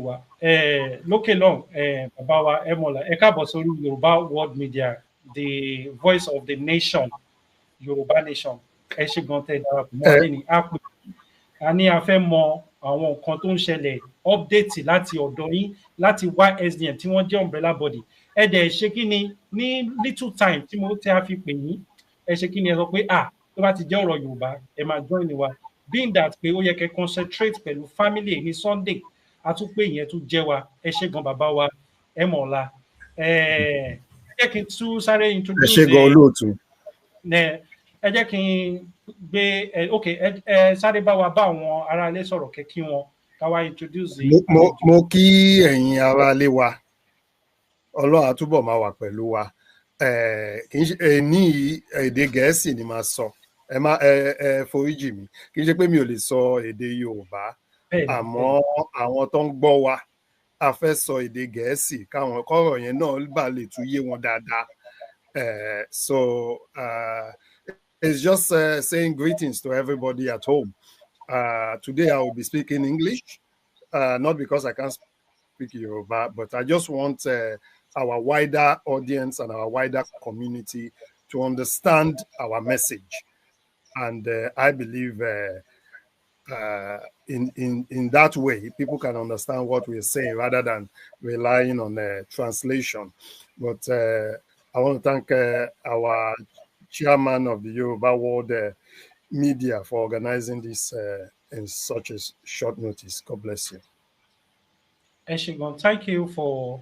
wa lókè lọ́hùn bàbá wa Emola ẹ káàbọ̀ sórí Yorùbá World Media, the voice of the nation, Yorùbá nation. Ẹ ṣe gan tẹ́ darapọ̀ mọ́ alẹ́ ní àpò. A ní a fẹ́ mọ àwọn nǹkan tó ń ṣẹlẹ̀, update láti ọ̀dọ̀ yín, láti YSDM tí wọ́n jẹ́ umbrella body. Ẹ dẹ̀ ṣe kí ni ní little time tí mo tẹ́ a fi pè yín, ẹ ṣe kí ni ẹ sọ pé tó bá ti jẹ́ ọ̀rọ̀ Yorùbá ẹ máa join wa, being that pé ó yẹ kẹ́ concentrate pẹ̀lú family ní Sunday, a tún pé ìyẹn tún jẹ́ wa. Ẹ ṣe gan bàbá wa Emola. Ẹ jẹ́ kí n tún sáré introduce. Ẹ ṣe gan olóòtú. Ẹ jẹ́ kí n gbé ok ẹ sáré bá wa bá àwọn aráalé sọ̀rọ̀ kí wọn ká wá introduce. Mo kí ẹ̀yin aráalé wa, Ọlọ́run á túbọ̀ máa wà pẹ̀lú wa. Kì í ṣe ní èdè Gẹ̀ẹ́sì ni màá sọ, ẹ foríjì mi, kì í ṣe pé mi ò lè sọ èdè Yorùbá, àmọ́ àwọn tó ń gbọ́ wa a fẹ́ sọ èdè Gẹ̀ẹ́sì káwọn kọ́rọ̀ yẹn náà bá lè tún yé wọn dáadáa. So it's just saying greetings to everybody at home. Today I will be speaking English, not because I can't speak Yoruba, but I just want our wider audience and our wider community to understand our message. And I believe in that way, people can understand what we're saying rather than relying on translation. But I want to thank our chairman of the Yoruba World Media for organizing this in such a short notice. God bless you. Eshigon, thank you for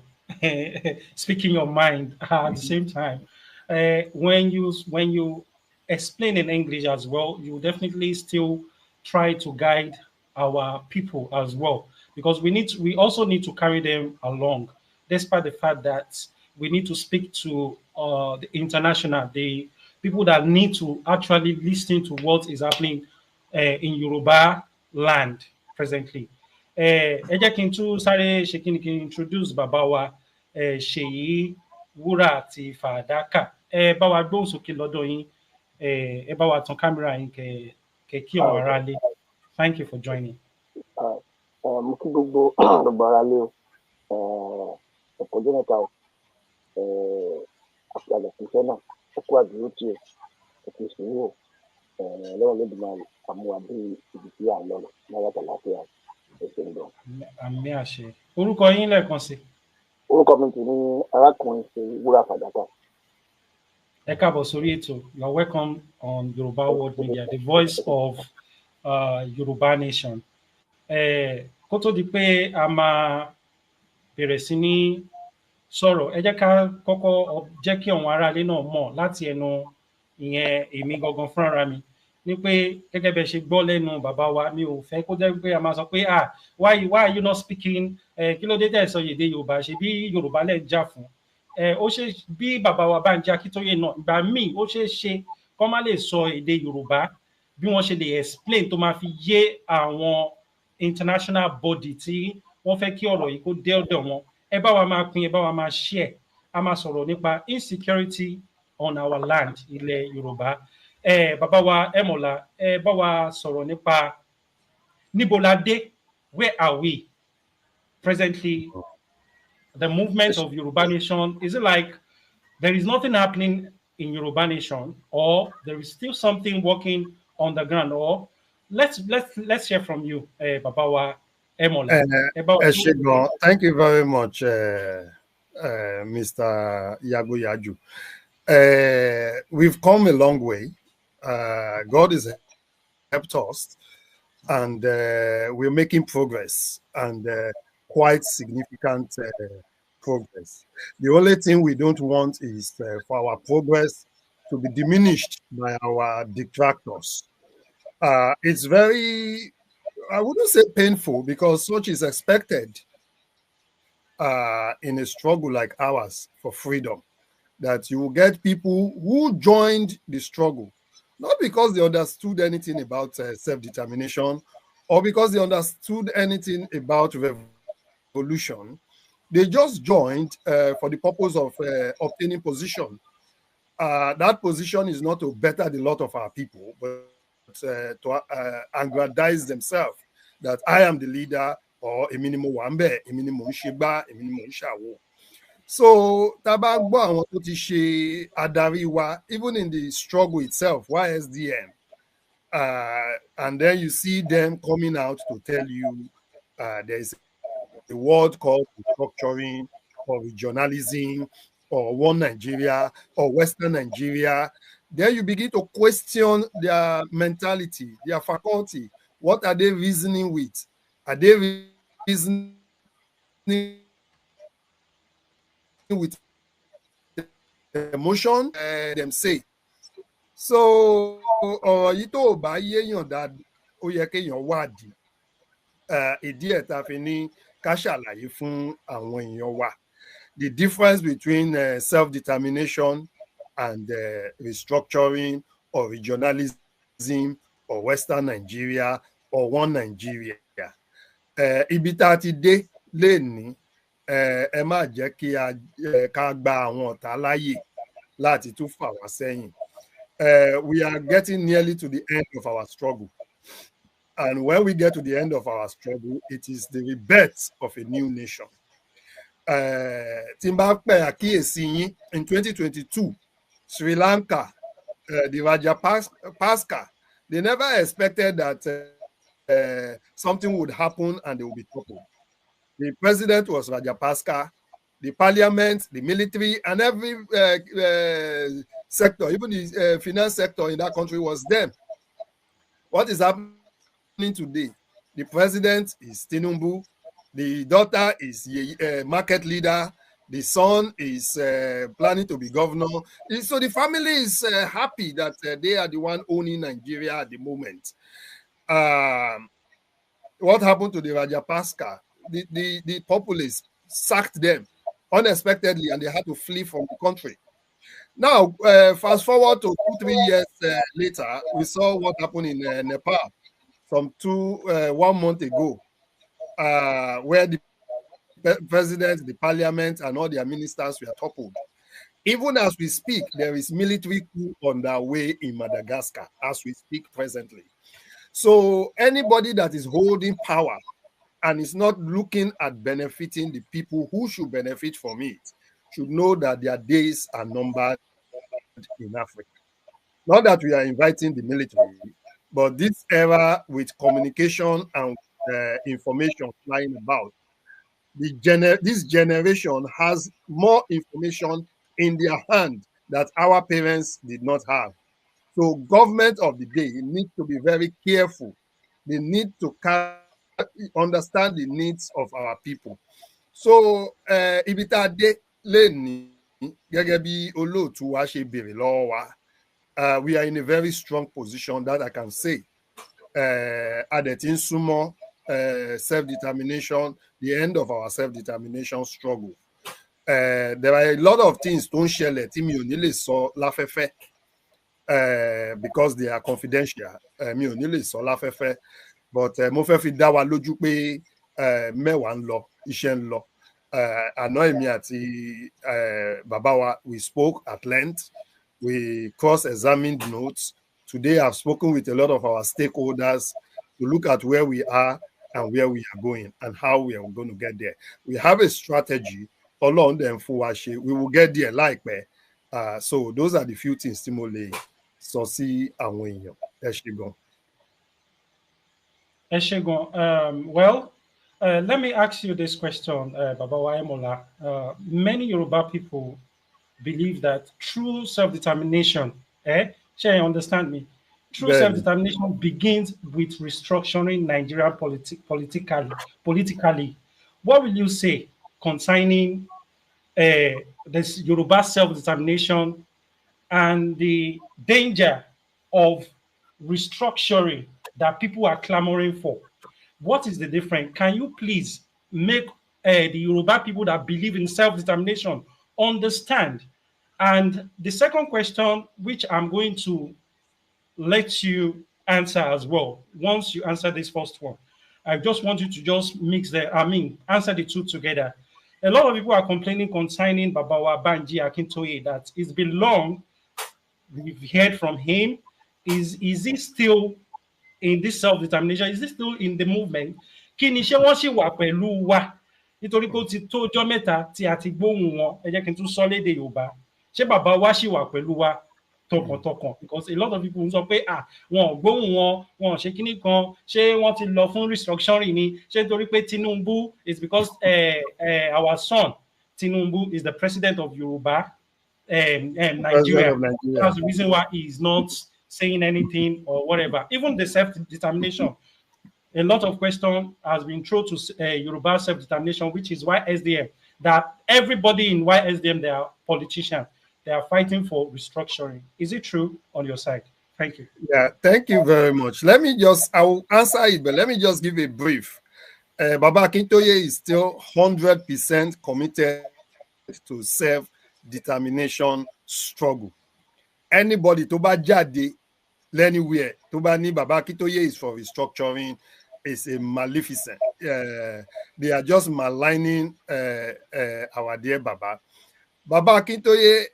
speaking your mind at the same time. When you explain in English as well, you definitely still try to guide our people as well, because we also need to carry them along, despite the fact that we need to speak to the international, the people that need to actually listen to what is happening in Yoruba land presently. Ẹ jẹ́ kí n tún sáré ṣe kí n introduce bàbá wa Ṣèyí Wúrà àti Fàdákà. Ẹ bá wa gbóhùn sókè lọ́dọ̀ yín, ẹ bá wa tan kámẹ́rà yín kẹ́ kí àwọn ará lé. Thank you for joining. Mo kí gbogbo ará lé o, ọ̀pọ̀ ọjọ́ mẹ́ta o, àpàlẹ̀ fífẹ́ náà, ó kó àdúró tí o, ẹ̀kú ìṣòro lọ́wọ́ lóde máa àmúwa bí ibi tí à ń lọ lọ́wọ́ tàlàfíà ẹ̀ṣẹ̀ ń lọ. Àmì àṣẹ. Orúkọ yín lẹ́ẹ̀kan sí. Orúkọ mi ti ní arákùnrin Ṣèyí Wúrà Fàdákà. Ẹ káàbọ̀ sórí ètò. You are welcome on Yoruba World Media, the voice of Yoruba nation. Kó tó di pé a máa bẹ̀rẹ̀ sí ní sọ̀rọ̀, ẹ jẹ́ ká kọ́kọ́ jẹ́ kí àwọn aráalé náà mọ̀ láti ẹnu ìyẹn èmi gangan fúnra mi, ní pé gẹ́gẹ́ bẹ́ẹ̀ ṣe gbọ́ lẹ́nu bàbá wa, mi ò fẹ́ kó jẹ́ pé a máa sọ pé why are you not speaking, kí ló dé tẹ́ sọ èdè Yorùbá, ṣe bí Yorùbá lẹ̀ ń jà fún. Ó ṣe bí bàbá wa Bánjí Akíntóyè náà, ìgbà míì ó ṣeé ṣe kó má lè sọ èdè Yorùbá bí wọ́n ṣe lè explain tó máa fi yé àwọn international body tí wọ́n fẹ́ kí ọ̀rọ̀ yìí kó dé ọ̀dọ̀ wọn. Ẹ bá wa máa pín, ẹ bá wa máa share. A máa sọ̀rọ̀ nípa insecurity on our land, ilẹ̀ Yorùbá. Bàbá wa Emola, ẹ bá wa sọ̀rọ̀ nípa níbo la dé, where are we presently? The movement of Yoruba nation, is it like there is nothing happening in Yoruba nation, or there is still something working on the ground? Or let's hear from you, Baba wa Emola. Eshigon, thank you very much, Mr. Yago Yaju. We've come a long way. God has helped us, and we're making progress, and quite significant progress. The only thing we don't want is for our progress to be diminished by our detractors. It's very, I wouldn't say painful, because such is expected in a struggle like ours for freedom, that you will get people who joined the struggle, not because they understood anything about self-determination or because they understood anything about revolution. They just joined for the purpose of obtaining position. That position is not to better the lot of our people, but to aggrandize themselves, that I am the leader or èmi ni mo wà ń bẹ̀, èmi ni mò ń ṣe gbá, èmi ni mò ń ṣàwo. So tá a bá gbọ́ àwọn tó ti ṣe adarí wa, even in the struggle itself, YSDM, and then you see them coming out to tell you there is a word called restructuring or regionalism or one Nigeria or Western Nigeria, then you begin to question their mentality, their faculty. What are they reasoning with? Are they reasoning with emotion? Them say. So, yìí tó bá yéèyàn dáadáa, ó yẹ kéèyàn wádìí. Ìdí ẹ̀ tá a fi ní ká ṣàlàyé fún àwọn èèyàn wa. The difference between self-determination and restructuring or regionalism or Western Nigeria or one Nigeria. Ibi tá a ti dé lénìí, ẹ má jẹ́ kí ká gba àwọn ọ̀tá láyè láti tún fà wá sẹ́yìn. We are getting nearly to the end of our struggle. And when we get to the end of our struggle, it is the rebirth of a new nation. Tí n bá pè àkíyèsí yín, in 2022, Sri Lanka, the Rajapaksa, they never expected that something would happen and they would be toppled. The president was Rajapaksa, the parliament, the military, and every sector, even the finance sector in that country was them. What is happening today? The president is Tinubu, the daughter is market leader, the son is planning to be governor. So the family is happy that they are the one owning Nigeria at the moment. What happened to the Rajapaksa? The populace sacked them unexpectedly and they had to flee from the country. Now, fast forward to 2-3 years later, we saw what happened in Nepal from 1 month ago, where the president, the parliament, and all their ministers were toppled. Even as we speak, there is military coup on their way in Madagascar as we speak presently. So anybody that is holding power and is not looking at benefiting the people who should benefit from it should know that their days are numbered in Africa. Not that we are inviting the military, but this era with communication and information flying about, this generation has more information in their hand that our parents did not have. So government of the day need to be very careful. They need to understand the needs of our people. So ibi tá a dé lénìí, gẹ́gẹ́ bí olóòtú wa ṣe béèrè lọ́wọ́ wa, we are in a very strong position that I can say. A dẹ̀ ti ń súnmọ́ self-determination, the end of our self-determination struggle. There are a lot of things tó ń ṣẹlẹ̀ tí mi ò ní lè sọ láfẹ́fẹ́ because they are confidential. Mi ò ní lè sọ láfẹ́fẹ́, but mo fẹ́ fi dá wa lójú pé mẹ́wàá ń lọ, iṣẹ́ ń lọ. Àná èmi àti bàbá wa, we spoke at length. We cross-examined notes. Today, I've spoken with a lot of our stakeholders to look at where we are and where we are going and how we are going to get there. We have a strategy. We will get there láìpẹ́. So those are the few things stimulate. So see àwọn èèyàn. Ẹ ṣé gan. Ẹ ṣé gan. Well, let me ask you this question, Baba Waimola. Many Yoruba people believe that true self-determination, shall you understand me? True self-determination begins with restructuring Nigerian politically. What will you say concerning this Yoruba self-determination and the danger of restructuring that people are clamoring for? What is the difference? Can you please make the Yoruba people that believe in self-determination understand? And the second question, which I'm going to let you answer as well, once you answer this first one, I just want you to just answer the two together. A lot of people are complaining concerning Babawa Banji Akintoye that it's been long. We've heard from him. Is he still in this self-determination? Is he still in the movement? kí ni ṣé wọ́n ṣì wà pẹ̀lú wa nítorí pé ó ti tó ọjọ́ mẹ́ta tí a ti gbóhùn wọn. Ẹ jẹ́ kí n tún sọ lédè Yorùbá, ṣé bàbá wa ṣì wà pẹ̀lú wa tọkàntọkàn? Because a lot of people ń sọ pé wọn ò gbóhùn wọn, wọn ò ṣe kíní kan, ṣé wọ́n ti lọ fún restructuring ni, ṣé nítorí pé Tinubu is because our son Tinubu is the president of Yoruba Nigeria. That's the reason why he is not saying anything or whatever. Even the self-determination, a lot of question has been thrown to Yoruba self-determination, which is YSDM, that everybody in YSDM, they are politicians. They are fighting for restructuring. Is it true on your side? Thank you. Yeah, thank you very much. I will answer it, but let me just give a brief. Baba Akintoye is still 100% committed to self-determination struggle. Anybody to ba jade anywhere to ba ni Baba Akintoye is for restructuring is a maleficent. They are just maligning our dear Baba. Baba Akintoye,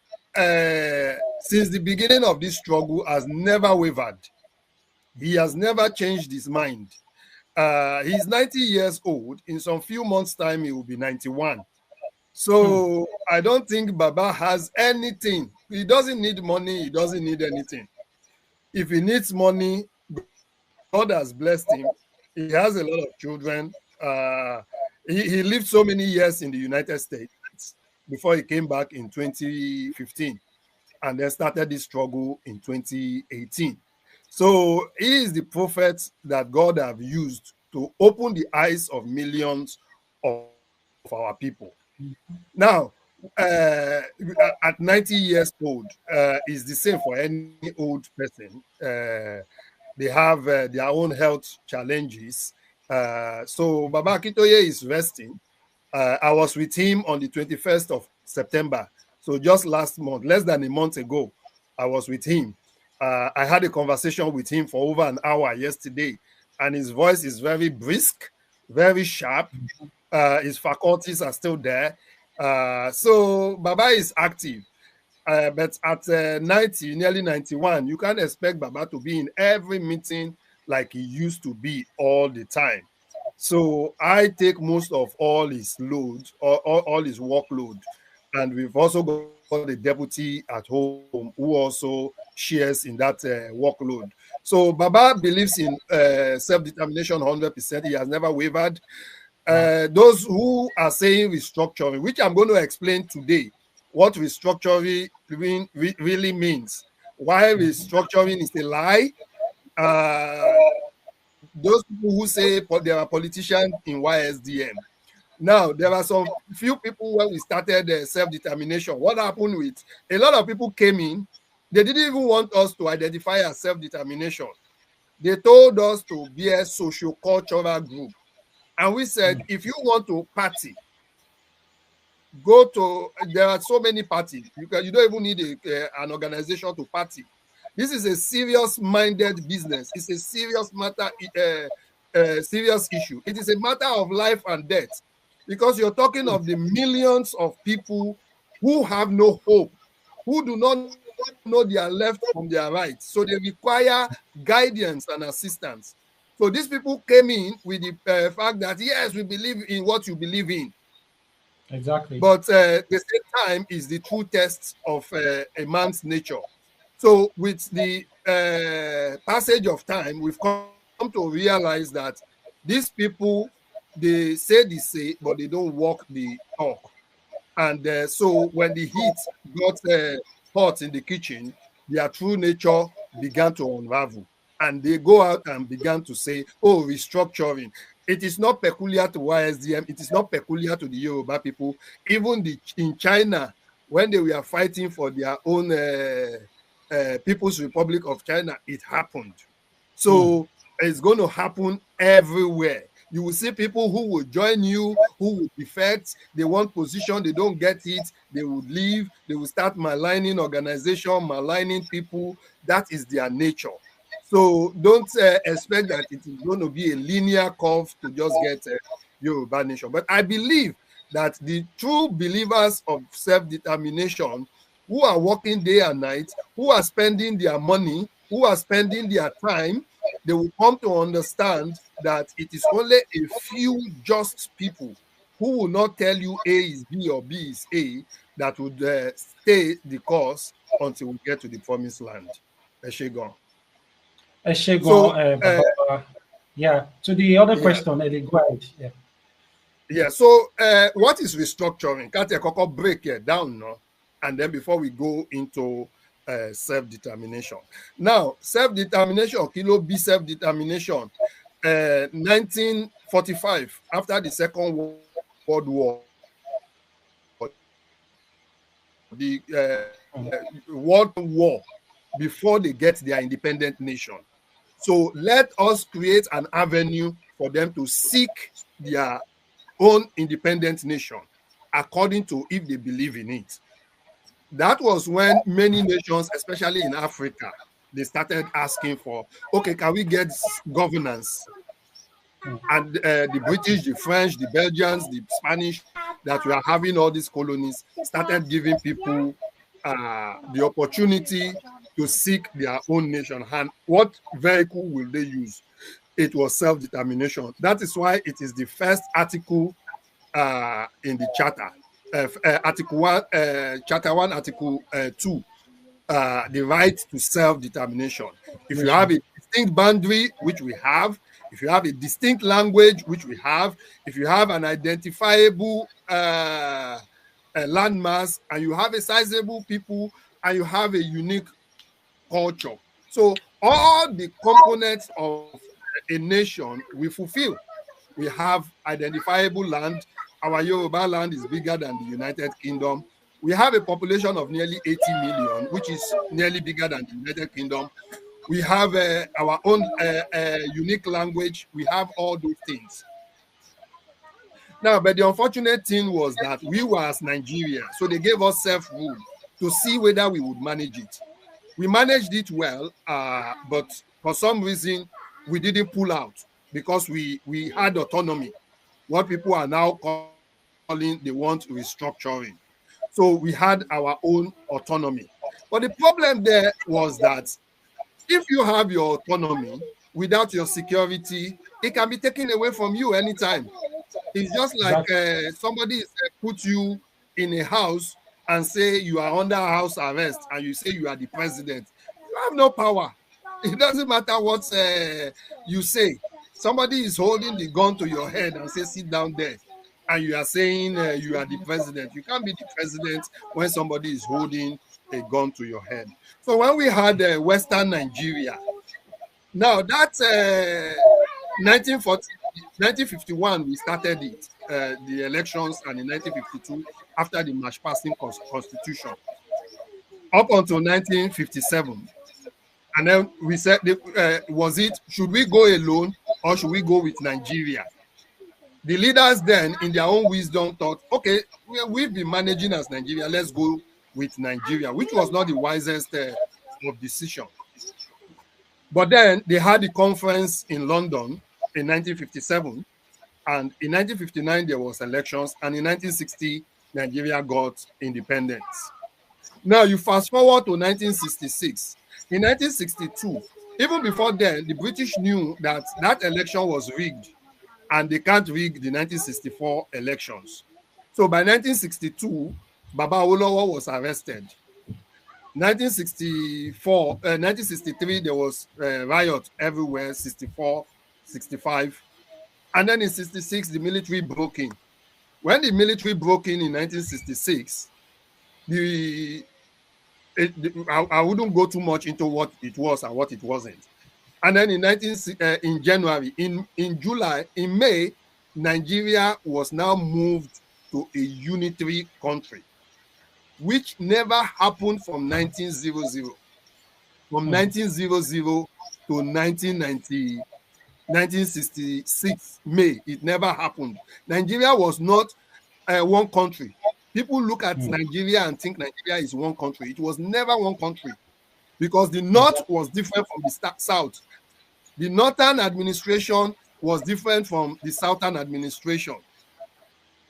since the beginning of this struggle, has never wavered. He has never changed his mind. He's 90 years old. In some few months' time, he will be 91. So I don't think Baba has anything. He doesn't need money. He doesn't need anything. If he needs money, God has blessed him. He has a lot of children. He lived so many years in the United States before he came back in 2015 and then started this struggle in 2018. So he is the prophet that God have used to open the eyes of millions of our people. Now, at 90 years old, is the same for any old person. They have their own health challenges. So Baba Akintoye is resting. I was with him on the 21st of September. So just last month, less than a month ago, I was with him. I had a conversation with him for over an hour yesterday, and his voice is very brisk, very sharp. His faculties are still there. So Baba is active. But at 90, nearly 91, you can't expect Baba to be in every meeting like he used to be all the time. So I take most of all his load, all his workload. And we've also got a deputy at home who also shares in that workload. So Baba believes in self-determination 100%. He has never wavered. Those who are saying restructuring, which I'm going to explain today, what restructuring really means, why restructuring is a lie. Those people who say there are politicians in YSDM. Now, there are some few people when we started self-determination. What happened with a lot of people came in, they didn't even want us to identify as self-determination. They told us to be a socio-cultural group. And we said, if you want to party, go to, there are so many parties. You don't even need an organization to party. This is a serious-minded business. It's a serious matter, serious issue. It is a matter of life and death, because you're talking of the millions of people who have no hope, who do not know their left from their right. So they require guidance and assistance. So these people came in with the fact that, yes, we believe in what you believe in. Exactly. But the same time is the true test of a man's nature. So with the passage of time, we've come to realize that these people, they say, but they don't walk the talk. And so when the heat got hot in the kitchen, their true nature began to unravel. And they go out and began to say, oh, restructuring. It is not peculiar to YSDM. It is not peculiar to the Yoruba people. Even in China, when they were fighting for their own People's Republic of China, it happened. So it's going to happen everywhere. You will see people who will join you, who will defect. They want position, they don't get it. They will leave. They will start maligning organization, maligning people. That is their nature. So don't expect that it is going to be a linear curve to just get Yoruba nation. But I believe that the true believers of self-determination, who are working day and night, who are spending their money, who are spending their time, they will come to understand that it is only a few just people who will not tell you A is B or B is A that would stay the course until we get to the promised land. Eshegon. So, yeah, to the other yeah, question, Eddie, go ahead. Yeah. yeah. So, what is restructuring? Can't you break it down now? And then before we go into self-determination. Now, self-determination, kilo B self-determination, 1945, after the Second World War, the World War, before they get their independent nation. So let us create an avenue for them to seek their own independent nation according to if they believe in it. That was when many nations, especially in Africa, they started asking for, okay, can we get governance? And the British, the French, the Belgians, the Spanish, that we are having all these colonies, started giving people the opportunity to seek their own nation. And what vehicle will they use? It was self-determination. That is why it is the first article in the charter. Article 1, Charter 1, Article 2, the right to self-determination. If you have a distinct boundary, which we have, if you have a distinct language, which we have, if you have an identifiable landmass, and you have a sizable people, and you have a unique culture. So all the components of a nation we fulfill. We have identifiable land. Our Yoruba land is bigger than the United Kingdom. We have a population of nearly 80 million, which is nearly bigger than the United Kingdom. We have our own unique language. We have all those things. Now, but the unfortunate thing was that we were as Nigeria, so they gave us self-rule to see whether we would manage it. We managed it well, but for some reason, we didn't pull out because we had autonomy. What people are now calling, they want restructuring. So we had our own autonomy. But the problem there was that if you have your autonomy without your security, it can be taken away from you anytime. It's just like somebody put you in a house and say you are under house arrest and you say you are the president. You have no power. It doesn't matter what you say. Somebody is holding the gun to your head and say, sit down there. And you are saying you are the president. You can't be the president when somebody is holding a gun to your head. So when we had Western Nigeria, now that's 1951, we started it, the elections, and in 1952, after the march passing constitution, up until 1957. And then we said, should we go alone or should we go with Nigeria? The leaders then, in their own wisdom, thought, okay, we've been managing as Nigeria, let's go with Nigeria, which was not the wisest of decision. But then they had the conference in London in 1957, and in 1959 there was elections, and in 1960 Nigeria got independence. Now you fast forward to 1966. In 1962, even before then, the British knew that that election was rigged, and they can't rig the 1964 elections. So by 1962, Baba Awolowo was arrested. 1963, there was riot everywhere, 64, 65. And then in 66, the military broke in. When the military broke in 1966, I wouldn't go too much into what it was and what it wasn't. And then in January, in July, in May, Nigeria was now moved to a unitary country, which never happened from 1900. From 1900 to 1966, May, it never happened. Nigeria was not one country. People look at Nigeria and think Nigeria is one country. It was never one country because the North was different from the South. The Northern administration was different from the Southern administration.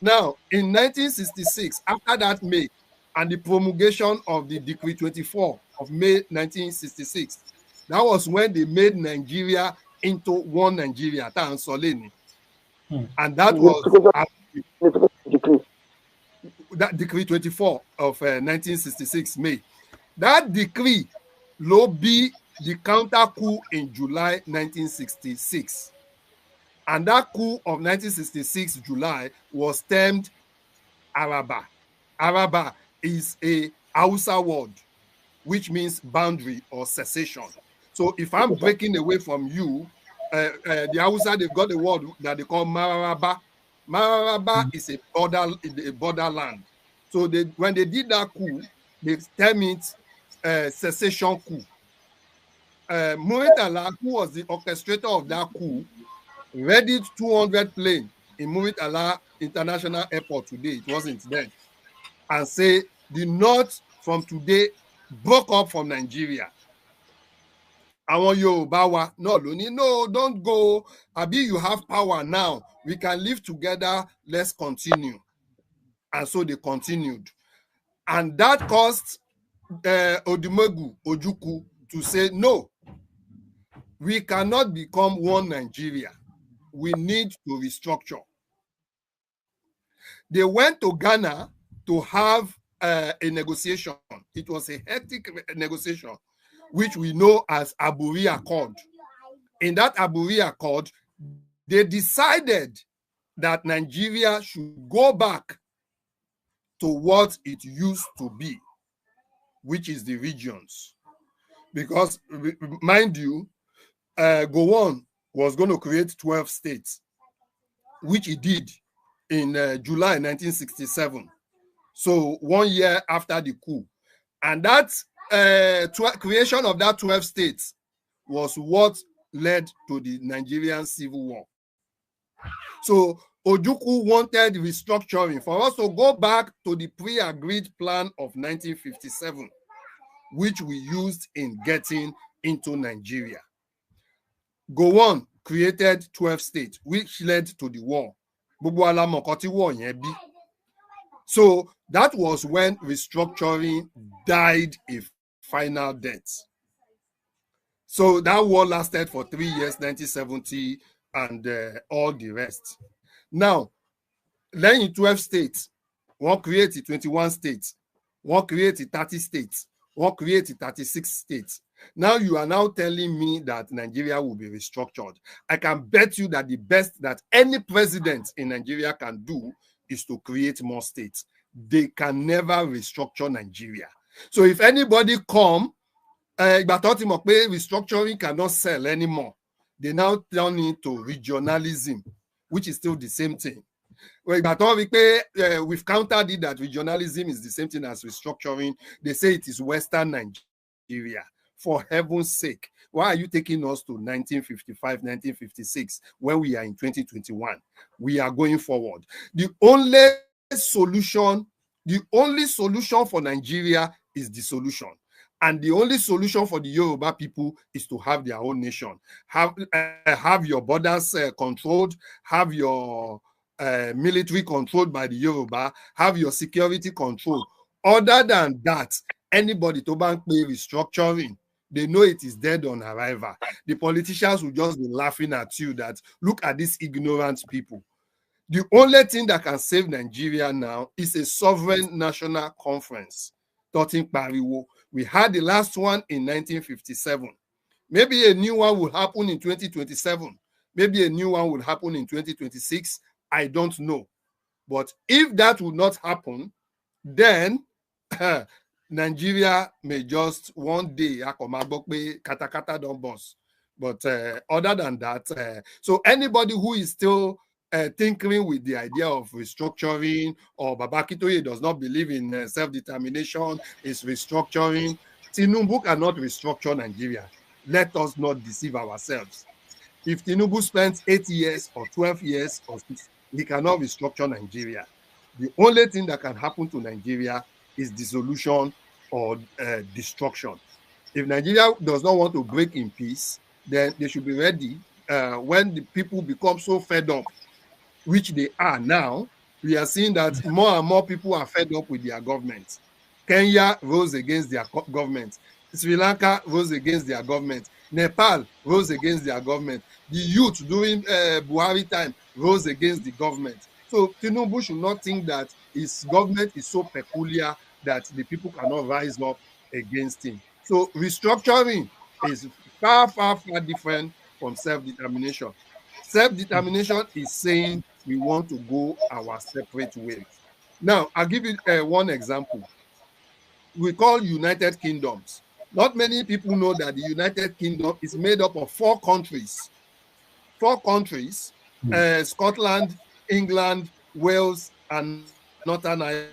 Now, in 1966, after that May, and the promulgation of the Decree 24 of May 1966, That was when they made Nigeria into one Nigeria. And that was that decree 24 of 1966 May. That decree will be the counter coup in July 1966. And that coup of 1966 July was termed Araba. Araba is a Hausa word, which means boundary or cessation. So if I'm breaking away from you, the Hausa, they've got a word that they call Mararaba. Mararaba is a borderland. So when they did that coup, they termed it cessation coup. Muritala, who was the orchestrator of that coup, readied 200 planes in Muritala International Airport today. It wasn't then. And say the North from today broke up from Nigeria. Àwọn Yorùbá wa náà ló ní, no, don't go. Abi, you have power now. We can live together. Let's continue. And so they continued. And that caused Odumegu Ojukwu to say, no, we cannot become one Nigeria. We need to restructure. They went to Ghana to have a negotiation. It was a hectic negotiation, which we know as Aburi Accord. In that Aburi Accord, they decided that Nigeria should go back to what it used to be, which is the regions. Because, mind you, Gowon was going to create 12 states, which he did in July 1967. So 1 year after the coup. And that creation of that 12 states was what led to the Nigerian Civil War. So Ojukwu wanted restructuring for us to go back to the pre-agreed plan of 1957, which we used in getting into Nigeria. Gowon created 12 states, which led to the war. So that was when restructuring died a final death. So that war lasted for 3 years, 1970, and all the rest. Now, then in 12 states, one created 21 states, one created 30 states, one created 36 states. Now you are now telling me that Nigeria will be restructured. I can bet you that the best that any president in Nigeria can do is to create more states. They can never restructure Nigeria. So if anybody come, restructuring cannot sell anymore. They now turn into regionalism, which is still the same thing. We've countered it that regionalism is the same thing as restructuring. They say it is Western Nigeria. For heaven's sake, why are you taking us to 1955, 1956 when we are in 2021? We are going forward. The only solution for Nigeria is dissolution. And the only solution for the Yoruba people is to have their own nation. Have your borders controlled, have your military controlled by the Yoruba, have your security controlled. Other than that, anybody to bank pay restructuring, they know it is dead on arrival. The politicians will just be laughing at you that, look at these ignorant people. The only thing that can save Nigeria now is a sovereign national conference. We had the last one in 1957. Maybe a new one will happen in 2027. Maybe a new one will happen in 2026. I don't know. But if that would not happen, then Nigeria may just one day katakata don't boss. But other than that, so anybody who is still tinkering with the idea of restructuring, or Babakitoye does not believe in self-determination, is restructuring. Tinubu cannot restructure Nigeria. Let us not deceive ourselves. If Tinubu spends 8 years or 12 years, he cannot restructure Nigeria. The only thing that can happen to Nigeria is dissolution or destruction. If Nigeria does not want to break in peace, then they should be ready when the people become so fed up, which they are now. We are seeing that more and more people are fed up with their government. Kenya rose against their government. Sri Lanka rose against their government. Nepal rose against their government. The youth during Buhari time rose against the government. So Tinubu should not think that his government is so peculiar that the people cannot rise up against him. So restructuring is far, far, far different from self-determination. Self-determination is saying we want to go our separate ways. Now, I'll give you one example. We call United Kingdoms. Not many people know that the United Kingdom is made up of 4 countries. 4 countries, Scotland, England, Wales, and Northern Ireland.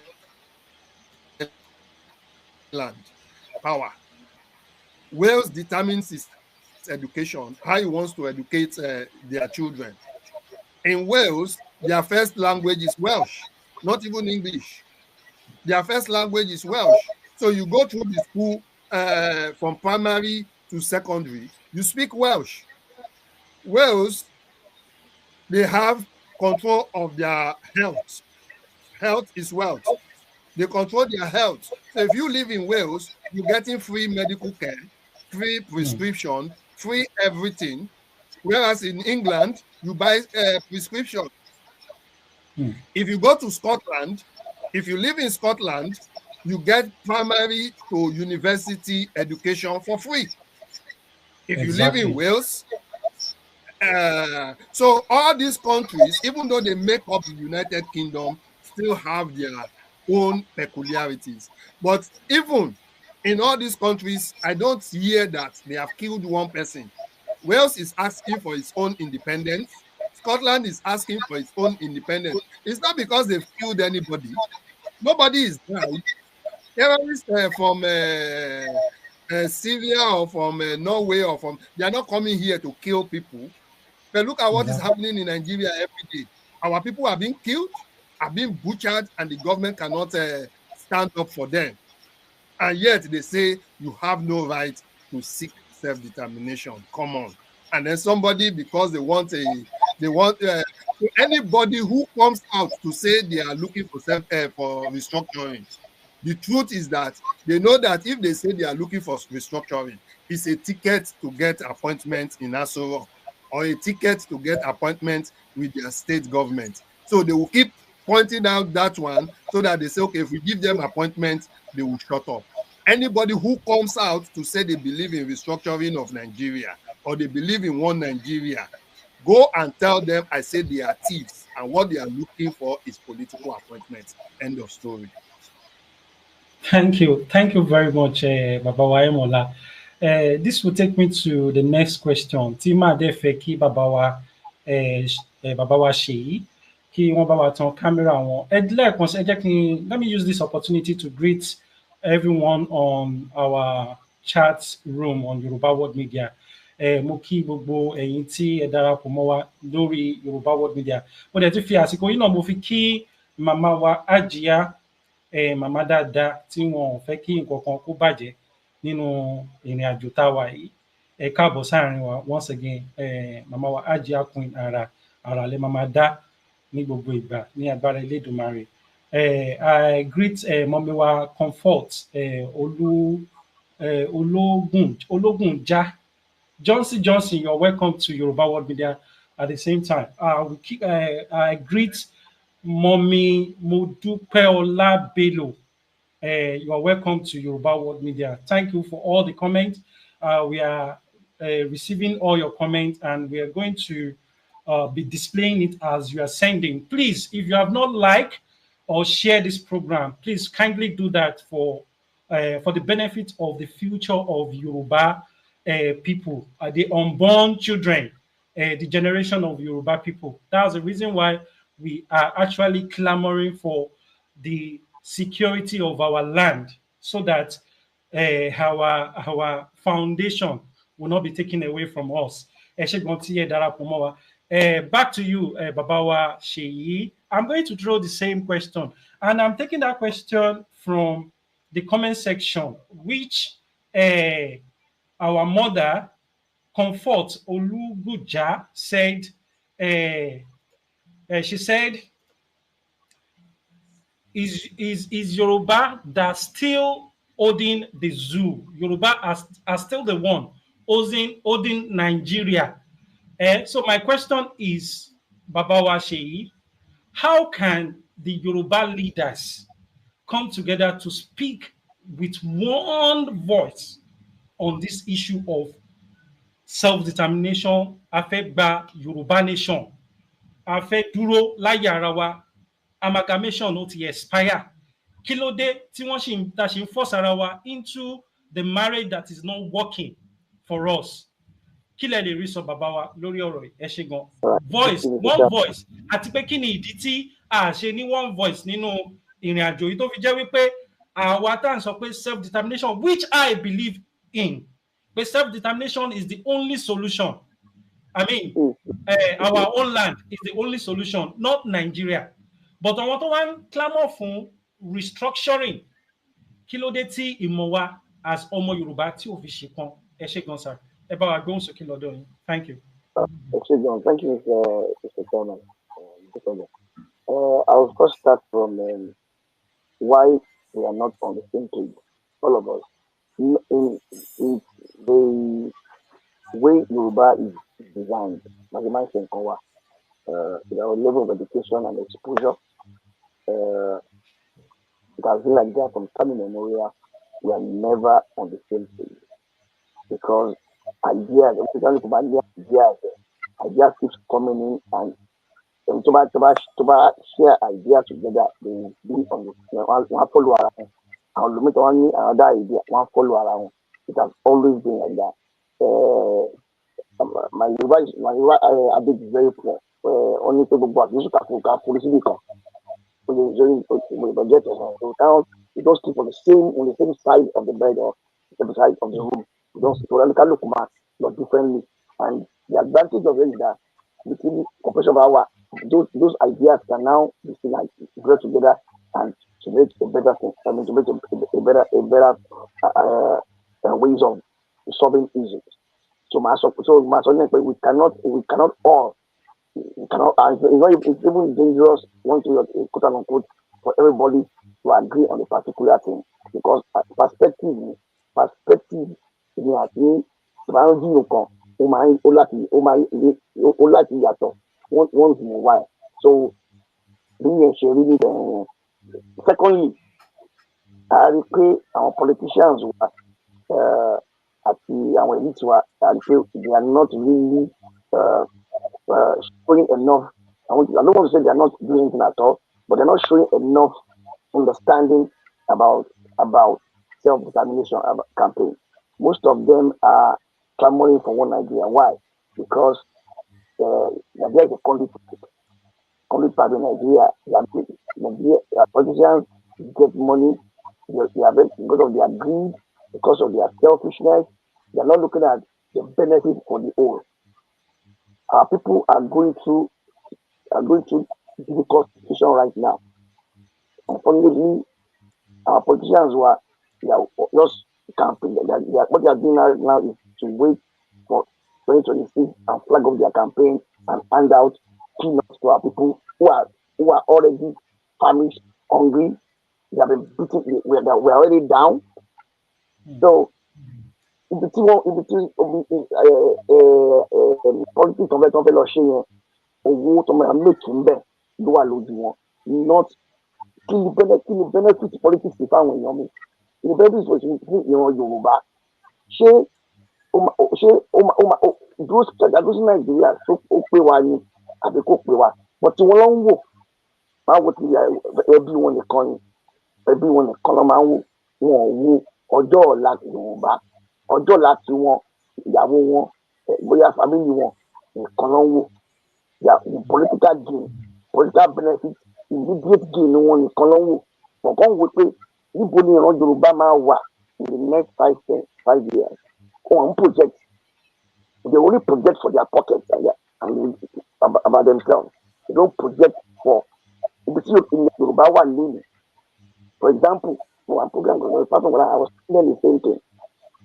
Power. Wales determines its education, how he wants to educate their children. In Wales, their first language is Welsh, not even English. Their first language is Welsh. So you go through the school from primary to secondary, you speak Welsh. Wales, they have control of their health. Health is wealth. They control their health. So if you live in Wales, you're getting free medical care, free prescription, free everything. Whereas in England, you buy prescription. If you go to Scotland, if you live in Scotland, you get primary to university education for free. If you live in Wales, so all these countries, even though they make up the United Kingdom, still have their own peculiarities. But even in all these countries, I don't hear that they have killed one person. Wales is asking for its own independence. Scotland is asking for its own independence. It's not because they've killed anybody. Nobody is died. Terrorists from Syria or from Norway or from, they are not coming here to kill people. But look at what is happening in Nigeria every day. Our people are being killed, are being butchered, and the government cannot stand up for them. And yet they say you have no right to seek self-determination. Come on. And then somebody, because they want anybody who comes out to say they are looking for restructuring. The truth is that they know that if they say they are looking for restructuring, it's a ticket to get appointment in Aso Rock or a ticket to get appointment with their state government. So they will keep pointing out that one so that they say, okay, if we give them appointment, they will shut up. Anybody who comes out to say they believe in restructuring of Nigeria or they believe in one Nigeria, go and tell them I say they are thieves and what they are looking for is political appointments. End of story. Thank you. Thank you very much, Baba Waimola. This will take me to the next question. Tima Defeki Babawa Babawa Sheyi. Ki wọ́n bá wa tan kámẹ́rà wọn. Lẹ́ẹ̀kan sí, ẹ jẹ́ kí n let me use this opportunity to greet everyone on our chat room on Yoruba World Media. Mo kí gbogbo ẹ̀yin tí ẹ darapọ̀ mọ́ wa lórí Yoruba World Media. Mo dẹ̀ tún fi àsìkò yìí náà mo fi kí màmá wa Àjíá màmá dáadáa tí wọn ò fẹ́ kí nǹkan kan kó bàjẹ́ nínú ìrìn àjò tá a wà yìí. Ẹ káàbọ̀ sáàrin wa once again. Màmá wa Àjíá Queen ara lè máa dá ní gbogbo ìgbà ní agbára Elédùmarè. I greet mọ́mí wa Comfort Ológunjà Johnson, you're welcome to Yoruba World Media at the same time. I greet Mommy Modupeola Bello. You are welcome to Yoruba World Media. Thank you for all the comments. We are receiving all your comments and we are going to be displaying it as you are sending. Please, if you have not liked or shared this program, please kindly do that for the benefit of the future of Yoruba people, the unborn children, the generation of Yoruba people. That's the reason why we are actually clamoring for the security of our land so that our foundation will not be taken away from us. Back to you, Babawa Sheyi. I'm going to throw the same question, and I'm taking that question from the comment section, which our mother, Comfort Oluguja, said. She said, "Is Yoruba that still holding the zoo? Yoruba are still the one holding Nigeria. So my question is, Babawa Sheyi, how can the Yoruba leaders come together to speak with one voice on this issue of self-determination, afegba Yoruba nation, afeduro láyé ara wa, amalgamation ó ti expire. Kí ló dé tí wọ́n ṣì ń force ara wa into the marriage that is not working for us? Kí lẹ lè rí sọ bàbá wa lórí ọ̀rọ̀ yìí? Ẹ ṣé gan. Voice, one voice, àti pé kí ni ìdí tí a ṣe ní one voice nínú ìrìn àjò yìí tó fi jẹ́ wípé àwa tá à ń sọ pé self-determination, which I believe in, but self-determination is the only solution. I mean, our own land is the only solution, not Nigeria. But àwọn tó wá ń clamor fún restructuring, kí ló dé tí ìmọ̀ wa as ọmọ Yorùbá tí ò fi ṣe kan? Ẹ ṣé gan sir. Ẹ bá wa gbóhùn sókè lọ́dọ̀ yín. Thank you. Ẹ ṣé gan. Thank you, Mr. Chairman. I'll first start from why we are not on the same page, all of us. In the way Yoruba is designed, mathematics and our level of education and exposure, it has been like that from time immemorial. We are never on the same page because ideas keeps coming in, and to share ideas together, they will be on the one follow around. I'll limit only another idea, one follow around. It has always been like that. My habit is very poor. Only people go out, you should have policy because we don't sleep on the same side of the bed or the side of the room. We don't sleep look back, but differently. And the advantage of it is that between compression of our those ideas can now be brought together and to make a better thing. I mean, to make a better ways of solving issues. So we cannot all. It's even dangerous once we quote unquote for everybody to agree on a particular thing because perspective is once in a while. So secondly, I agree our politicians our elites they are not really showing enough. I don't want to say they are not doing anything at all, but they're not showing enough understanding about self-determination campaign. Most of them are clamoring for one idea. Why? Because Nigeria is a country part of Nigeria. Politicians get money because of their greed, because of their selfishness. They are not looking at the benefit for the whole. Our people are going through difficult situation right now. Unfortunately, our politicians they are just campaigning. What they are doing now is to wait for 2026 and flag up their campaign and hand out peanuts to our people who are already famished, hungry. They have been beaten. We are already down. So politics convention fellowship owó tó máa make ń bẹ̀ ló wà lójú wọn, not kí ni benefit politics fáwọn èèyàn mi, kí ni benefit fún ìran Yorùbá, ṣé dúró sí Nàìjíríà tó ó pé wa ni àbí kò pé wa, but tí wọ́n lọ ń wò máa wo ti ẹbí wọn nìkan ló máa ń wò, wọn ò wo ọjọ́ ọ̀la Yorùbá, ọjọ́ ọ̀la tí wọn ìyàwó wọn bóyá family wọn nìkan ló ń wò. Political gain, political benefit, immediate gain wọn nìkan ló ń wò. Ọ̀kan wò pé níbo ni ìran Yorùbá máa wà in the next 5 years. Wọ́n project, they only project for their pockets and about themselves. They don't project for ibi tí Yorùbá wà lónìí. For example, one program I was doing the same thing.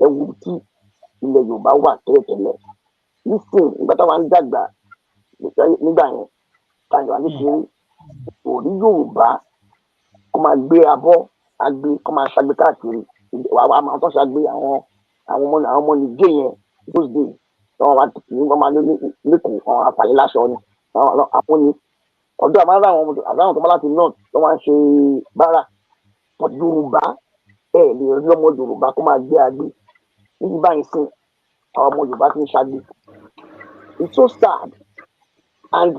Ẹ wo tí ilẹ̀ Yorùbá wà tẹ́lẹ̀tẹ́lẹ̀. Nísìnyí nígbà táwọn ń dàgbà nígbà yẹn táyọ̀ nítorí orí Yorùbá kó máa gbé abọ́ kó máa ṣàgbé káàkiri àwọn tó ṣàgbé àwọn ọmọ nìjẹ́ yẹn those days. Àwọn wa ti wọ́n máa lẹ́kọ̀ọ́ àwọn àfàlẹ́ láṣọ ni àwọn ni ọdún àbáwọn tó bá láti north tó máa ń ṣe bára pọ̀ Yorùbá ẹ̀ lè rí ọmọ Yorùbá kó máa gbé agbé níbi báyìí sìn àwọn ọmọ Yorùbá ti ń ṣáájú. It's so sad and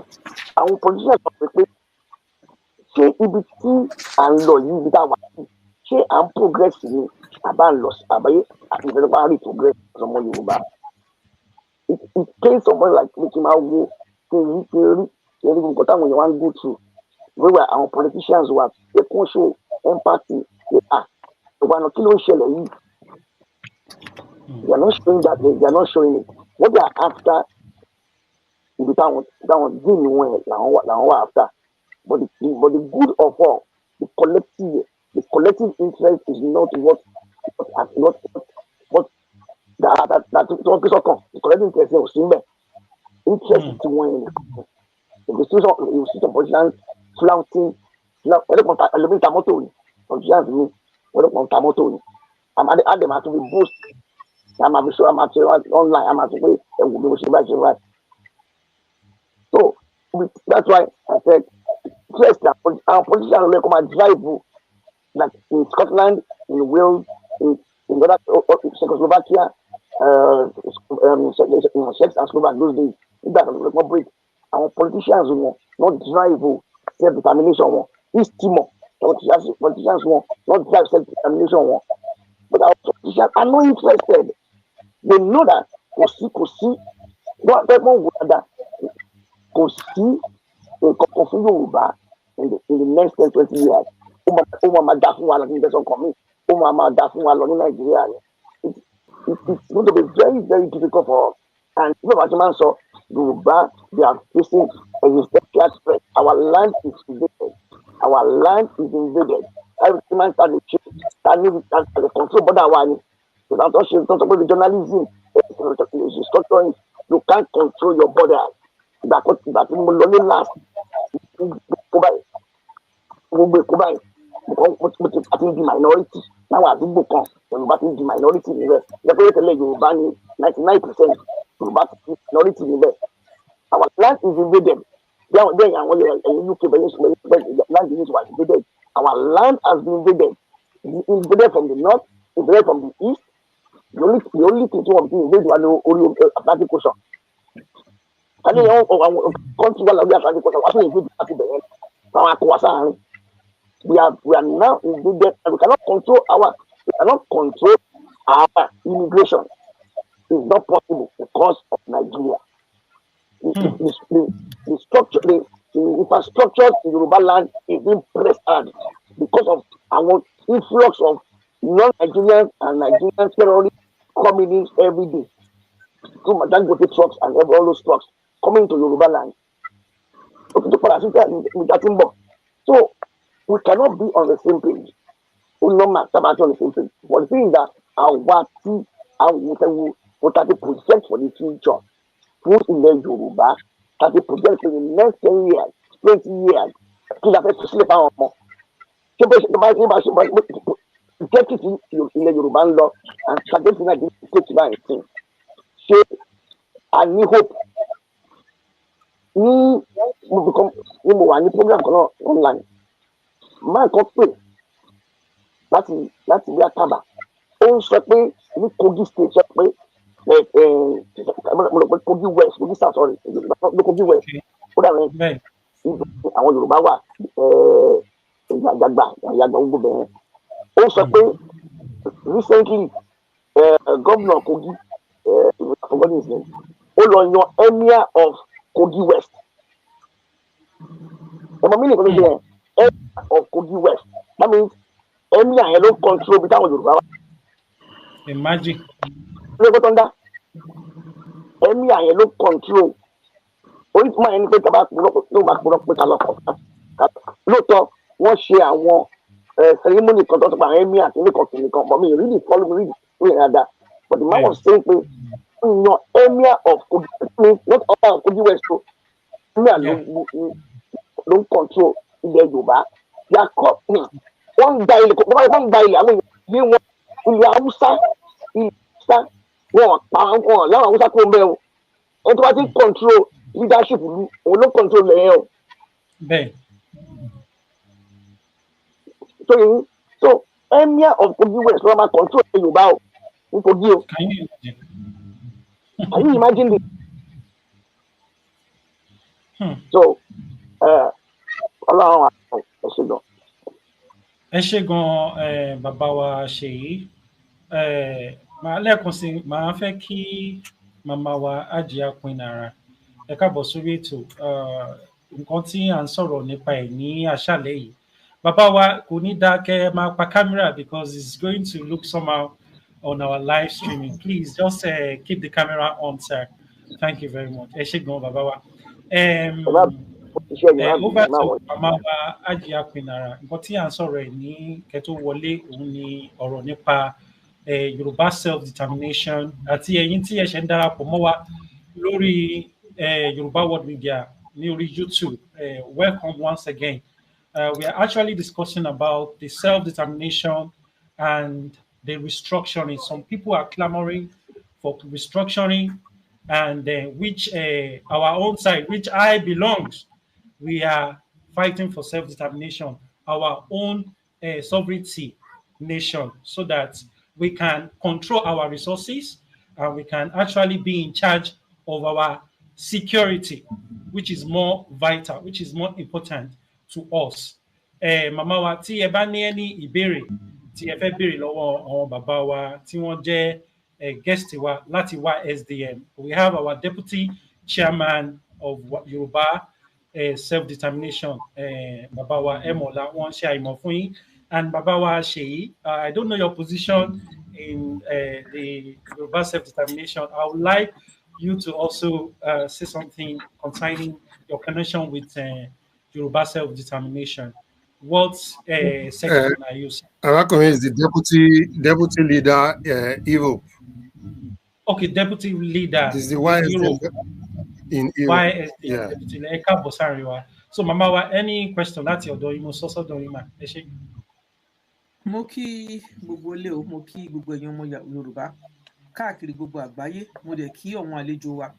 àwọn politicians sọ pé ṣé ibi tí à ń lọ yìí ibi tá a wà sí ṣé à ń progress ni àbá ń lọ sí àbáyé àti ìfẹ́ tó bá rí progress ọmọ Yorùbá. It pains someone like me kí n máa wo kí n rí nǹkan táwọn èèyàn wá ń go through wíwá àwọn politicians wà pé kí wọ́n show empathy pé ìwànà kí ló ń ṣẹlẹ̀ yìí. They are not showing that they are not showing it. What they are after ibi táwọn dín ní wọn làwọn wà after. But the good of all, the collective interest is not what that the collective interest is seen there. Interest to one. You see some politicians flouting. Politicians me. I'm at them to be boast. I'm at online. I'm at the way. So that's why I said. Yes, our politicians will come and drive like in Scotland, in Wales, in Czechoslovakia, Czechs and Slovaks those days. That will break. Our politicians will not drive self-determination. This Timor, politicians will not drive self-determination. But our politicians are not interested. They know that in the next 10-20 years, it's going to be very, very difficult for us. And man saw Yoruba, they are facing existential threat. Our land is invaded. Our land is invaded. Every man started to control border one. So that's what she's talking about the journalism. Structuring. You can't control your border. That's what last. I think the minority now I think the minority in there. Yoruba 99% Yoruba minority in there. Our land is invaded. Then UK land is invaded. Our land has been invaded. Invaded from the north, invaded from the east. The only thing to invade was the Atlantic Ocean. I mean, country where we Atlantic Ocean, we are now invaded and we cannot control our immigration. It's not possible because of Nigeria. The structure, the infrastructure in Yoruba land is being pressed hard because of our influx of non-Nigerians and Nigerian terrorists coming in every day. Through Dangote trucks and all those trucks coming to Yoruba land. So we cannot be on the same page. We no matter on the same page. But the thing is that what we project for the future, put in the Yoruba, that we project for the next 10 years, 20 years, to sleep out more. So get it in the Yoruba law and forget to take by anything. So I need hope. Mo wà ní program kan náà online máa kọ́ pé láti bí àtàbà ó ń sọ pé ní Kogi state sọ pé mo rò pé Kogi west Kogi south sorry Kogi west ó dà rẹ àwọn Yorùbá wà àjàgbà gbogbo bẹ̀rẹ̀ ó sọ pé recently governor Kogi forgotten his name ó lọ yan emir of Kogi West. Emir of Kogi West. That means emir hello control between Yoruba. Imagine. Emir hello control. Orí tí máa ń pè tábà ló máa gbọ́dọ̀ pé ká lọ kọ̀. Lóòótọ́ wọ́n ṣe àwọn ceremony kan tó ti pa àwọn emir àti nìkan but me really follow me really that. But the man was saying pé no emir of Kogi means not all of Kogi West so emir don't control ilẹ̀ Yorùbá their cup wọ́n gba ilẹ̀ àwọn èèyàn yé wọn ilẹ̀ Haúsá àwọn kan láwọn Haúsá kó ń bẹ́ o ẹni tó bá ti control leadership lu òun ló control lẹ́yìn o. bẹ́ẹ̀. So emir of Kogi West ló máa control Yorùbá o ní Kogi o. Can you imagine this? So ọlọ́run ẹ ṣe gan. Ẹ ṣe gan bàbá wa Ṣèyí. Màá lẹ́ẹ̀kan sí màá fẹ́ kí màmá wa Hajiya Queen Ara ẹ káàbọ̀ sórí ètò nǹkan tí à ń sọ̀rọ̀ nípa ẹ̀ ní àṣálẹ́ yìí. Bàbá wa kò ní dákẹ́ máa pa camera because it's going to look somehow on our live streaming. Please just keep the camera on, sir. Thank you very much. Ẹ ṣé gan bàbá wa. Over to màmá wa Hajiya Queen Ara. Nǹkan tí à ń sọ̀rọ̀ ẹ̀ ní kẹ́tó wọlé òun ni ọ̀rọ̀ nípa Yorùbá self-determination àti ẹ̀yin tí ẹ ṣe ń darapọ̀ mọ́ wa lórí Yoruba World Media ní orí YouTube. Welcome once again. We are actually discussing about the self-determination and the restructuring. Some people are clamoring for restructuring, and which our own side, which I belongs, we are fighting for self-determination, our own sovereignty nation, so that we can control our resources and we can actually be in charge of our security, which is more vital, which is more important to us. Màmá wa tí ẹ bá ní ẹni ìbéèrè tí ẹ fẹ́ béèrè lọ́wọ́ àwọn bàbá wa tí wọ́n jẹ́ guest wa láti YSDM. We have our deputy chairman of Yoruba self-determination, bàbá wa Emola, wọ́n ṣe àìmọ̀ fún yín, and bàbá wa Ṣèyí. I don't know your position in the Yoruba self-determination. I would like you to also say something concerning your connection with Yoruba self-determination. What section are you? Arakome is the deputy leader Europe. Okay, deputy leader. Is the YSDM in Europe. Yeah. So, Mama, any question that's your door? You must also do it. Mo kí gbogbo ilé o, mo kí gbogbo ẹ̀yin ọmọ Yorùbá káàkiri gbogbo àgbáyé, mo dẹ̀ kí àwọn àlejò wa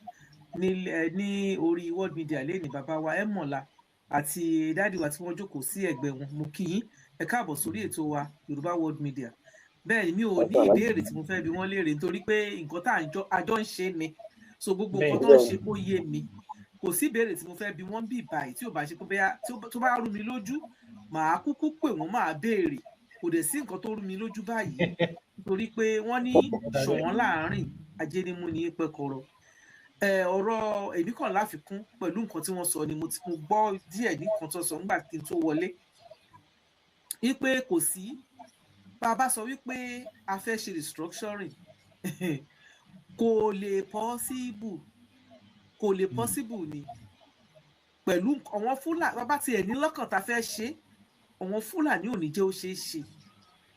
ní orí World Media lẹ́ni bàbá wa Emola àti dáàdì wa tí wọ́n jókòó sí ẹ̀gbẹ́ wọn. Mo kí yín, ẹ káàbọ̀ sórí ètò wa Yoruba World Media. Bẹ́ẹ̀ ni mi ò ní ìbéèrè tí mo fẹ́ bi wọ́n léèrè nítorí pé nǹkan tá àjọ ń ṣe ni, so gbogbo nǹkan tó ń ṣe kó yé mi. Kò sí ìbéèrè tí mo fẹ́ bi wọ́n bí báyìí tí ò bá ṣe pé tó bá rú mi lójú màá kúkú pè wọ́n máa béèrè. Kò dẹ̀ sí nǹkan tó rú mi lójú báyìí nítorí pé wọ́n ní ṣọ̀wọ́n láàárín ajénímú ní pẹ́kọ̀rọ̀. Ọ̀rọ̀ èmi kàn láfikún pẹ̀lú nǹkan tí wọ́n sọ ni mo gbọ́ díẹ̀ ní nǹkan tó sọ nígbà tí n tó wọlé. Wípé kò sí bàbá sọ wípé a fẹ́ ṣe restructuring kò lè possible ni pẹ̀lú àwọn Fúlàní bàbá tiẹ̀ ní lọ́kàn tá fẹ́ ṣe àwọn Fúlàní ò ní jẹ́ ó ṣe é ṣe.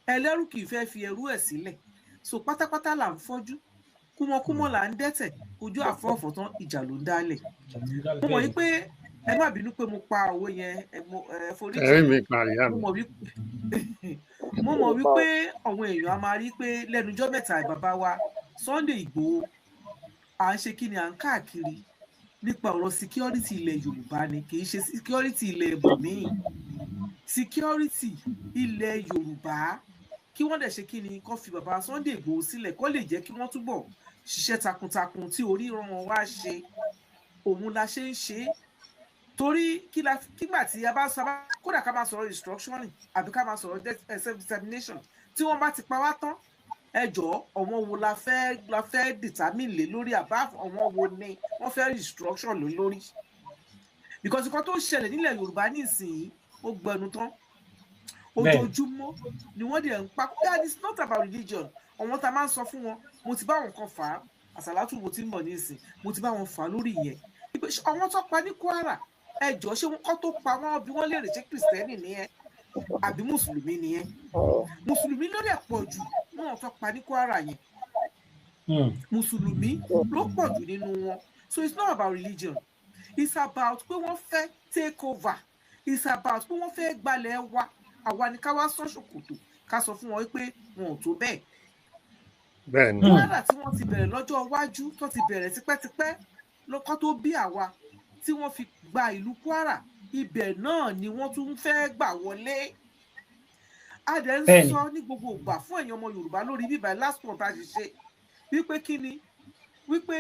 Ẹlẹ́rù kì í fẹ́ fi ẹrú ẹ̀ sílẹ̀, so pátápátá là ń fọ́jú, kúmọkúmọ là ń dẹ́tẹ̀, ojú àfọ̀ọ̀fọ̀ tán ìjà ló ń dálẹ̀. Mo mọ̀ wípé ẹ má bínú pé mo pa òwe yẹn forí jì. Mo mọ̀ wípé àwọn èèyàn a máa rí pé lẹ́nujọ́ mẹ́ta bàbá wa Sunday Igboho à ń ṣe kí ni à ń káàkiri nípa ọ̀rọ̀ security ilẹ̀ Yorùbá ni, kì í ṣe security ilẹ̀ ibòmíì, security ilẹ̀ Yorùbá. Kí wọ́n dẹ̀ ṣe kí ni kó fi bàbá Sunday Igboho sílẹ̀ kó lè jẹ́ kí wọ́n túbọ̀ ṣiṣẹ́ takuntakun tí orí ran wọn wá ṣe, òun la ṣe ń ṣe. Torí kígbà tí a bá sọ kódà ká máa sọ̀rọ̀ restructuring àbí ká máa sọ̀rọ̀ self-determination tí wọ́n bá ti pa wá tán, ẹ jọ̀ọ́ àwọn wo la fẹ́ determine lé lórí àbá àwọn wo ni wọ́n fẹ́ restructure lé lórí. Because nǹkan tó ń ṣẹlẹ̀ nílẹ̀ Yorùbá nísìnyí ó gbẹnu tán. Ojoojúmọ́ ni wọ́n dẹ̀ ń pa. Yeah, it's not about religion. Àwọn tá a máa ń sọ fún wọn, mo ti bá wọn kan fà á, àsàlátù mo ti ń bọ̀ nísìn, mo ti bá wọn fà á lórí ìyẹn. Àwọn tó pa ní Kwara, ẹ jọ̀ọ́ ṣé wọ́n kọ́ tó pa wọ́n bí wọ́n lè rè ṣe Kìrìsìtẹ́nì ni ẹ́ àbí Mùsùlùmí ni ẹ́? Mùsùlùmí ló dẹ̀ pọ̀ jù wọ́n tó pa ní Kwara yẹn. Mùsùlùmí ló pọ̀ jù nínú wọn. So it's not about religion. It's about pé wọ́n fẹ́ take over. It's about pé wọ́n fẹ́ gbalẹ̀ wa. Àwa ni ká wá sọ ṣòkòtò ká sọ fún wọn pé wọn ò tó bẹ́ẹ̀. Kwara tí wọ́n ti bẹ̀rẹ̀ lọ́jọ́ iwájú tó ti bẹ̀rẹ̀ tipẹ́tipẹ́ lọ́kọ́ tó bí àwa tí wọ́n fi gba ìlú Kwara ibẹ̀ náà ni wọ́n tún fẹ́ gbà wọlé. A dẹ̀ ń sọ ní gbogbo ìgbà fún ẹ̀yin ọmọ Yorùbá lórí bíbá last month a ṣe wípé kí ni wípé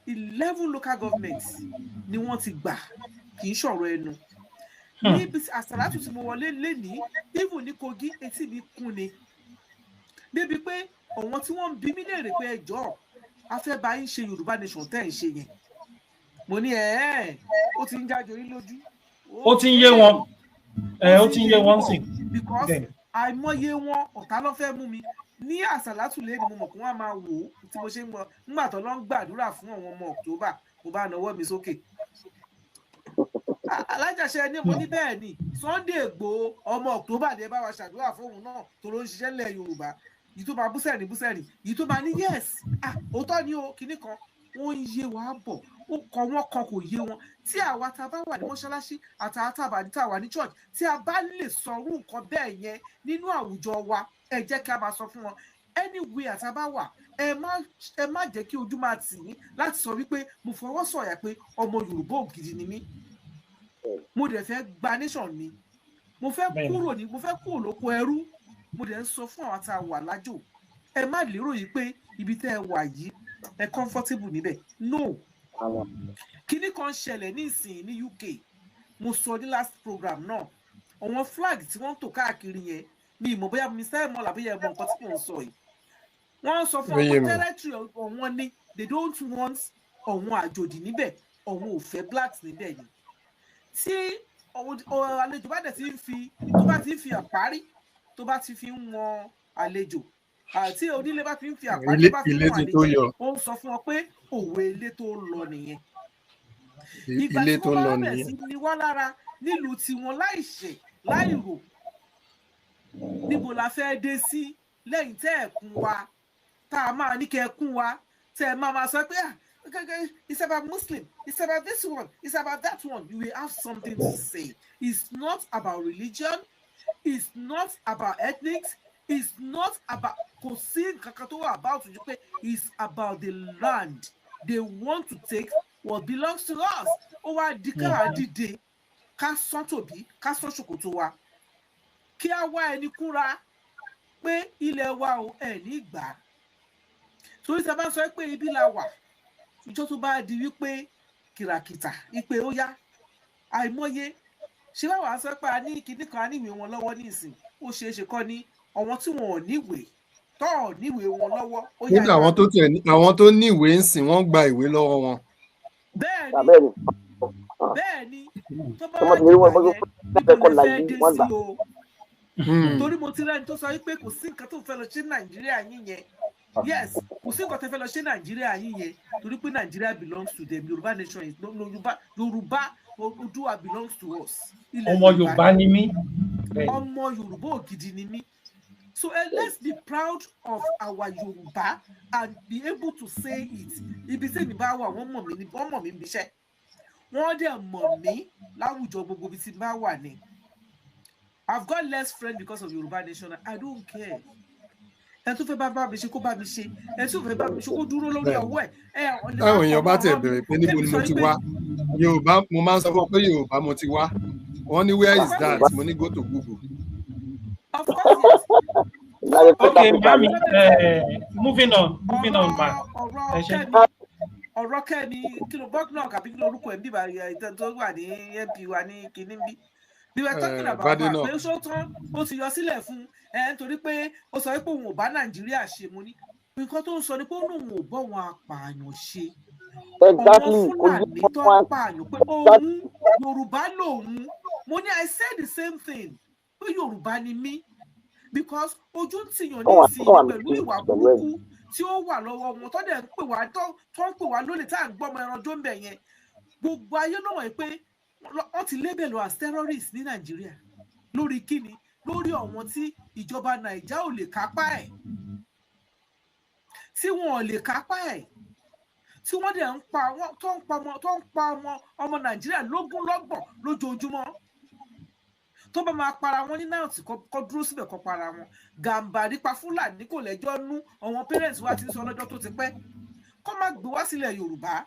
11 local governments ni wọ́n ti gbà kì í ṣọ̀rọ̀ ẹnu. Níbi àsàlátù tí mo wọlé lénìí even ní Kogi etí mi kún ni débi pé àwọn tí wọ́n ń bi mí léèrè pé ẹjọ́ a fẹ́ bá yín ṣe Yorùbá nation tẹ́ ń ṣe yẹn mo ní ó ti ń jáde orí lójú ó ti ń yé wọn ó ti ń yé wọn sí because àìmọye wọn ọ̀tá ló fẹ́ mú mi ní àsàlátù lé ni mo mọ̀ pé wọ́n á máa wò ó tí mo ṣe ń gbọ́ nígbà tó lọ ń gbàdúrà fún àwọn ọmọ October mo bá nawọ́ mi sókè alájàṣe ni mo ní bẹ́ẹ̀ ni Sunday Igboho ọmọ October ni ẹ bá wa ṣàdúrà fóun náà tó ló ń ṣiṣẹ́ lẹ̀ Yorùbá yìí tó máa búsẹ̀rì yìí tó máa ní yes òótọ́ ni o kinní kan wọ́n ń yé wa bọ̀ ó kọ wọ́n kan kò yé wọn tí àwa tá a bá wà ní mọ́ṣáláṣí àtàtàbà ní tàwa ní church tí a bá lè sọrú nǹkan bẹ́ẹ̀ yẹn nínú àwùjọ wa ẹ jẹ́ kí a máa sọ fún wọn anywhere tá a bá wà ẹ má jẹ́ kí ojú máa tì mí láti sọ wípé mo fọwọ́ sọ̀yà pé ọmọ Yorùbá ògidì ni mí mo dẹ̀ fẹ́ gba nation mi mo fẹ́ kúrò lóko ẹrú mo dẹ̀ ń sọ fún àwọn tá a wà lájò ẹ má lérò yìí pé ibi tẹ́ ẹ wà yìí ẹ comfortable níbẹ̀ no kíní kan ṣẹlẹ̀ ní ìsìn ní UK mo sọ ní last program náà àwọn flag tí wọ́n ń tò káàkiri yẹn mi ìmọ̀ bóyá mr emol àbíyẹ ẹ̀mọ nǹkan tí mò ń sọ yìí wọ́n sọ fún ọmọ territory ọ̀wọ́n ni they don't want ọ̀wọ́n àjòdì níbẹ̀ ọ̀wọ́n ò fẹ́ blacks níbẹ̀ ni tí àlejò bá dẹ̀ ti ń fi tó bá ti ń fi àparí tó bá ti fi ń wọn àlejò àti onílé bá fi ń fi àparí tó bá fi ń wọn àlejò ó ń sọ fún ọ pé òwe ilé tó lọ nìyẹn ìgbà tí wọ́n bá bẹ̀ sí ni wá lára nílùú tiwọn láìṣẹ̀ láìrò níbo la fẹ́ dé sí lẹ́yìn tẹ́ ẹ̀ kún wa tá a máa ní kẹ́ ẹ kún wa tẹ́ ẹ máa sọ pé it's about Muslim, it's about this one, it's about that one. You will have something to say. It's not about religion, it's not about ethnics, it's not about about it's about the land they want to take what belongs to us. Ó wá di ká dìde ká sán tòbí ká sán ṣòkòtò wa kí a wá ẹni kúnra pé ilẹ̀ wa ò ẹ̀ ní gbà torí tí a bá sọ pé ibi la wà ìjọ tó bá di wípé kìràkìtà ìpè ó yá àìmọye ṣé wàá wàá sọ pé a ní kinní kan a níwèé wọn lọ́wọ́ nísìn ó ṣeé ṣe kọ́ ní àwọn tí wọn ò níwèé tọ́ ọ̀ níwèé wọn lọ́wọ́ ó yá nígbà àwọn tó níwèé ń sìn wọ́n gba ìwé lọ́wọ́ wọn. bẹ́ẹ̀ni tó bá wà nígbà yẹn níbo lè fẹ́ dé sí o torí mo ti rẹ́ni tó sọ wípé kò sí nǹkan tó fẹ́ lọ ṣe Nàìjíríà yín yẹn yes kò sí nǹkan tó fẹ́ lọ ṣe Nàìjíríà yín yẹn torí pé Nigeria belongs to them Yorùbá nation is Yorùbá Oòduà belongs to us. ọmọ Yorùbá ni mí. ọmọ Yorùbá ògidì ni mí. So let's be proud of our Yorùbá and be able to say it. Ibi tí mi bá wà wọ́n mọ̀ mí níbi iṣẹ́ wọ́n dẹ̀ mọ̀ mí láwùjọ gbogbo ibi tí mi bá wà ní. I've got less friends because of Yorùbá nation. I don't care. Ẹ tún fẹ́ bá mi ṣe kó bá mi ṣe. Ẹ tún fẹ́ bá mi ṣe kó dúró lórí ọwọ́ ẹ̀. Táwọn èèyàn bá tẹ̀ bẹ̀rẹ̀ pé níbo ni mo ti wá. Yorùbá mo máa ń sọ fún ọ pé Yorùbá mo ti wá. Wọ́n ní where is that? Mo ní go to Google. Of course. Okay, mami. Moving on, ma. Ọ̀rọ̀ Kẹ́mi kí ló Bucknell àbí kí ló orúkọ ẹ̀ bíbá ìtàn tó wà ní MP wa ní kinní bí. Bí wọ́n talking about pé ó tán ó ti yọ sílẹ̀ fún nítorí pé ó sọ pé òun ò bá Nàìjíríà ṣe mo ní. Nǹkan tó ń sọ ni pé òun ò bọ́ wọn apààyàn ṣe. Ọmọ Fúlàní tó ń pààyàn pé òun Yorùbá lòun. Mo ní I said the same thing pé Yorùbá ni mí. Because ojú ń tìyàn ní ìsìn pẹ̀lú ìwà burúkú tí ó wà lọ́wọ́ wọn tó dẹ̀ ń pè wá tó ń pè wá lónìí tá à ń gbọ́mọ ẹran jó ń bẹ̀ yẹn gbogbo ayé náà wọ̀ pé wọ́n ti label as terrorists ní Nàìjíríà lórí kíni lórí ọ̀wọ́n tí ìjọba Nàìjíríà ò lè kápá ẹ̀ tí wọn ò lè kápá ẹ̀ tí wọ́n dẹ̀ ń pa tó ń pa ọmọ Nàìjíríà lógúnlọ́gbọ̀n lójoojúmọ́ tó tó bá máa para wọn ní náà tí kò dúró síbẹ̀ kò para wọn. Gàmbàrí pa Fúlàní kò lẹ́jọ́ nú, àwọn parents wa ti ń sọ lọ́jọ́ tó ti pẹ́, kó má gbé wá sílẹ̀ Yorùbá.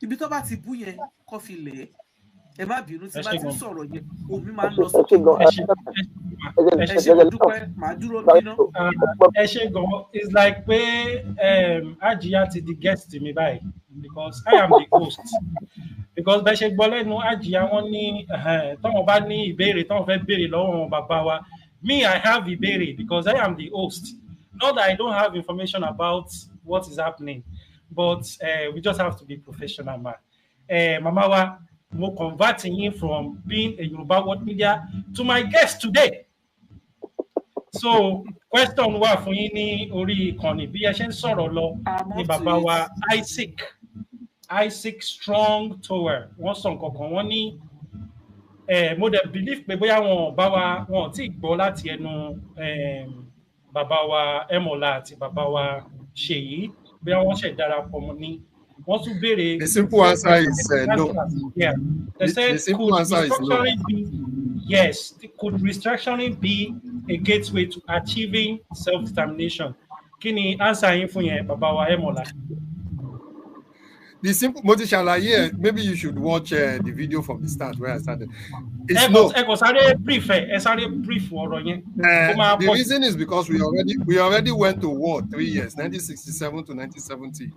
Ibi tó bá ti bú yẹn kó fi lẹ̀. Ẹ má bínú tí bá ti sọ̀rọ̀ yẹn, omi máa ń lọ sókè. Ẹ ṣe mo dúpẹ́, màá dúró bínú. Ẹ ṣe gan, it's like pé Ajiya ti di guest mi báyìí because I am the host. Because bẹ́ẹ̀ ṣe gbọ́ lẹ́nu Ajiya wọn ní tọ́wọ́n bá ní ìbéèrè tọ́wọ́n fẹ́ béèrè lọ́wọ́ wọn bàbá wa. Me, I have ìbéèrè because I am the host. Not that I don't have information about what is happening, but we just have to be professional, man. Mama wa, mo converting you from being a Yoruba World Media to my guest today. So, question wa fún yín ní orí ìkànnì bí ẹ ṣe ń sọ̀rọ̀ lọ ní bàbá wa Isaac Strong Tower. Wọ́n sọ nǹkan kan wọ́n ní mo dẹ̀ believe pé bóyá wọn ti gbọ́ láti ẹnu bàbá wa Emola àti bàbá wa Ṣèyí bóyá wọ́n ṣe darapọ̀ mọ́ ní. Wọ́n tún béèrè. The simple answer is no. Yeah. They said, the simple answer is no. Yes. Could restructuring be a gateway to achieving self-determination? Kí ni answer yín fún yẹn, bàbá wa Emola? The simple maybe you should watch the video from the start where I started. It's no. The reason is because we already went to war 3 years, 1967 to 1970,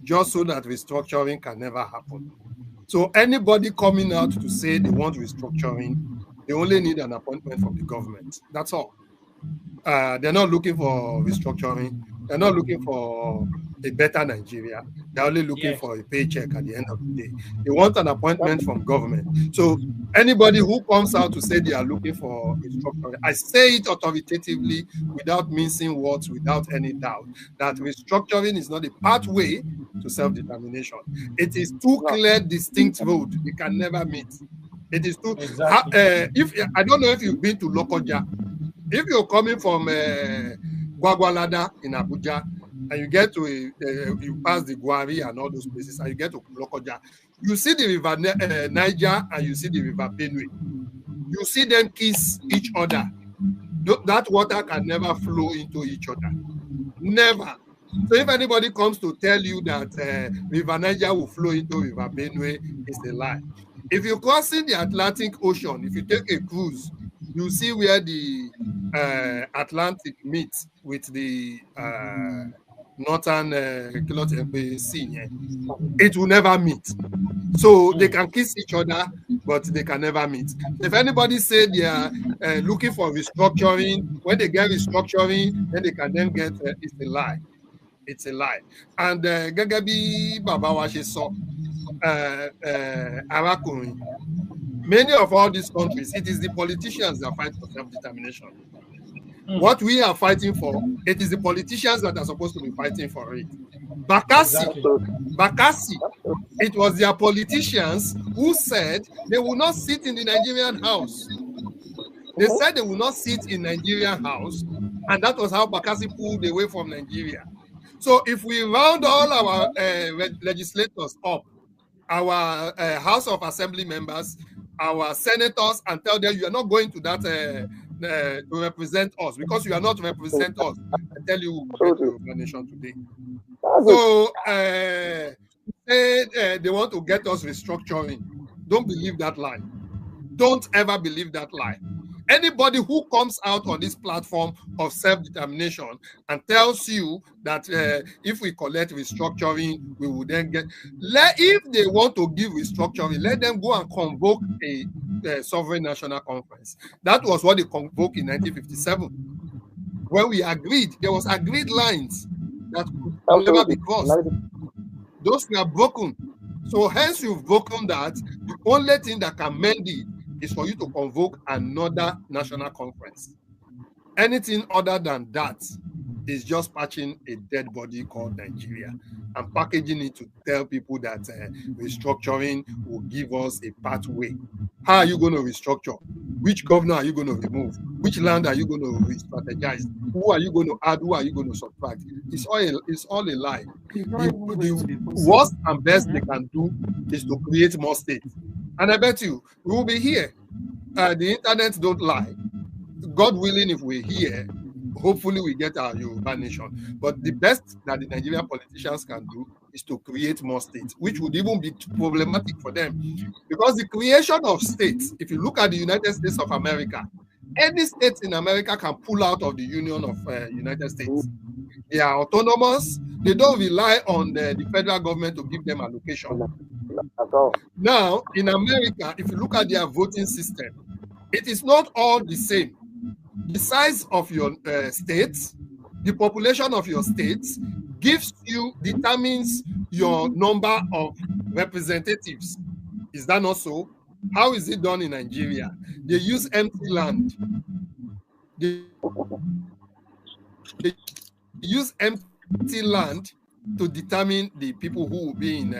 just so that restructuring can never happen. So anybody coming out to say they want restructuring, they only need an appointment from the government. That's all. They're not looking for restructuring. They're not looking for a better Nigeria. They're only looking for a paycheck at the end of the day. They want an appointment from government. So anybody who comes out to say they are looking for restructuring, I say it authoritatively, without mincing words, without any doubt, that restructuring is not a pathway to self-determination. It is two clear, distinct roads. They can never meet. It is too. Exactly. I don't know if you've been to Lokoja. If you're coming from Gwagwalada in Abuja, and you get to you pass the Gwari and all those places, and you get to Lokoja, you see the river Niger and you see the river Benue. You see them kiss each other. That water can never flow into each other. Never. So if anybody comes to tell you that river Niger will flow into river Benue, it's a lie. If you're crossing the Atlantic Ocean, if you take a cruise, you see where the Atlantic meets with the northern sea. It will never meet. So they can kiss each other, but they can never meet. If anybody say they are looking for restructuring, when they get restructuring, then they can then get it's a lie. It's a lie. And Gagabi Baba Washe saw Arakuni. Many of all these countries, it is the politicians that fight for self-determination. What we are fighting for, it is the politicians that are supposed to be fighting for it. Bakassi, it was their politicians who said they will not sit in the Nigerian house. They said they will not sit in Nigerian house, and that was how Bakassi pulled away from Nigeria. So if we round all our legislators up, our House of Assembly members, our senators, and tell them you are not going to that to represent us because you are not represent us. I tell you, we'll get to the nation today. So they want to get us restructuring. Don't believe that lie. Don't ever believe that lie. Anybody who comes out on this platform of self-determination and tells you that if we collect restructuring, we will then get... If they want to give restructuring, let them go and convoke a sovereign national conference. That was what they convoked in 1957. When we agreed, there was agreed lines that could never be crossed. Those were broken. So hence you've broken that. The only thing that can mend it is for you to convoke another national conference. Anything other than that is just patching a dead body called Nigeria and packaging it to tell people that restructuring will give us a pathway. How are you going to restructure? Which governor are you going to remove? Which land are you going to re-strategize? Who are you going to add? Who are you going to subtract? It's all a lie. The worst and best they can do is to create more states. And I bet you, we will be here the internet don't lie. God willing, if we're here, hopefully we get our Yoruba nation. But the best that the Nigerian politicians can do is to create more states, which would even be problematic for them. Because the creation of states, if you look at the United States of America, any state in America can pull out of the Union of United States. They are autonomous. They don't rely on the federal government to give them allocation. Now, in America, if you look at their voting system, it is not all the same. The size of your states, the population of your states determines your number of representatives. Is that not so? How is it done in Nigeria? They use empty land. They use empty land to determine the people who will be in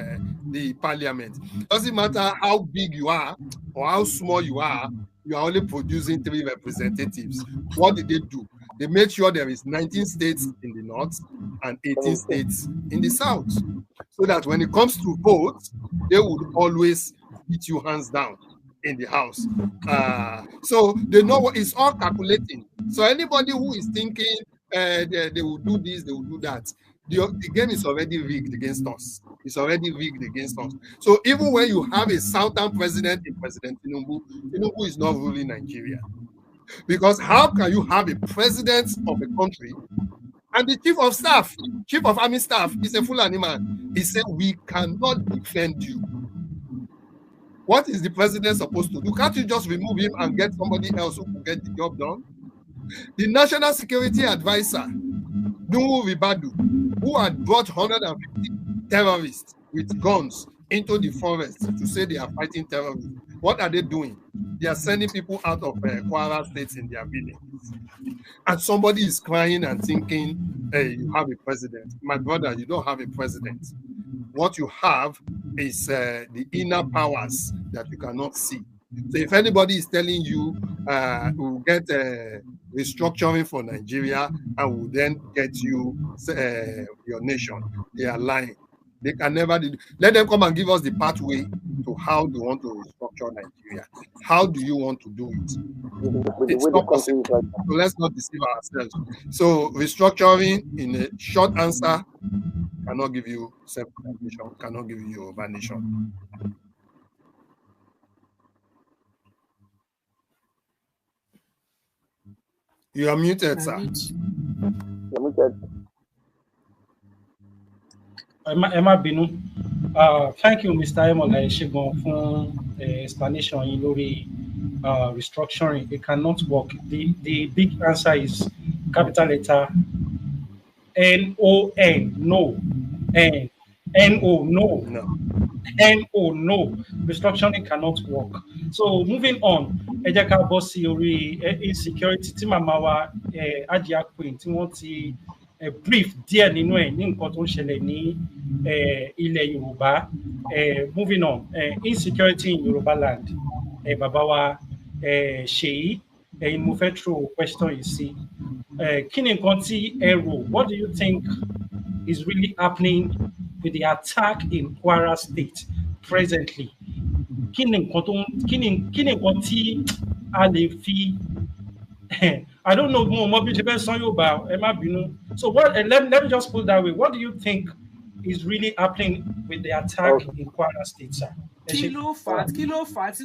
the parliament. Doesn't matter how big you are or how small you are only producing 3 representatives. What did they do? They made sure there is 19 states in the north and 18 states in the south. So that when it comes to votes, they would always beat you hands down in the house. So they know what it's all calculating. So anybody who is thinking they will do this, they will do that, the game is already rigged against us. It's already rigged against us. So even when you have a southern president in President Tinubu, Tinubu is not ruling Nigeria. Because how can you have a president of a country and the chief of army staff is a Fulani man? He said, we cannot defend you. What is the president supposed to do? Can't you just remove him and get somebody else who can get the job done? The National Security Advisor, Nuhu Ribadu, who had brought 150 terrorists with guns into the forest to say they are fighting terrorism. What are they doing? They are sending people out of Kwara states in their villages. And somebody is crying and thinking, hey, you have a president. My brother, you don't have a president. What you have is the inner powers that you cannot see. So if anybody is telling you we'll get restructuring for Nigeria and will then get you your nation, they are lying. They can never do. Let them come and give us the pathway to how they want to restructure Nigeria. How do you want to do it? It's not possible. So let's not deceive ourselves. So restructuring, in a short answer, cannot give you self-determination, cannot give you Yoruba nation. You are muted, sir. You're muted. Emma Binu. Thank you, Mr. Emola Eshegon, for explanation in lórí restructuring. It cannot work. The big answer is capital letter N-O-N, no. N-O, no. N-O, no. Restructuring cannot work. So moving on, ẹ jẹ́ ká bọ́ sí orí insecurity tí màmá wa Ajia Queen tí wọ́n ti brief díẹ̀ nínú ẹ̀ ní nǹkan tó ń ṣẹlẹ̀ ní ilẹ̀ Yorùbá. Moving on, insecurity in Yoruba land. Bàbá wa Ṣèyí, ẹ̀yin mo fẹ́ throw question yìí sí. Kí ni nǹkan tí ẹ rò? What do you think is really happening with the attack in Kwara State presently? Kí ni nǹkan tí a lè fi I don't know more bí ṣe fẹ́ sọ Yorùbá, ẹ má bínú. So what? Let me just put it that way. What do you think is really happening with the attack in Kwara State, sir? Kí ló fà á tí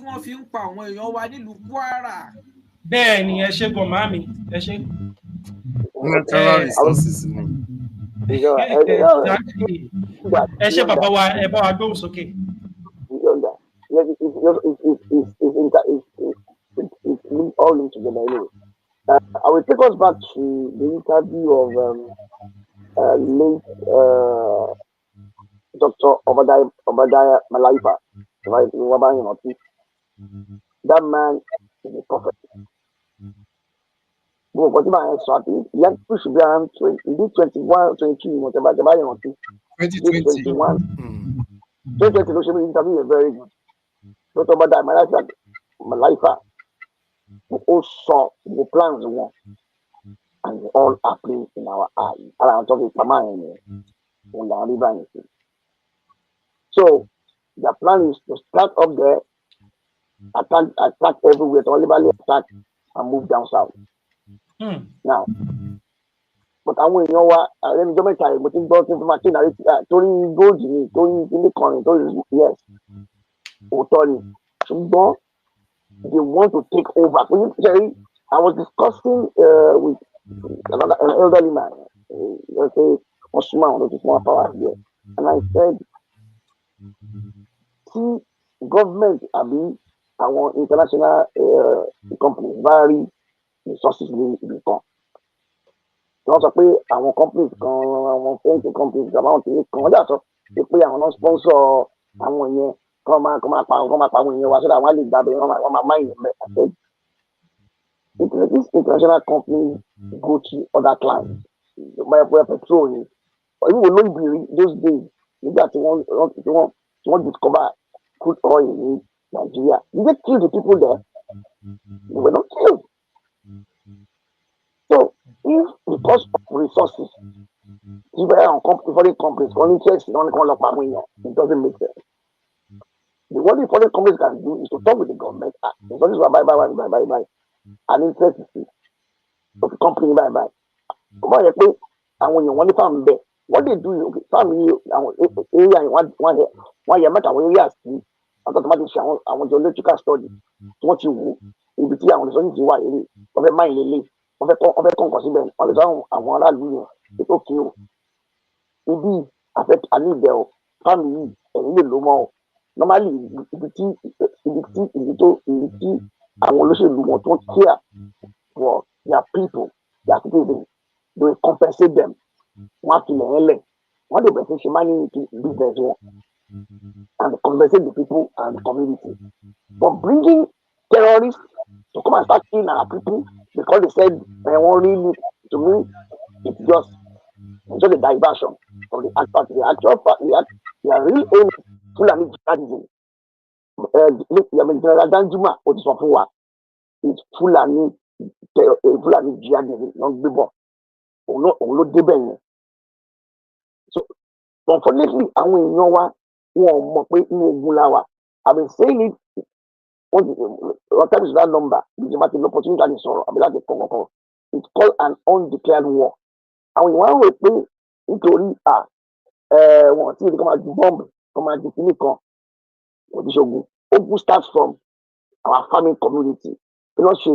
wọ́n fi ń pa àwọn èèyàn wa nílùú Kwara? Bẹ́ẹ̀ ni ẹ ṣe gan màmí, ẹ ṣe. Natural resources ni. Ẹ ṣe bàbá wa, ẹ bá wa gbóhùn sókè. It's all linked together anyway. I will take us back to the interview of late Dr. Obadiah Malaipa. That man is a prophet. He had to be around 21, 22, whatever. 2021. 2020 interview was very good. Dr. Obadiah Malaipa who saw the plans and all happening in our eyes. I'm talking so the plan is to start up there attack everywhere, so liberally attack and move down south. Now, but àwọn èèyàn wa lẹ́nu ọjọ́ mẹ́ta mo ti ń gbọ́ tí mo máa ṣe ìnáwó torí gold ni torí ilé kan ni torí yes òótọ́ ni ṣùgbọ́n they want to take over. I was discussing with an elderly man, let's say small power here, and I said, see, government, our international companies vary resources in the country. Wọ́n sọ pé àwọn companies kan àwọn fẹ́ǹsì companies àwọn kìíní kan wọ́n yàtọ̀ pé àwọn náà sponsor àwọn yẹn kọ́ máa pa àwọn èèyàn wá sọ́dọ̀ àwọn àlè gbàgbé wọ́n máa máyìn mẹ́. These international companies go to other clients buy petrol ni even though no be those days nígbà tí wọ́n discover crude oil in Nigeria, did they kill the people there? They were not killed. So if because of resources, foreign companies for interest in only it doesn't make sense. What the foreign companies can do is to talk with the government. Resources will buy. And interest of the company buy. And when you want to farm there, what they do is okay, family area one year matter areas automatically I want geological study. What you will if you want to why of a mine of a consider on the ground and one other it's okay. It affect a little family and little more. Normally I want to care for their people, their citizens. They will compensate them. What they bring money into business and compensate the people and the community. But bringing terrorists to come and start killing our people because they said they won't really, to me, it's just a diversion from the actual fact. The real aim is Fulani jihadism. General Danjuma Otiswafuwa is Fulani jihadism, not Bibo. So unfortunately, àwọn èèyàn wa wọn mọ̀ pé inú ogun la wà. I've been saying it one time is that number ìjọba ti l'opportunity láti sọ̀rọ̀ àbí láti kọ̀ọ̀kan. It's called an undeclared war. Àwọn èèyàn wá rò pé nítorí wọn tí kò máa ju bọ́ọ̀mù kò máa ju kíní kan òdìṣogun. Ogun starts from our farming community. Kí ló ṣe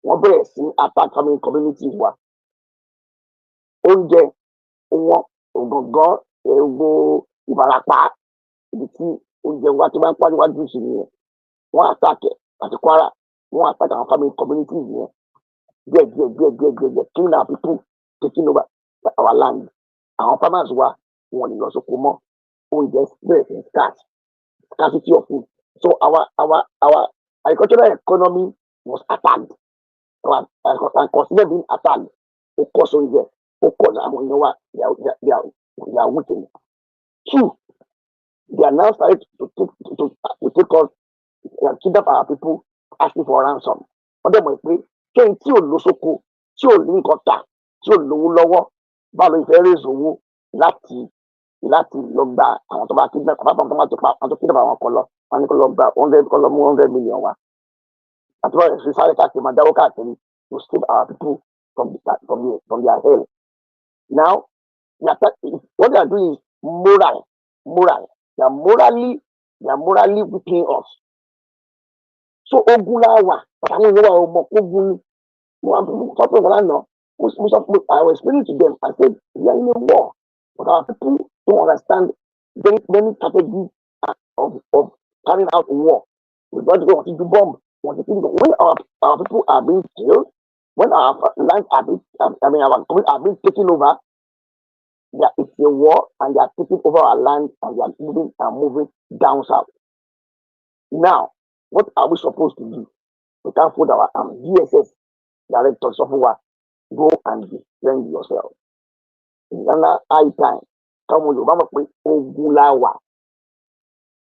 wọ́n bẹ̀rẹ̀ sí attack farming communities wa. Oúnjẹ wọn ògàngán ẹ̀rọ Ìbàràpá ibi tí oúnjẹ wa ti máa ń pa níwájú sí nìyẹn. Wọ́n attack àti Kwara wọ́n attack our farming communities yẹn. Díẹ̀ killing our people, taking over our land. Àwọn farmers wa wọn lè lọ sóko mọ́. Oúnjẹ bẹ̀rẹ̀ sí scarcity of food. So our agricultural economy was attacked. And considered being attacked. Of course, oúnjẹ. Of course, they are weakened. Two, they are now starting to take us, kidnap our people, asking for ransom. Wọ́n dẹ̀ mọ̀ pé kéyìn tí ò lóṣoko, tí ò ní nǹkan tà, tí ò lówó lọ́wọ́, báwo ló fẹ́ raise owó láti lọ gba àwọn tó bá kidnap àwọn tó máa tó pa àwọn tó kidnap àwọn kan lọ, wọ́n ní kó lọ gba 100 million wa. Àti wọ́n rẹ̀ fi sáré káàkiri máa dáwọ́ káàkiri to save our people from their hell. Now, what they are doing is moral. They are morally weakening us. So ogun la wà, àwọn èèyàn wa ọmọ ogun ni. I was explaining to them, I said, we are in a war, but our people don't understand many strategies of carrying out a war. We don't want to do bomb. When our people are being killed, when our lands our communities are being taken over, it's a war and they are taking over our land and they are moving down south. Now, what are we supposed to do? We can't put our DSS director software, go and defend yourself. In Ghana, high time, come on, Yoruba pé ogun la wà.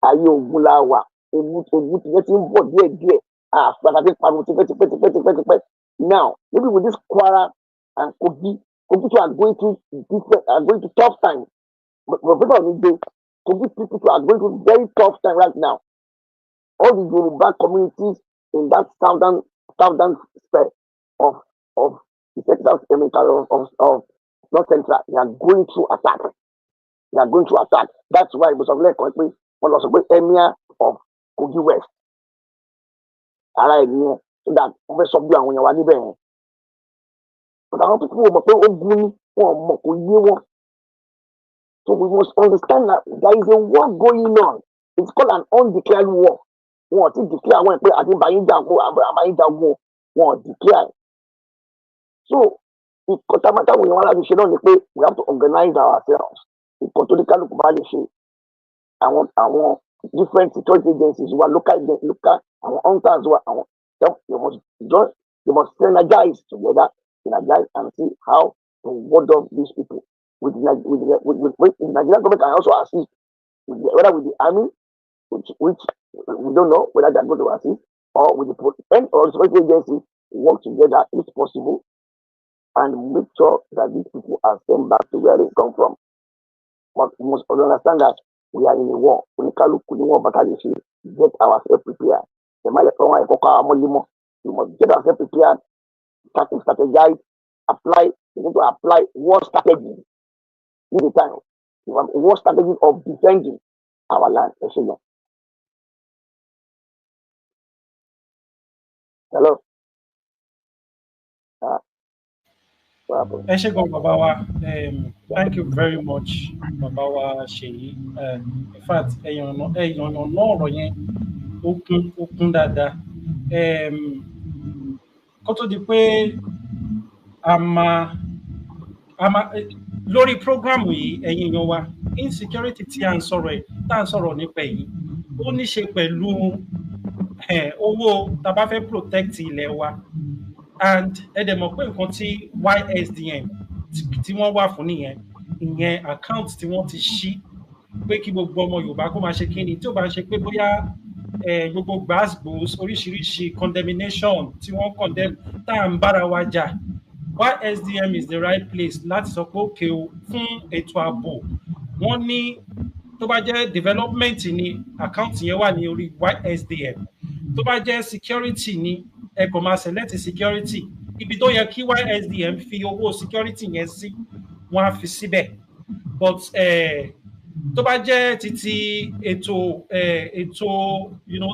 Ayé ogun la wà. Ogun ti yẹ ti ń bọ̀ díẹ̀. Àpàtàkì pariwo tipẹ́. Now, maybe with this Kwara and Kogi are going through tough times. But people need to Kogi people are going through very tough time right now. all the Yoruba communities in that southern sphere of the central of North Central, they are going through attack. They are going through attack. That's why most of them correctly one was a emir of Kogi West. So that we subdue and when you are living. But our people will Ogun or so we must understand that there is a war going on. It's called an undeclared war. What to declare when I think by war declare. So if Kotamata we want to show we have to organize ourselves. If Kotolika look bad, I want different security agencies who are local, our hunters who are you must synergize together, and see how to ward off these people. With the Nigerian government can also assist, whether with the army, which we don't know whether they're going to assist, or with the or security agency work together if possible, and make sure that these people are sent back to where they come from. But we must understand that we are in a war. We need to get ourselves prepared. We must get ourselves prepared, strategize, apply. We need to apply war strategy. In the time, we have a war strategy of defending our land. Hello. Thank you very much, Babawa Sheyi. In fact, okun dada. Kó tó di pé lórí program yìí ẹ̀yin èèyàn wa, insecurity tí à ń sọ̀rọ̀ nípa èyí, ó ní ṣe pẹ̀lú owó tá bá fẹ́ protect ilẹ̀ wa. And ẹ dẹ̀ mọ̀ pé nǹkan tí YSDM tí wọ́n wà fún ìyẹn account tí wọ́n ti ṣí pé kí gbogbo ọmọ Yorùbá kó máa ṣe kíni tí ó bá ń ṣe pé bóyá gbogbo gbàgbós oríṣiríṣi condemnation tí wọ́n condemn tá à ń bára wa jà. YSDM is the right place láti sọ pé òkè o fún ètò ààbò. Wọ́n ní tó bá jẹ́ development ni account yẹn wà ní orí YSDM. Tó bá jẹ́ security ni ẹ kò máa select security. Ibi tó yẹ kí YSDM fi owó security yẹn sí, wọ́n á fi síbẹ̀. But tó bá jẹ́ títí ètò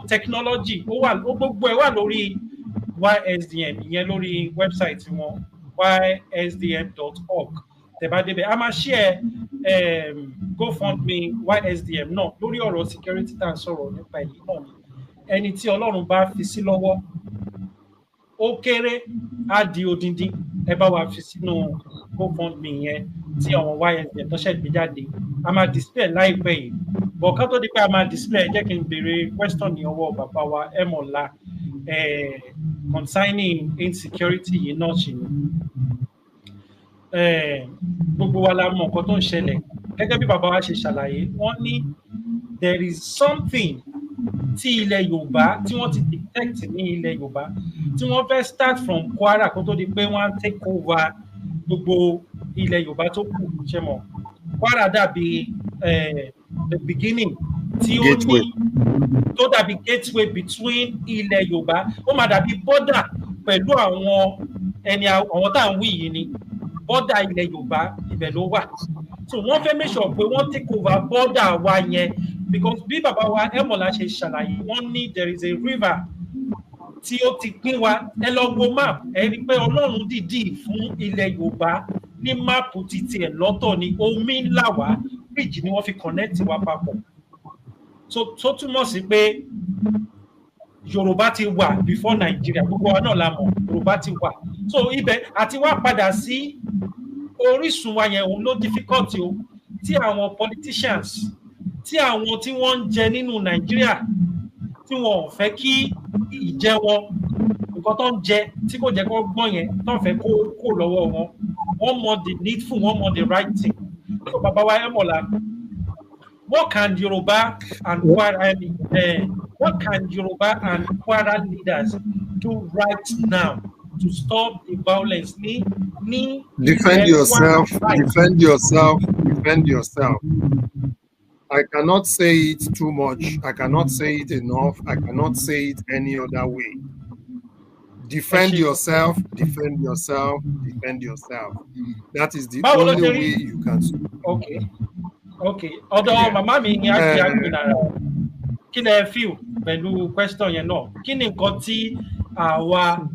technology gbogbo ẹ̀ wà lórí YSDM, ìyẹn lórí website wọn ysdm.org. Tẹ́ bá débẹ̀ a máa share GoFundMe YSDM náà lórí ọ̀rọ̀ security tá à ń sọ̀rọ̀ nípa èyí náà ni. Ẹni tí Ọlọ́run bá fi sí lọ́wọ́ ó kéré á di odindin, ẹ bá wa fi sínú GoFundMe yẹn tí àwọn YSDM tó ṣẹ̀ gbé jáde. A máa display láìpẹ́ yìí. But ká tó di pé a máa display, jẹ́ kí n béèrè question ní ọwọ́ bàbá wa Emola concerning insecurity yìí náà ṣì ni. Gbogbo wa la mọ̀ nǹkan tó ń ṣẹlẹ̀. Gẹ́gẹ́ bí bàbá wa ṣe ṣàlàyé, wọ́n ní there is something tí ilẹ̀ Yorùbá tí wọ́n ti detect ní ilẹ̀ Yorùbá tí wọ́n fẹ́ start from Kwara kó tó di pé wọ́n á take over gbogbo ilẹ̀ Yorùbá tó kù. Ṣé mọ̀ Kwara dàbí the beginning tí ó ní tó dàbí gateway between ilẹ̀ Yorùbá. Ó máa dàbí border pẹ̀lú àwọn tá à ń wí yìí ni. Border ilẹ̀ Yorùbá ibẹ̀ ló wà. So wọ́n fẹ́ make sure pé wọ́n take over border wa yẹn, because bí bàbá wa Emola ṣe ṣàlàyé, wọ́n ní there is a river tí ó ti pín wa. Ẹ lọ wo map, ẹ rí pé Ọlọ́run dìdí fún ilẹ̀ Yorùbá ní máàpù títí ẹ̀ lọ́tọ̀ ni. Omi ńlá wa bridge ni wọ́n fi connect wa papọ̀. So tó túmọ̀ sí pé Yorùbá ti wà before Nigeria, gbogbo wa náà la mọ̀ Yorùbá ti wà. So ibẹ̀ àti wá padà sí orísun wa yẹn òun ló difficult o, tí àwọn politicians tí àwọn tí wọ́n ń jẹ nínú Nigeria tí wọ́n ò fẹ́ kí ìjẹ wọn nǹkan tó ń jẹ tí kò jẹ́ kó gbọ́n yẹn tó ń fẹ́ kó lọ́wọ́ wọn. Wọ́n mọ the needful, wọ́n mọ the right thing. So bàbá wa Emola, what can Yoruba and Kwara leaders do right now to stop the violence? Defend yourself. I cannot say it too much. I cannot say it enough. I cannot say it any other way. Defend yourself, defend yourself, defend yourself. That is the only way you can. Okay. Ọ̀dọ̀ màmá mi ni á jẹ́ àgbìnàrà. Kí lẹ feel pẹ̀lú question yẹn náà? Kí ni nǹkan tí àwa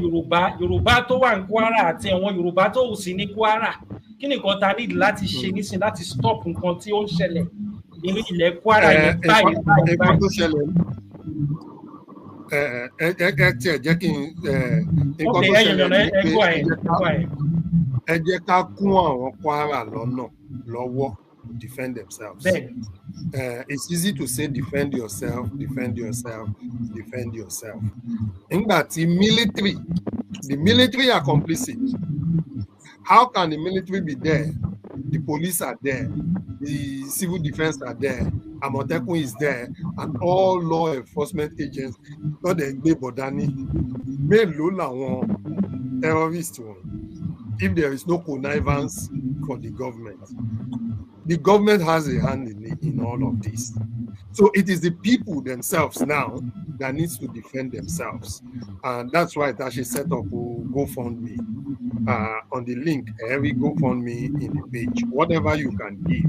Yorùbá tó wà ní Kwara àti àwọn Yorùbá tó wù sí ní Kwara? Kí ni nǹkan ta need láti ṣe nísìn láti stop nǹkan tí ó ń ṣẹlẹ̀ ní ilẹ̀ Kwara yẹn báyìí? Nǹkan tó ṣẹlẹ̀ tiẹ̀ jẹ́ kí n nǹkan tó ṣẹlẹ̀ ní pé ẹ jẹ́ ká kún àwọn Kwara lọ́wọ́ defend themselves. It's easy to say defend yourself, defend yourself, defend yourself. Nígbà tí the military are complicit. How can the military be there? The police are there, the civil defense are there, Amotekun is there, and all law enforcement agents, not the Egbe Bodani, mélòó làwọn terrorists wọn. If there is no connivance for the government has a hand in all of this. So it is the people themselves now that needs to defend themselves. And that's why it actually set up GoFundMe on the link, every GoFundMe in the page. Whatever you can give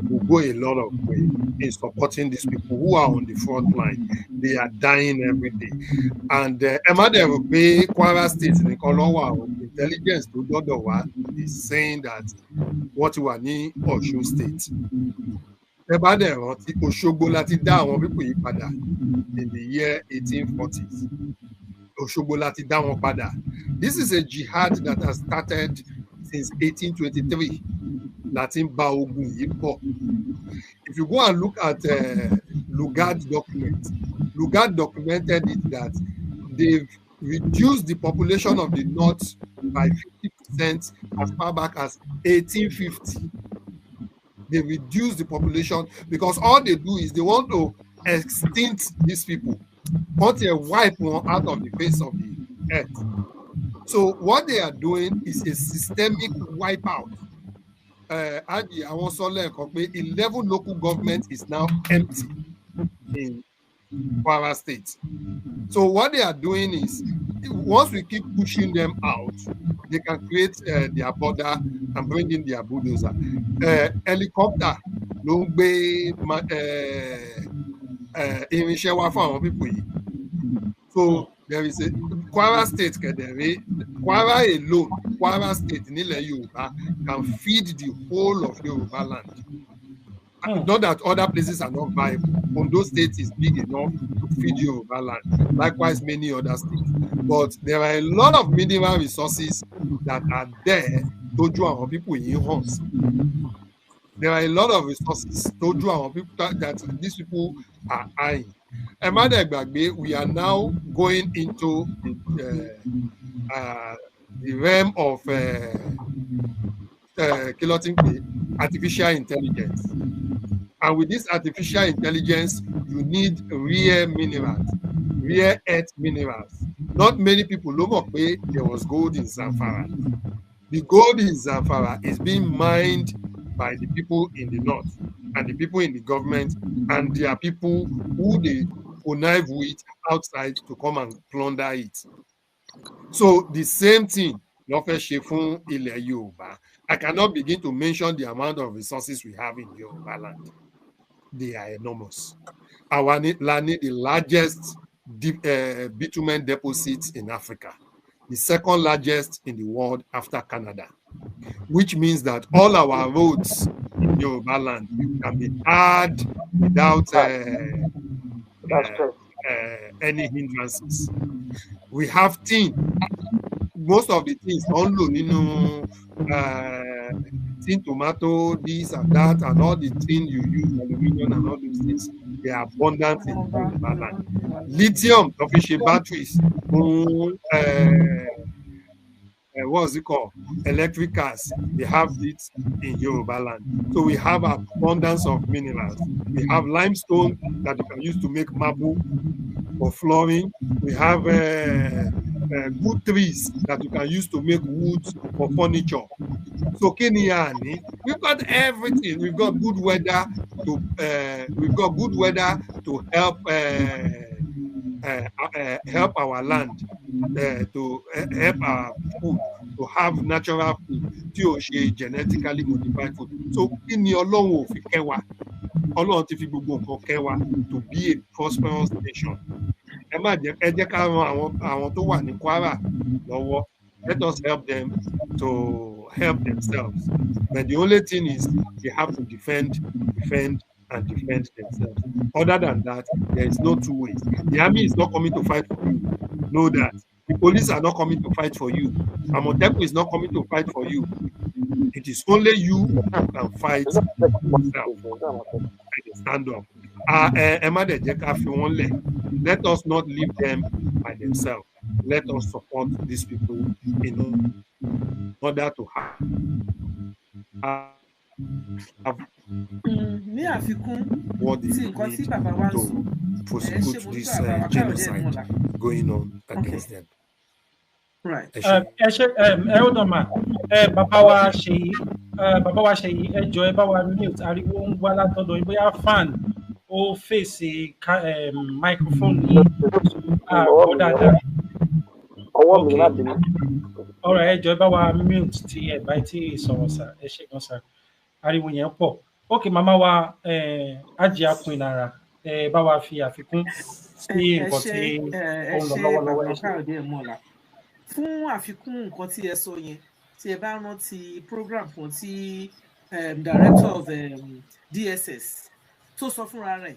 will go a lot of way in supporting these people who are on the front line. They are dying every day. And Emade Rugbe, Kwara State, intelligence to Dodowa is saying that what you are in Osun State. Emade Rugbe, Oshogbo láti dá àwọn people yìí padà in the year 1840s. Oshogbo láti dá wọn padà. This is a jihad that has started since 1823. Latin ba Ogun yìí bọ̀. If you go and look at Lugard document, Lugard documented it that they've reduced the population of the North by 50% as far back as 1850. They reduce the population because all they do is they want to extinct these people, want to wipe one out of the face of the earth. So what they are doing is a systemic wipeout. 11 local governments is now empty in Kwara State. So what they are doing is, once we keep pushing them out, they can create their border and bring in their bulldozer. Helicopter ló ń gbé irinṣẹ́ wá fún àwọn people yìí. So there is a Kwara State Kwara alone, Kwara State nílẹ̀ Yorùbá can feed the whole of Yoruba land. Not that other places are not viable. Ondo State is big enough to feed Yoruba land. Likewise, many other states. But there are a lot of mineral resources that are there to do our people in homes. There are a lot of resources to do our people that these people are eyeing. We are now going into the realm of artificial intelligence. And with this artificial intelligence, you need rare minerals, rare earth minerals. Not many people know that there was gold in Zamfara. The gold in Zamfara is being mined by the people in the north and the people in the government, and there are people who they connive with outside to come and plunder it. So the same thing, I cannot begin to mention the amount of resources we have in Yoruba land. They are enormous. Our land is the largest bitumen deposits in Africa, the second largest in the world after Canada, which means that all our roads in Yoruba land can be hard without any hindrances. We have tin. Most of the things, tin tomato, this and that, and all the things you use, aluminum and all those things, they are abundant in Yoruba land. Lithium, efficient batteries, what's it called? Electric cars, they have it in Yoruba land. So we have abundance of minerals. We have limestone that you can use to make marble or flooring. We have good trees that you can use to make wood for furniture. So Kenya, we've got everything. We've got good weather to help help our land, to help our food, to have natural food, genetically modified food. So Kenya Ọlọ́run ò fi kẹ́ wa. Ọlọ́run ti fi gbogbo nǹkan kẹ́ wa to be a prosperous nation. Ẹ jẹ́ ká ran àwọn tó wà ní Kwara lọ́wọ́. Let us help them to help themselves. But the only thing is they have to defend themselves. Other than that, there is no two ways. The army is not coming to fight for you. Know that. The police are not coming to fight for you. Amoteku is not coming to fight for you. It is only you who can fight yourself. Stand up. Let us not leave them by themselves. Let us support these people in order to have ní àfikún what they sí nǹkan tí need bàbá wa ń sọ to prosecute mo this dúpẹ́ bàbá wa Káyọ̀dé genocide Ẹ̀gbọ́nlá. going on against them. Right. hold on ma. Bàbá wa Ṣèyí ẹ jọ̀ọ́ ẹ bá wa mute ariwo ń wá látọ̀dọ̀ yín bóyá fan ó fèsì microphone yìí àgbọ̀ dáadáa. ọwọ́ mi má bínú. Ọ̀rọ̀ ẹ jọ̀ọ́ ẹ bá wa mute tí ẹ bá tí sọ̀rọ̀ sà ẹ ṣe gan sà ariwo yẹn pọ̀. Ok màmá wa Ajia Queen Ara ẹ bá wa fi àfikún sí nǹkan tí ó ń lọ lọ́wọ́lọ́wọ́ ẹ ṣe. Káyọ̀dé Ẹ̀gbọ́nlá. Fún àfikún nǹkan tí ẹ sọ yẹn tí ẹ bá rántí program kan tí director of DSS tó sọ fúnra rẹ̀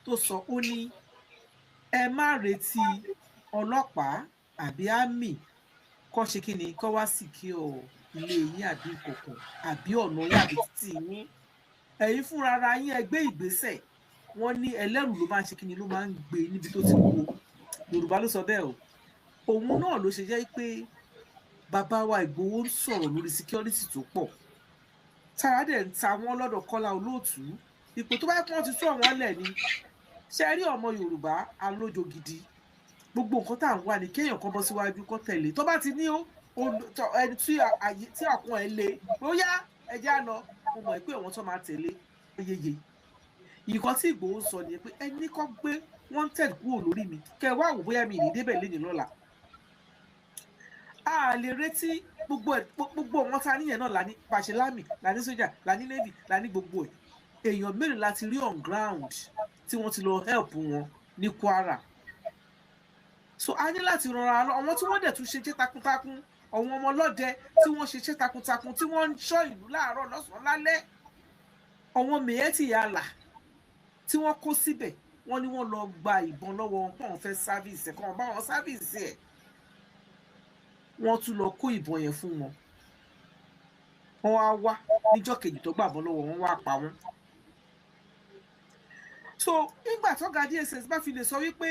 tó sọ ó ní ẹ má retí ọlọ́pàá àbí àmì kọ́ ṣe kí ni kọ́ wá sì kí ọ ilé yín àbí ìkọ̀kọ̀ àbí ọ̀nà yín àbí títì yín ẹ̀yin fúnra ara yín ẹ gbé ìgbésẹ̀ wọ́n ní ẹlẹ́rù ló máa ń ṣe kí ni ló máa ń gbé níbi tó ti wo Yorùbá ló sọ bẹ́ẹ̀ o òun náà ló ṣe jẹ́ pé bàbá wa Ìgbòho ń sọ̀rọ̀ lórí security tó pọ̀ tára dẹ̀ ń ta wọ́n lọ́dọ̀ Kọ́lá Olóòtú ipò tó bá yẹ kí wọ́n ti tú àwọn lẹ̀ ni ṣe rí ọmọ Yorùbá alójo gidi gbogbo nǹkan tá à ń wà ní kéèyàn kan bọ́ síwájú kó tẹ̀lé tó bá ti ní ẹni tí àkún ẹ̀ le ó yá ẹjẹ́ àná mo mọ̀ pé àwọn tó máa tẹ̀lé yeye nǹkan tí Ìgbòho sọ nìyẹn pé ẹni kan gbé wanted kúrò lórí mi kẹ wá wò bóyá mi ì ní débẹ̀ lẹ́yìn lọ́la a lè retí gbogbo wọn ta níyẹn náà lání pàṣẹ lámì lání sójà lání navy lání gbogbo ẹ̀ èèyàn mélòó láti rí on ground tí wọ́n ti lọ help wọn ní Kwara so a ní láti rọra lọ àwọn tí wọ́n dẹ̀ tún ṣe takuntakun àwọn ọmọ ọlọ́dẹ tí wọ́n ṣe takuntakun tí wọ́n ń ṣọ́ ìlú láàárọ̀ lọ́sàn-án lálẹ́ àwọn mẹ̀yẹ́tì yàlà tí wọ́n kó síbẹ̀ wọ́n ní wọ́n lọ gba ìbọn lọ́wọ́ wọn kàn fẹ́ sáfíìsì ẹ̀ kàn bá wọn sáfíìsì ẹ̀ wọ́n tún lọ kó ìbọn yẹn fún wọn wọ́n wá níjọ́ kejì tó gbàbọ́ lọ́wọ́ wọn wá pa wọ́n. so nígbà tọ́gá DSS bá fi lè sọ wípé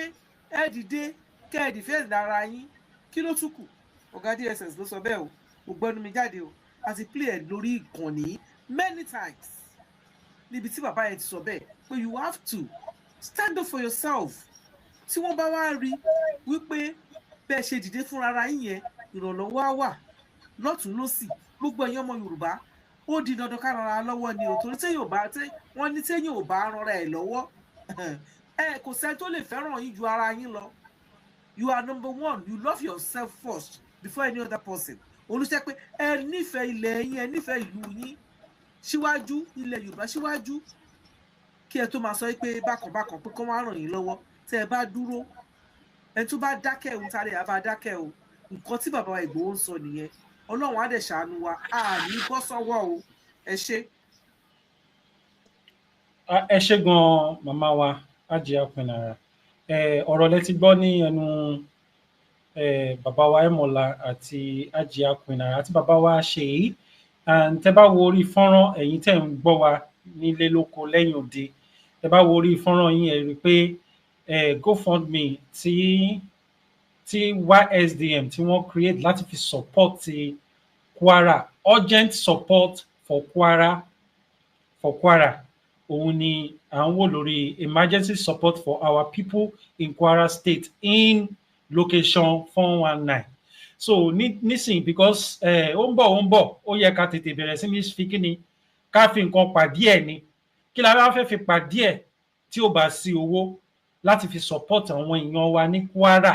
ẹ dìde kẹ́ ẹ dìfẹ́ǹsì ara yín kí ló tún kù ọ̀gá DSS ló sọ bẹ́ẹ̀ o gbogbo ẹnu mi jáde o àti play ẹ̀ lórí ìkànnì many times níbi tí bàbá yẹn ti sọ bẹ́ẹ̀ pé you have to stand up for yourself tí wọ́n bá wá rí wípé bẹ́ẹ̀ ṣe dìde fúnra ara yín yẹn ìrànlọ́wọ́ á wà lọ́tún lọ́sì gbogbo ẹ̀yin ọmọ Yorùbá ó di dandan ká ràn án lọ́wọ́ ni o torí wọ́n ní téèyàn ò bá ràn ẹ̀ lọ́wọ́ kò sẹ́ni tó lè fẹ́ràn yín ju ara yín lọ you are number one you love yourself first before any other person olùṣẹ́ pé ẹ nífẹ̀ẹ́ ilẹ̀ yín ẹ nífẹ̀ẹ́ ìlú yín síwájú ilẹ̀ Yorùbá síwájú kí ẹ tó máa sọ pé bákan pé kó wá ràn yín lọ́wọ́ tẹ́ ẹ bá dúró ẹ tó bá dákẹ́ òun tàrí ẹ bá dákẹ́ o nǹkan tí bàbá Ìgbòho ń sọ nìyẹn Ọlọ́run á dẹ̀ ṣàánú wa a ní bọ́ sọ́wọ́ o ẹ ṣé. ẹ ṣé gan màmá wa Ajia Queen Ara ọ̀rọ̀ lẹ ti gbọ́ ní ẹnu bàbá wa Ẹ̀mọ́lá àti Ajia Queen Ara àti bàbá wa Ṣèyí tẹ́ bá wo orí fọ́nrán ẹ̀yin tẹ́ ń gbọ́ wa nílé lóko lẹ́yìn òde tẹ́ bá wo orí fọ́nrán yín ẹ rí i pé GoFundMe tí YSDM tí wọ́n create láti fi support ti Kwara urgent support for Kwara òun ni à ń wò lórí emergency support for our people in Kwara State in location 419. So nísìnyí because ó ń bọ̀ ó yẹ ká tètè bẹ̀rẹ̀ sí ní fi kíni ká fi nǹkan pàdé ẹ̀ ni kí la bá fẹ́ fi pàdé ẹ̀ tí ó bá sí owó láti fi support àwọn èèyàn wa ní Kwara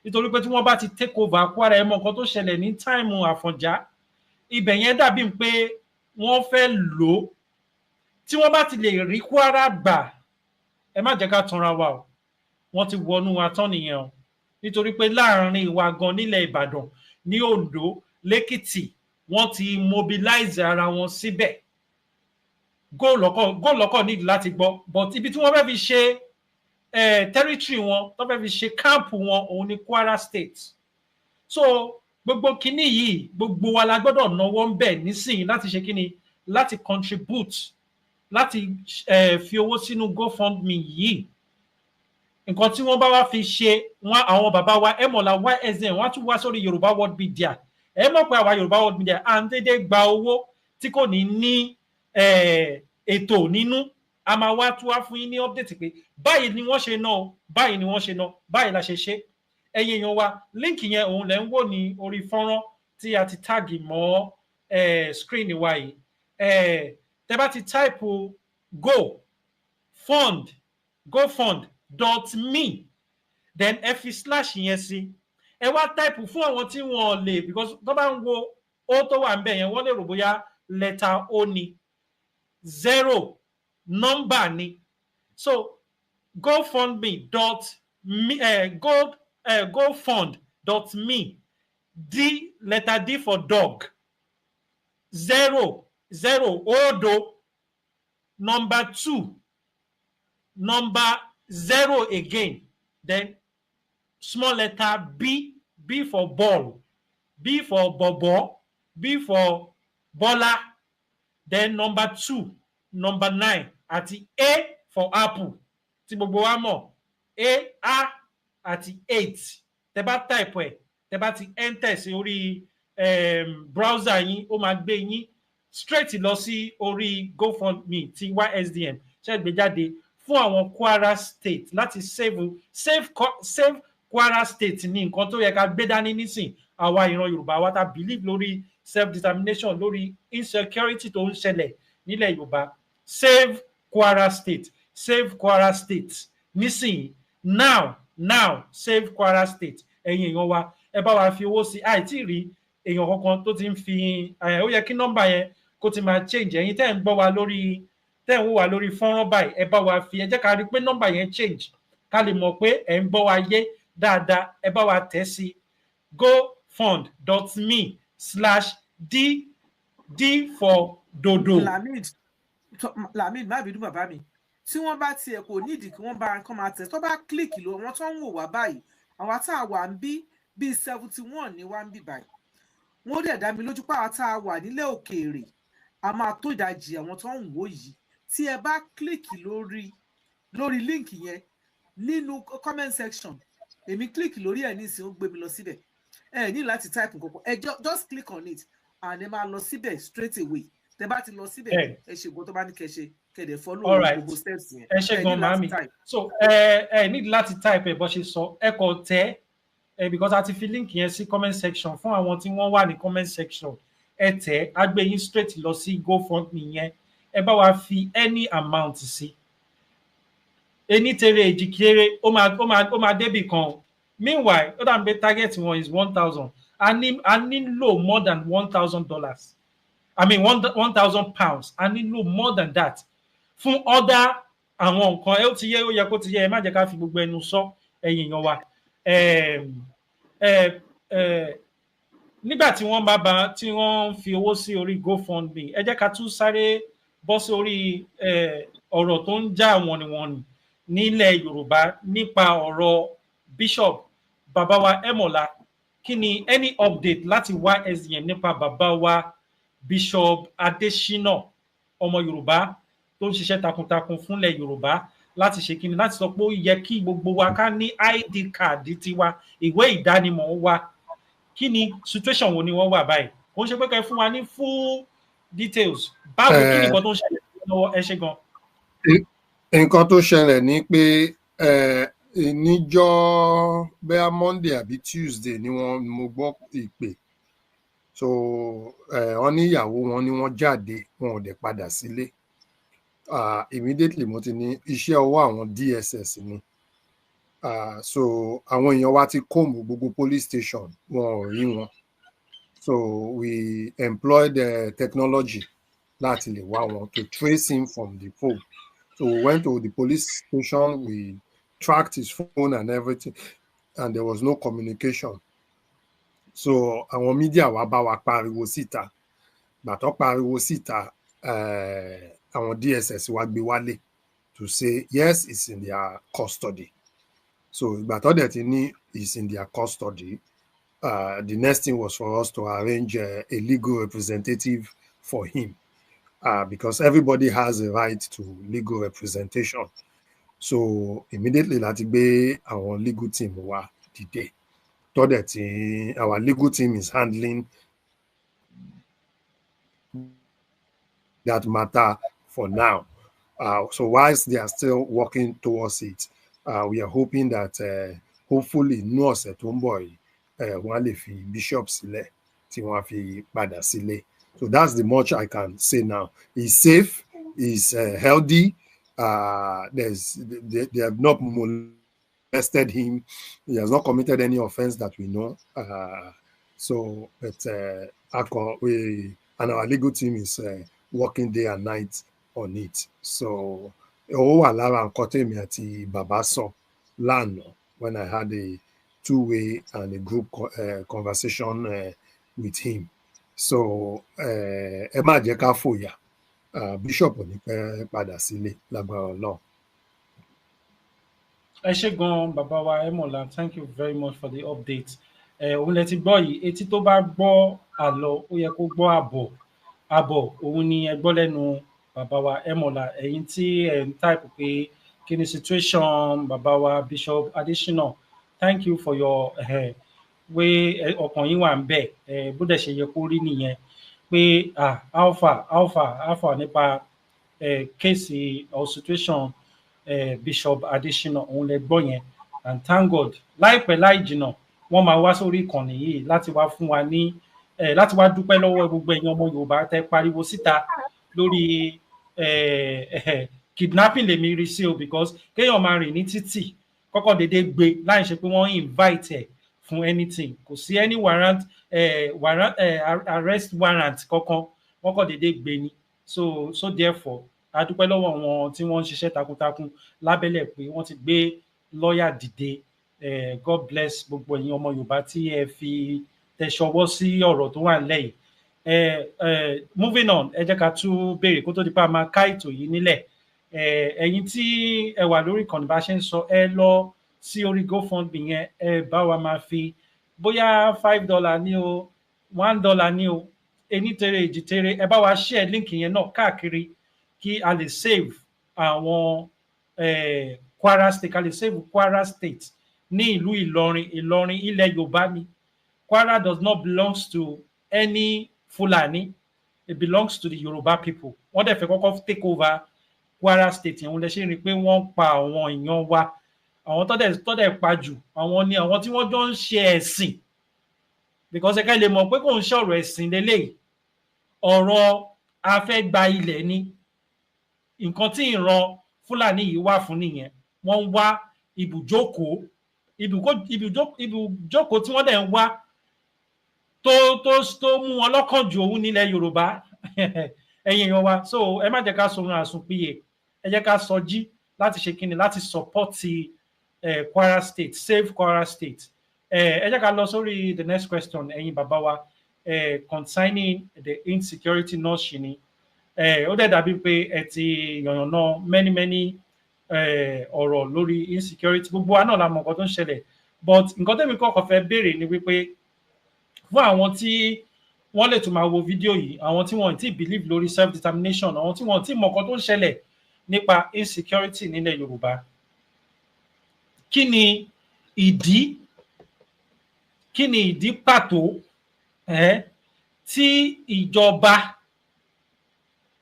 nítorí pé tí wọ́n bá ti take over Kwara ẹ mọ nǹkan tó ṣẹlẹ̀ ní táìmù Àfọ̀njá ibẹ̀ yẹn dàbí pé wọ́n fẹ́ lò ó tí wọ́n bá ti lè rí Kwara gbà ẹ má jẹ́ ká tanra wa o wọ́n ti wọnú wa tán nìyẹn o nítorí pé láàrin wa gan nílẹ̀ Ìbàdàn ní Oǹdó lẹ́kìtì wọ́n ti mobilize ara wọn síbẹ̀ góòlọ́kọ̀ nídìí láti gbọ́ but ibi tí wọ́n fẹ́ fi ṣe territory wọn tó fẹ́ fi ṣe camp wọn òun ni Kwara State so gbogbo kinní yìí gbogbo wa la gbọ́dọ̀ náwó ń bẹ̀ nísìnyí láti ṣe kinní láti contribute láti fi owó sínú GoFundMe yìí nǹkan tí wọ́n bá wá fi ṣe wọn àwọn bàbá wa ẹmọ̀lá ysn wọ́n á tún wá sórí Yorùbá World Media ẹ mọ̀ pé àwa Yorùbá World Media à ń dédé gba owó tí kò ní ètò nínú a máa wá tún wá fún yín ní update pé báyìí ni wọ́n ṣe ná báyìí ni wọ́n ṣe ná báyìí la ṣe ṣe ẹ̀yin èèyàn wa líǹkì yẹn òun lẹ ń wò ní orí fọ́nrán tí a ti táàgì mọ́ screen wa yìí tẹ́ bá ti type gofund.me then ẹ fi slash yẹn sí ẹ wá type fún àwọn tí wọ́n lè because tó bá ń wo ó tó wà ń bẹ̀ yẹn wọ́n lè rò bóyá lẹ́tà O ni 0 nọ́mbà ni so gofund.me letter D for dog 0 odo number 2 number 0 again then small letter B for ball B for bobo B for bola then number 2 number 9 àti A for apple tí gbogbo wa mọ̀ A àti 8 tẹ́ bá type ẹ̀ tẹ́ bá ti enter sí orí browser yín ó máa gbé yín straight lọ sí orí GoFundMe ti YSDM ṣe gbé jáde fún àwọn Kwara State láti save Kwara State ní nǹkan tó yẹ ká gbé dání nísìn àwa ìran Yorùbá wa ta believe lórí self determination lórí insecurity tó ń ṣẹlẹ̀ nílẹ̀ Yorùbá save Kwara State nísìn now save Kwara State ẹ̀yin èèyàn wa ẹ bá wa fi owó sí àìtí rí èèyàn kankan tó ti ń fi ó yẹ kí nọ́mbà yẹn kó ti máa change ẹ̀yin tẹ́ ń gbọ́ wa lórí tẹ́ ń wò wá lórí fọ́nrán báyìí ẹ bá wa fi ẹ jẹ́ ká rí pé nọ́mbà yẹn change ká lè mọ̀ pé ẹ ń gbọ́ wa yé dáadáa ẹ bá wa tẹ̀ sí gofund.me/d for dodo. Lamid má bínú bàbá mi tí wọ́n bá tiẹ̀ kò nídìí kí wọ́n bá kọ́ máa tẹ̀ tó bá kílìkì lọ wọ́n tó ń wò wá báyìí àwọn tá a wà ń bí bíi 71 ní wá ń bí báyìí wọ́n dẹ̀ dá mi lójú pé àwọn tá a wà nílẹ̀ òkèèrè a máa tó ìdajì àwọn tó ń wò yìí tí ẹ bá kílìkì lórí líǹkì yẹn nínú comment section èmi kílìkì lórí ẹ̀ nísìnyí ó gbé mi lọ síbẹ̀ ẹ ní láti type nǹkan ẹ just click on it and ẹ máa lọ síbẹ̀ straight away tẹ bá ti lọ síbẹ̀ ẹ ṣe nǹkan tó bá ní kẹ́ ṣe kẹ̀dẹ̀ follow gbogbo steps yẹn ẹ ṣe gan màmí so ẹ need láti type ẹ bó ṣe sọ ẹ kò tẹ because a ti fi link yẹn sí comment section fún àwọn tí wọ́n wà ní comment section ẹ tẹ á gbé yín straight lọ sí GoFundMe yẹn ẹ bá wa fi any amount sí ení tere èjì kéré ó máa débì kan meanwhile ó dàbí pé target wọn is 1,000 a nílò more than $1,000 I mean 1,000 pounds a nílò more than that fún other àwọn nǹkan ẹ ó ti yẹ ó yẹ kó ti yẹ ẹ má jẹ́ ká fi gbogbo ẹnu sọ ẹ̀yin èèyàn wa nígbà tí wọ́n fi owó sí orí GoFundMe ẹ jẹ́ ká tún sáré bọ́ sí orí ọ̀rọ̀ tó ń já wọ̀nìwọ̀nì nílẹ̀ Yorùbá nípa ọ̀rọ̀ Bishop bàbá wa Ẹmọ̀lá kí ni any update láti YSDM nípa bàbá wa Bishop Adésínà ọmọ Yorùbá tó ń ṣiṣẹ́ takuntakun fúnlẹ̀ Yorùbá láti ṣe kíni láti sọ pé ó yẹ kí gbogbo wa ká ní ID card tiwa ìwé ìdánimọ̀ wa kí ni situation wo ni wọ́n wà báyìí kò ń ṣe pé kẹ́ fún wa ní full details báwo kí ni nǹkan tó ń ṣẹlẹ̀ lọ́wọ́ ẹ ṣe gan. Nǹkan tó ṣẹlẹ̀ ni pé níjọ́ bẹ́ẹ̀ Monday àbí Tuesday ni mo gbọ́ ìpè so wọ́n ní ìyàwó wọn ni wọ́n jáde wọn ò dẹ̀ padà sílé immediately mo ti ní iṣẹ́ ọwọ́ àwọn DSS ni so àwọn èèyàn wa ti comb gbogbo police station wọn ò rí wọn so we employed technology láti lè wá wọn to trace him from the phone so we went to the police station we tracked his phone and everything and there was no communication so àwọn media wa bá wa pariwo síta gbàtọ́ pariwo síta àwọn DSS wa gbé wálé to say yes it's in their custody so gbàtọ́ dẹ̀ ti ní it's in their custody the next thing was for us to arrange a legal representative for him because everybody has a right to legal representation so immediately láti gbé àwọn legal team wa dìde tó dẹ̀ tí our legal team is handling that matter for now so whilst they are still working towards it we are hoping that hopefully ní ọ̀sẹ̀ tó ń bọ̀ yìí wọ́n lè fi bishop sílẹ̀ tí wọ́n fi padà sílé so that's the much I can say now. He's safe, he's healthy, they have not molested him, he has not committed any offense that we know so but and our legal team is working day and night on it so ó wà lára nǹkan tèmi àti bàbá sọ lánàá when I had a two-way and a group conversation with him so ẹ má jẹ́ ká fòyà bishop ò ní pẹ́ padà sílé lágbára Ọlọ́run. ẹ ṣé gan bàbá wa Emola, thank you very much for the update. Òun lẹ ti gbọ́ yìí, etí tó bá gbọ́ àlọ ó yẹ kó gbọ́ àbọ̀ òun ni ẹ gbọ́ lẹ́nu bàbá wa Emola. Ẹ̀yin tí ẹ ń type pé kí ni situation bàbá wa Bishop Adesina, thank you for your pé ọkàn yín wà ń bẹ̀ bó dẹ̀ ṣe yẹ kó rí nìyẹn pé alpha nípa kéèsì or situation Bishop Adesina òun lẹ gbọ́ yẹn and thank God láìpẹ́ láì jìnnà wọ́n máa wá sórí ìkànnì yìí láti wá fún wa ní láti wá dúpẹ́ lọ́wọ́ gbogbo ẹ̀yin ọmọ Yorùbá tẹ́ pariwo síta lórí kidnapping lèmi rí sí o because kéèyàn máa rìn ní títì kọ́kọ́ dédé gbé láì ṣe pé wọ́n invite ẹ̀ fún anything kò sí any arrest warrant kankan wọ́n kọ́ dédé gbé ni so therefore a dúpẹ́ lọ́wọ́ wọn tí wọ́n ń ṣiṣẹ́ takuntakun lábẹ́lẹ̀ pé wọ́n ti gbé lọ́ọ̀yà dìde God bless gbogbo ẹ̀yin ọmọ Yorùbá tí ẹ fi tẹ̀sọwọ́ sí ọ̀rọ̀ tó wà nílẹ̀ yìí. Moving on, ẹ jẹ́ ká tún béèrè kó tó di pa máa ká ètò yìí nílẹ̀. Ẹ̀yin tí ẹ wà lórí ìkànnì bá ṣe ń sọ ẹ lọ sí orí GoFundMe yẹn ẹ bá wa máa fi bóyá $5 ní o $1 ní o ení tere èjì tere ẹ bá wa share link yẹn náà káàkiri kí a lè save àwọn Kwara State, ká lè save Kwara State ní ìlú Ìlọrin ilẹ̀ Yorùbá ni. Kwara does not belong to any Fulani, it belongs to the Yoruba people. Wọ́n dẹ̀ fẹ́ kọ́kọ́ take over Kwara State yẹn, wọ́n lè ṣe rí pé wọ́n pa àwọn èèyàn wa, àwọn tó dẹ̀ pa jù àwọn ni àwọn tí wọ́n jọ ń ṣe ẹ̀sìn, because ẹ ká lè mọ̀ pé kò ń ṣọ̀rọ̀ ẹ̀sìn lélẹ́yìí, ọ̀rọ̀ a fẹ́ gba ilẹ̀ ni. Nǹkan tí ìran Fúlàní yìí wà fún nìyẹn, wọ́n ń wá ibùjókòó tí wọ́n dẹ̀ ń wá tó mú wọn lọ́kàn jù òun nílẹ̀ Yorùbá ẹ̀yin èèyàn wa. So ẹ má jẹ́ ká sọ̀rọ̀ àsùnpìyè, ẹ jẹ́ ká sọjí láti ṣe kíni, láti support Kwara State, save Kwara State. Ẹ jẹ́ ká lọ sórí the next question ẹ̀yin bàbá wa concerning the insecurity náà ṣì ni. Ó dẹ̀ dàbí pé ẹ ti yànnàná many ọ̀rọ̀ lórí insecurity, gbogbo wa náà la mọ̀ nǹkan tó ń ṣẹlẹ̀, but nǹkan tẹ́mi kọ́kọ́ fẹ́ béèrè ni wípé fún àwọn tí wọ́n lè tún máa wo fídíò yìí, àwọn tí wọ́n ti believe lórí self determination, àwọn tí wọ́n ti mọ̀ nǹkan tó ń ṣẹlẹ̀ nípa insecurity nílẹ̀ Yorùbá, kí ni ìdí pàtó tí ìjọba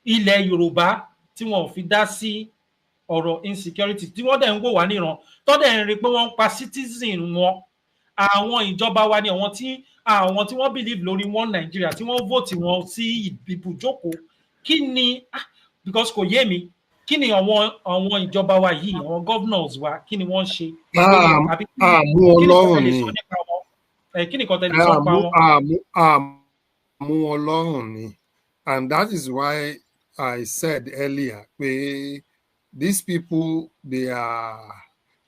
ilẹ̀ Yorùbá tí wọ́n fi dá sí ọ̀rọ̀ insecurity tí wọ́n dẹ̀ ń wò wá níran tó dẹ̀ ń rí pé wọ́n ń pa citizen wọn àwọn ìjọba wa ni àwọn tí wọ́n believe lórí wọn Nàìjíríà tí wọ́n vote wọn sí ibùjókòó kí ni because kò yé mi kí ni àwọn ìjọba wa yìí àwọn governors wa kí ni wọ́n ṣe àmú ọlọ́run ni kí ni nǹkan tẹ́lẹ̀ sọ pa wọn. àmú ọlọ́run ni and that is why I said earlier pé these people they are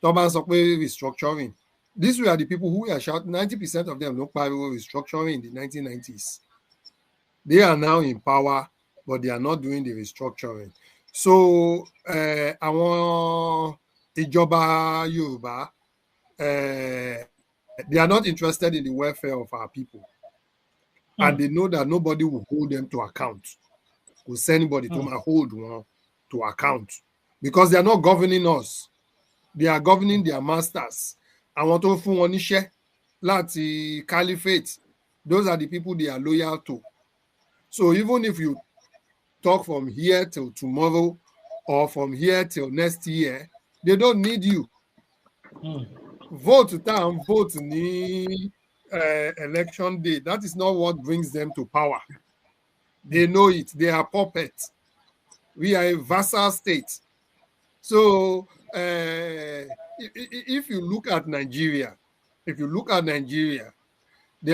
tó bá ń sọ pé restructuring. These were the people who were shouting, 90% of them don't pariwo restructuring in the 1990s. They are now in power, but they are not doing the restructuring. So, àwọn ìjọba Yorùbá, they are not interested in the welfare of our people. And they know that nobody will hold them to account. Will send anybody to hold one to account. Because they are not governing us. They are governing their masters. Àwọn tó fún wọn níṣẹ́ láti caliphate, those are the people they are loyal to. So even if you talk from here till tomorrow or from here till next year, they don't need you. Vote time, vote ní election day. That is not what brings them to power. They know it. They are puppets. We are a vassal state. So if you look at Nigeria, the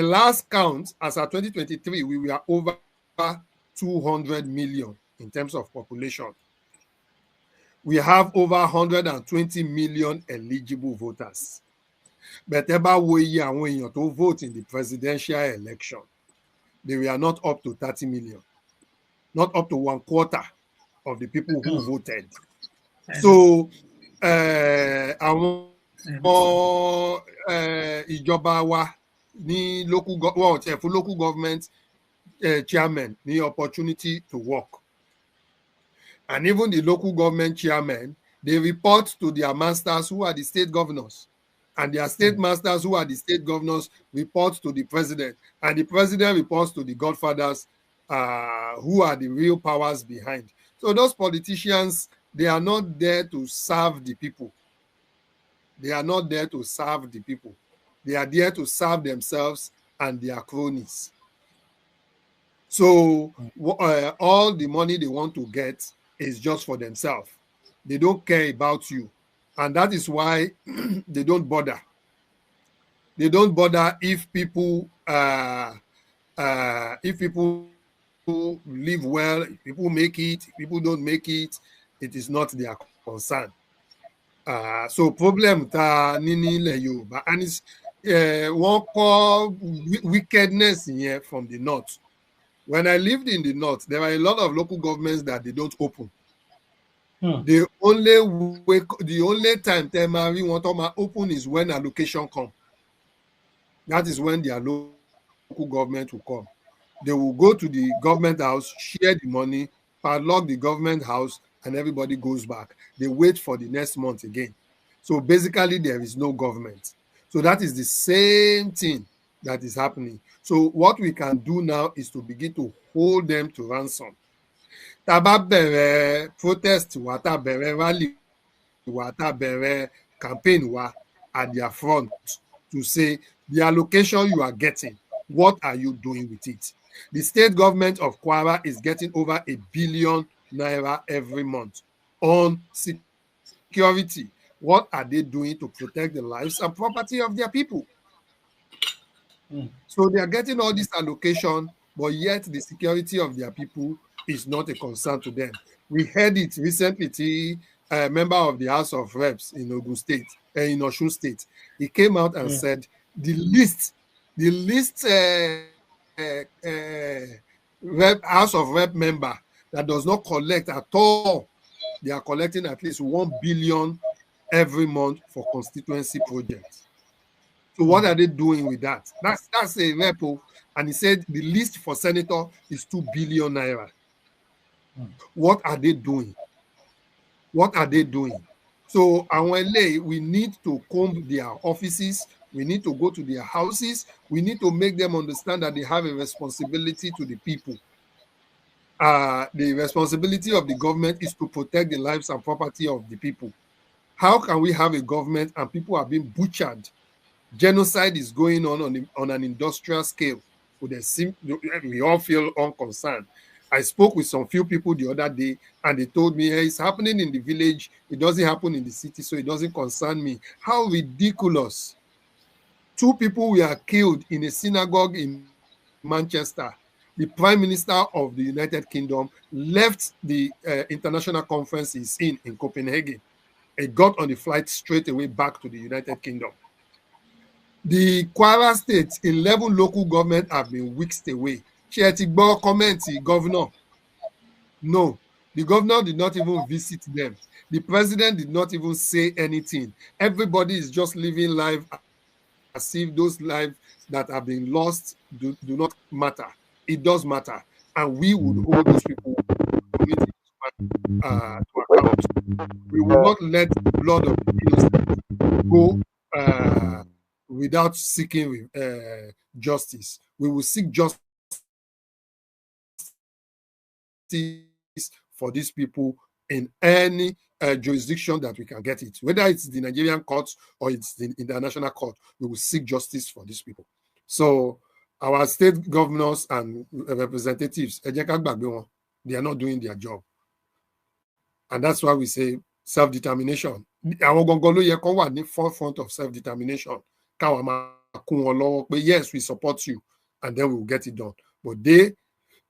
last count as of 2023, we were over 200 million in terms of population. We have over 120 million eligible voters. But about àwọn èèyàn tó vote in the presidential election, they were not up to 30 million, not up to 1/4 of the people who voted. So àwọn ìjọba wa ní local government chairman ní opportunity to work. And even the local government chairmen, they report to their masters who are the state governors. And their state masters who are the state governors report to the president. And the president reports to the godfathers who are the real powers behind. So those politicians, they are not there to serve the people. They are not there to serve the people. They are there to serve themselves and their cronies. So all the money they want to get is just for themselves. They don't care about you. And that is why they don't bother. They don't bother if people live well, if people make it, if people don't make it, it is not their concern. So problem ta nini le Yoruba, and it's one call wickedness here from the north. When I lived in the north, there are a lot of local governments that they don't open. The only time Temari want to open is when allocation come. That is when their local government will come. They will go to the government house, share the money, padlock the government house, and everybody goes back. They wait for the next month again. So basically, there is no government. So that is the same thing that is happening. So what we can do now is to begin to hold them to ransom. Taba bẹ̀rẹ̀ protest wa, ta bẹ̀rẹ̀ rally wa, ta bẹ̀rẹ̀ campaign wa at their front to say the allocation you are getting, what are you doing with it? The state government of Kwara is getting over 1 billion naira every month on security. What are they doing to protect the lives and property of their people? So they are getting all this allocation, but yet the security of their people is not a concern to them. We heard it recently. A member of the House of Reps in Ogun State, in Osun State, he came out and said the least House of Rep member that does not collect at all, they are collecting at least 1 billion every month for constituency projects. So what are they doing with that? That's a repo, and he said the list for senator is 2 billion naira. What are they doing? What are they doing? So we need to comb their offices. We need to go to their houses. We need to make them understand that they have a responsibility to the people. the responsibility of the government is to protect the lives and property of the people. How can we have a government and people are being butchered? Genocide is going on an industrial scale. We all feel unconcerned. I spoke with some few people the other day, and they told me, hey, it's happening in the village. It doesn't happen in the city, so it doesn't concern me. How ridiculous. 2 people were killed in a synagogue in Manchester. The Prime Minister of the United Kingdom left the international conference he's in Copenhagen. He got on the flight straight away back to the United Kingdom. The Kwara State, 11 local governments have been whisked away. Comment, governor. No, the governor did not even visit them. The president did not even say anything. Everybody is just living life as if those lives that have been lost do not matter. It does matter. And we would hold those people to account. We will not let the blood of the innocent go without seeking justice. We will seek justice for these people in any jurisdiction that we can get it. Whether it's the Nigerian courts or it's the international court, we will seek justice for these people. So our state governors and representatives, they are not doing their job. And that's why we say self-determination. Our Gongolo Yeko are the forefront of self-determination. Yes, we support you, and then we will get it done. But they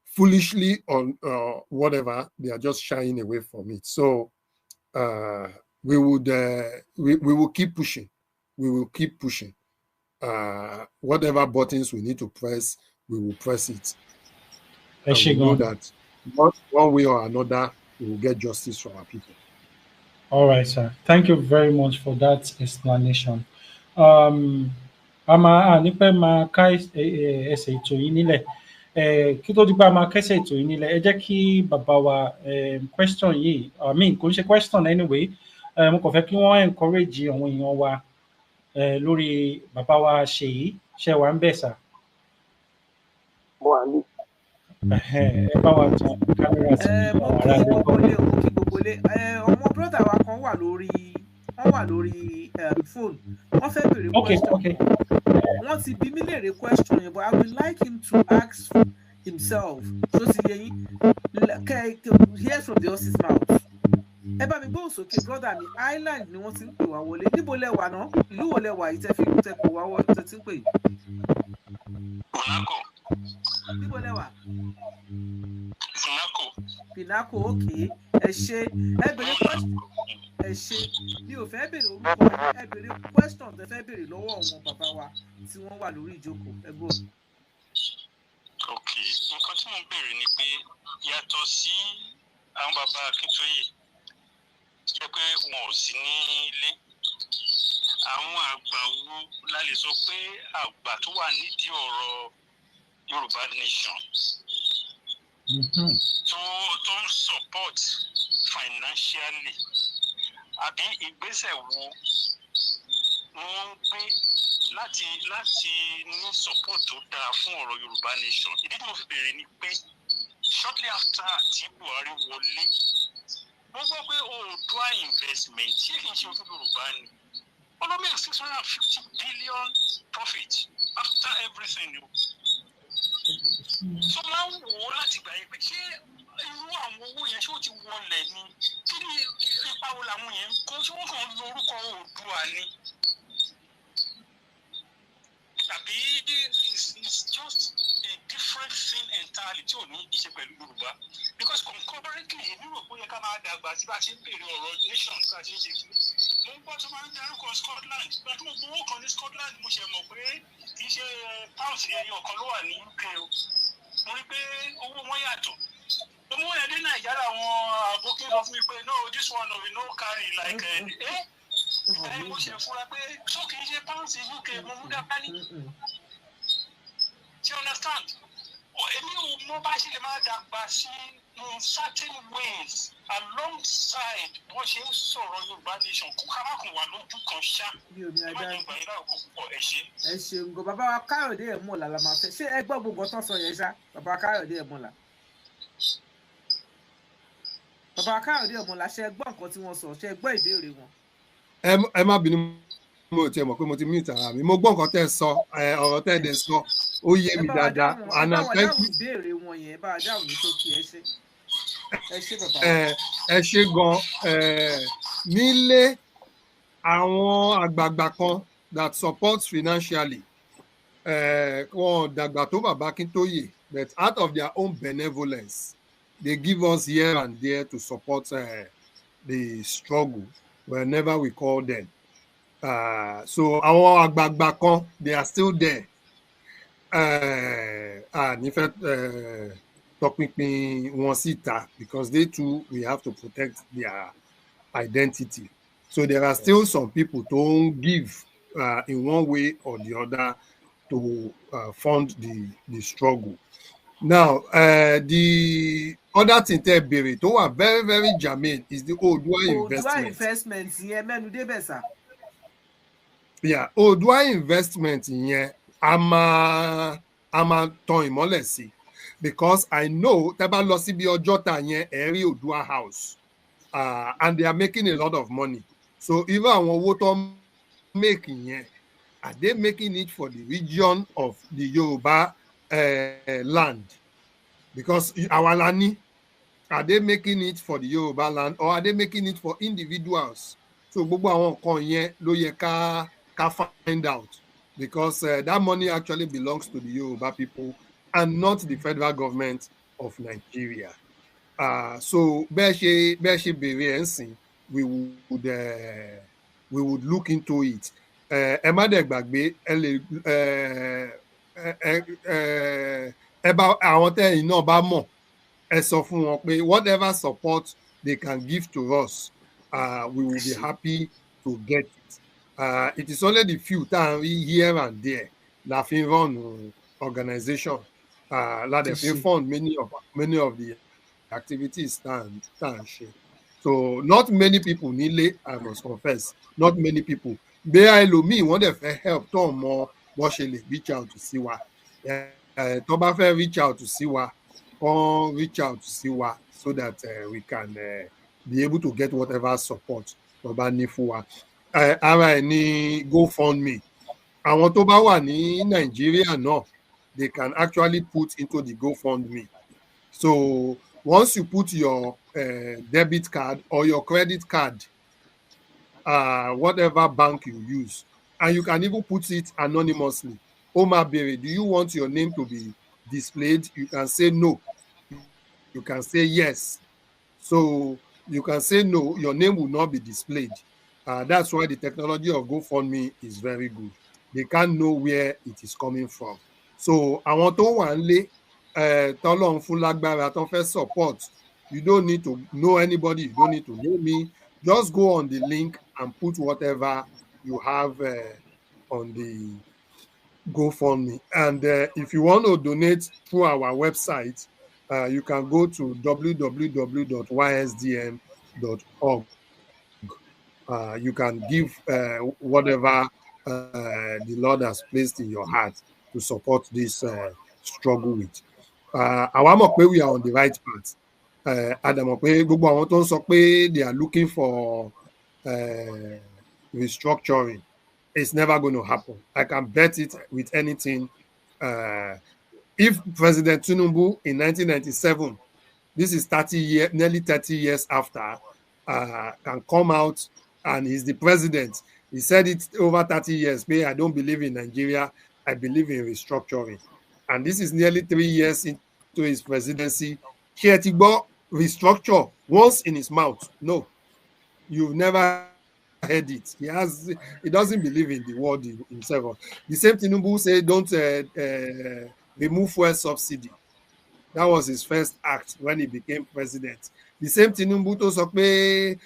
foolishly on whatever, they are just shying away from it. So we will keep pushing. We will keep pushing. Whatever buttons we need to press, we will press it. And we know that one way or another, we will get justice from our people. All right, sir. Thank you very much for that explanation. Nípa máa ká ẹsẹ̀ ètò yìí nílẹ̀, kí tó di pé a máa kẹ́sẹ̀ ètò yìí nílẹ̀, ẹ jẹ́ kí bàbá wa question yìí, kò ń ṣe question anyway, mo kàn fẹ́ kí wọ́n encourage àwọn èèyàn wa lórí bàbá wa Ṣèyí, ṣe wà ń bẹ̀ sà. Mo wà ní. Ẹ bá wa tàn kámẹ́rà sí àwọn ará ilé gbọ́. Ọmọ brother wa kan wà lórí phone. Wọ́n fẹ́ béèrè question. Wọ́n ti bí mi léèrè question yẹn, but I would like him to ask himself. So ti yẹ yín, hear from the horse's mouth. Ẹ bá mi gbóhùn sókè, brother mi, Island ni wọ́n ti ń pè wá wọlé. Níbo lẹ wà náà? Ìlú wo lẹ wà yìí tẹ́ fi tẹ́ pè wá wọlé tẹ́ ti ń pè yìí? Níbo lẹ wà? Pinnacle, okay. Ẹ ṣé. Ẹ béèrè question. Ẹ ṣé. Mi ò fẹ́ béèrè orúkọ yín. Ẹ béèrè question tẹ́ fẹ́ béèrè lọ́wọ́ àwọn bàbá wa tí wọ́n wà lórí ìjókòó. Ẹ gbọ́. Okay. Nǹkan tí mo ń béèrè ni pé yàtọ̀ sí àwọn bàbá Akíntóyè jẹ́ pé wọn ò sí ní ilé. Àwọn àgbà wo la lè sọ pé àgbà tó wà nídìí ọ̀rọ̀ Yorùbá nation tó ń support financially àbí ìgbésẹ̀ wo wọ́n ń gbé láti ní support tó dáa fún ọ̀rọ̀ Yorùbá nation. Ìdí tí mo fi béèrè ni pé shortly after tí Buhari wọlé wọ́n gbọ́ pé Oòduà investment ṣé kìí ṣe ojú Yorùbá ni wọ́n lọ make 650 billion profit after everything. So máa ń wò ó láti gbà yẹn pé ṣé irú àwọn owó yẹn ṣé ó ti wọlé ni kí ni ipa wo làwọn yẹn ń kó tí wọ́n kàn ń lo orúkọ Oòduà ni tàbí it's just a different thing entirely tí ò ní ìṣe pẹ̀lú Yorùbá because concurrently èmi rò pé ó yẹ ká máa dàgbà tí bá a ṣe ń bèrè ọ̀rọ̀ nation tí a ṣe ń ṣe kí mo ń gbọ́ tó máa ń dárúkọ Scotland gba tí mo gbowó kan ní Scotland mo ṣe mọ̀ pé kì í ṣe pounds ẹyọ ọ̀kan ló wà ní UK o mo rí pé owó wọn yàtọ̀ owó yẹn dé Nàìjíríà àwọn àbókí lọ fún mi pé no this one we no carry like mo ṣe fura pé so kì í ṣe pounds UK mo mú dábàá ní ṣe understand èmi ò mọ bá ṣe lè máa dàgbà sí in certain ways alongside bó ṣe ń sọ̀rọ̀ Yorùbá nation kó ká má kàn wà lójú kan ṣá ẹ má jẹ́ ìgbà yín láàkó púpọ̀ ẹ ṣe. Ẹ ṣeun gan bàbá wa Káyọ̀dé Ẹ̀mọ́là la máa fẹ́ ṣé ẹ gbọ́ gbogbo tán sọ yẹn ṣá bàbá wa Káyọ̀dé Ẹ̀mọ́là. bàbá Káyọ̀dé Ọmọláṣẹ gbọ́ nǹkan tí wọ́n sọ, ṣe gbọ́ ìbéèrè wọn. Ẹ má bínú, mo tiẹ̀ mọ̀ pé mo ti mute ara mi. Mo gbọ́ nǹkan tẹ́ ẹ sọ, ọ̀rọ̀ tẹ́ ẹ dẹ̀ sọ, ó yé mi dáadáa. ẹ bá wa dáhùn ìbéèrè wọn yẹn, ẹ bá wa dáhùn ní ṣókí, ẹ ṣé. Ẹ ṣé bàbá. Ẹ ṣé gan. Nílé àwọn àgbààgbà kan that supports financially, wọn dàgbà tó bàbá Akíntóyè, but out of their own benevolence, they give us here and there to support the struggle whenever we call them. So àwọn àgbààgbà kan, they are still there. Nífẹ̀ẹ́ tọpinpin wọn síta because they too, we have to protect their identity. So there are still some people to give in one way or the other to fund the struggle. Now, the other thing tẹ́ béèrè tó wà very very germane is the Oòduà investment. Yẹn mẹ́nu débẹ̀ sà. Yeah, Oòduà investment yẹn a máa tan ìmọ́lẹ̀ sí because I know tẹ́ bá lọ síbi Ọjọ́ta yẹn ẹ rí Oòduà house and they are making a lot of money. So even àwọn owó tó make yẹn, are they making it for the region of the Yoruba land? Because our land, are they making it for the Yoruba land or are they making it for individuals? So gbogbo àwọn nǹkan yẹn ló yẹ ká find out because that money actually belongs to the Yoruba people and not the federal government of Nigeria. So bẹ́ẹ̀ ṣe béèrè ẹ̀ ń sìn, we would look into it. Ẹ má dẹ̀ gbàgbé ẹ bá àwọn tẹ́yìn náà bá mọ̀ ẹ sọ fún wọn pé whatever support they can give to us, we will be happy to get it. It is only the few tá à ń rí here and there la fi run organization, la dẹ̀ fi fund many of the activities tá à ń ṣe. So not many people nílé, I must confess, not many people. Bẹ́ẹ̀ ẹlòmíì wọ́n dẹ̀ fẹ́ help tó mọ bó ṣe lè reach out sí wa. Tó bá fẹ́ reach out sí wa, kàn reach out sí wa so that we can be able to get whatever support tó bá ní fún wa. Ara ẹ̀ ní GoFundMe. Àwọn tó bá wà ní Nàìjíríà náà, they can actually put into the GoFundMe. So once you put your debit card or your credit card, whatever bank you use, and you can even put it anonymously. Omabere, do you want your name to be displayed? You can say no. You can say yes. So you can say no, your name will not be displayed. That's why the technology of GoFundMe is very good. They can't know where it is coming from. So àwọn tó wà nílé tọ́lọ́run fún lágbára tó fẹ́ support, you don't need to know anybody, you don't need to know me. Just go on the link and put whatever you have on the GoFundMe. And if you want to donate through our website, you can go to www.ysdm.org. You can give whatever the Lord has placed in your heart to support this struggle with. Àwa mọ̀ pé we are on the right path. Àdàmọ̀ pé gbogbo àwọn tó ń sọ pé they are looking for restructuring, it's never going to happen. I can bet it with anything. If President Tinubu in 1997, this is nearly 30 years after, can come out and he's the president. He said it over 30 years, I don't believe in Nigeria, I believe in restructuring. And this is nearly 3 years into his presidency. Shetigbo restructure once in his mouth. No, you've never heard it. He doesn't believe in the word himself. The same Tinubu said, don't remove fuel subsidy. That was his first act when he became president. The same Tinubu to say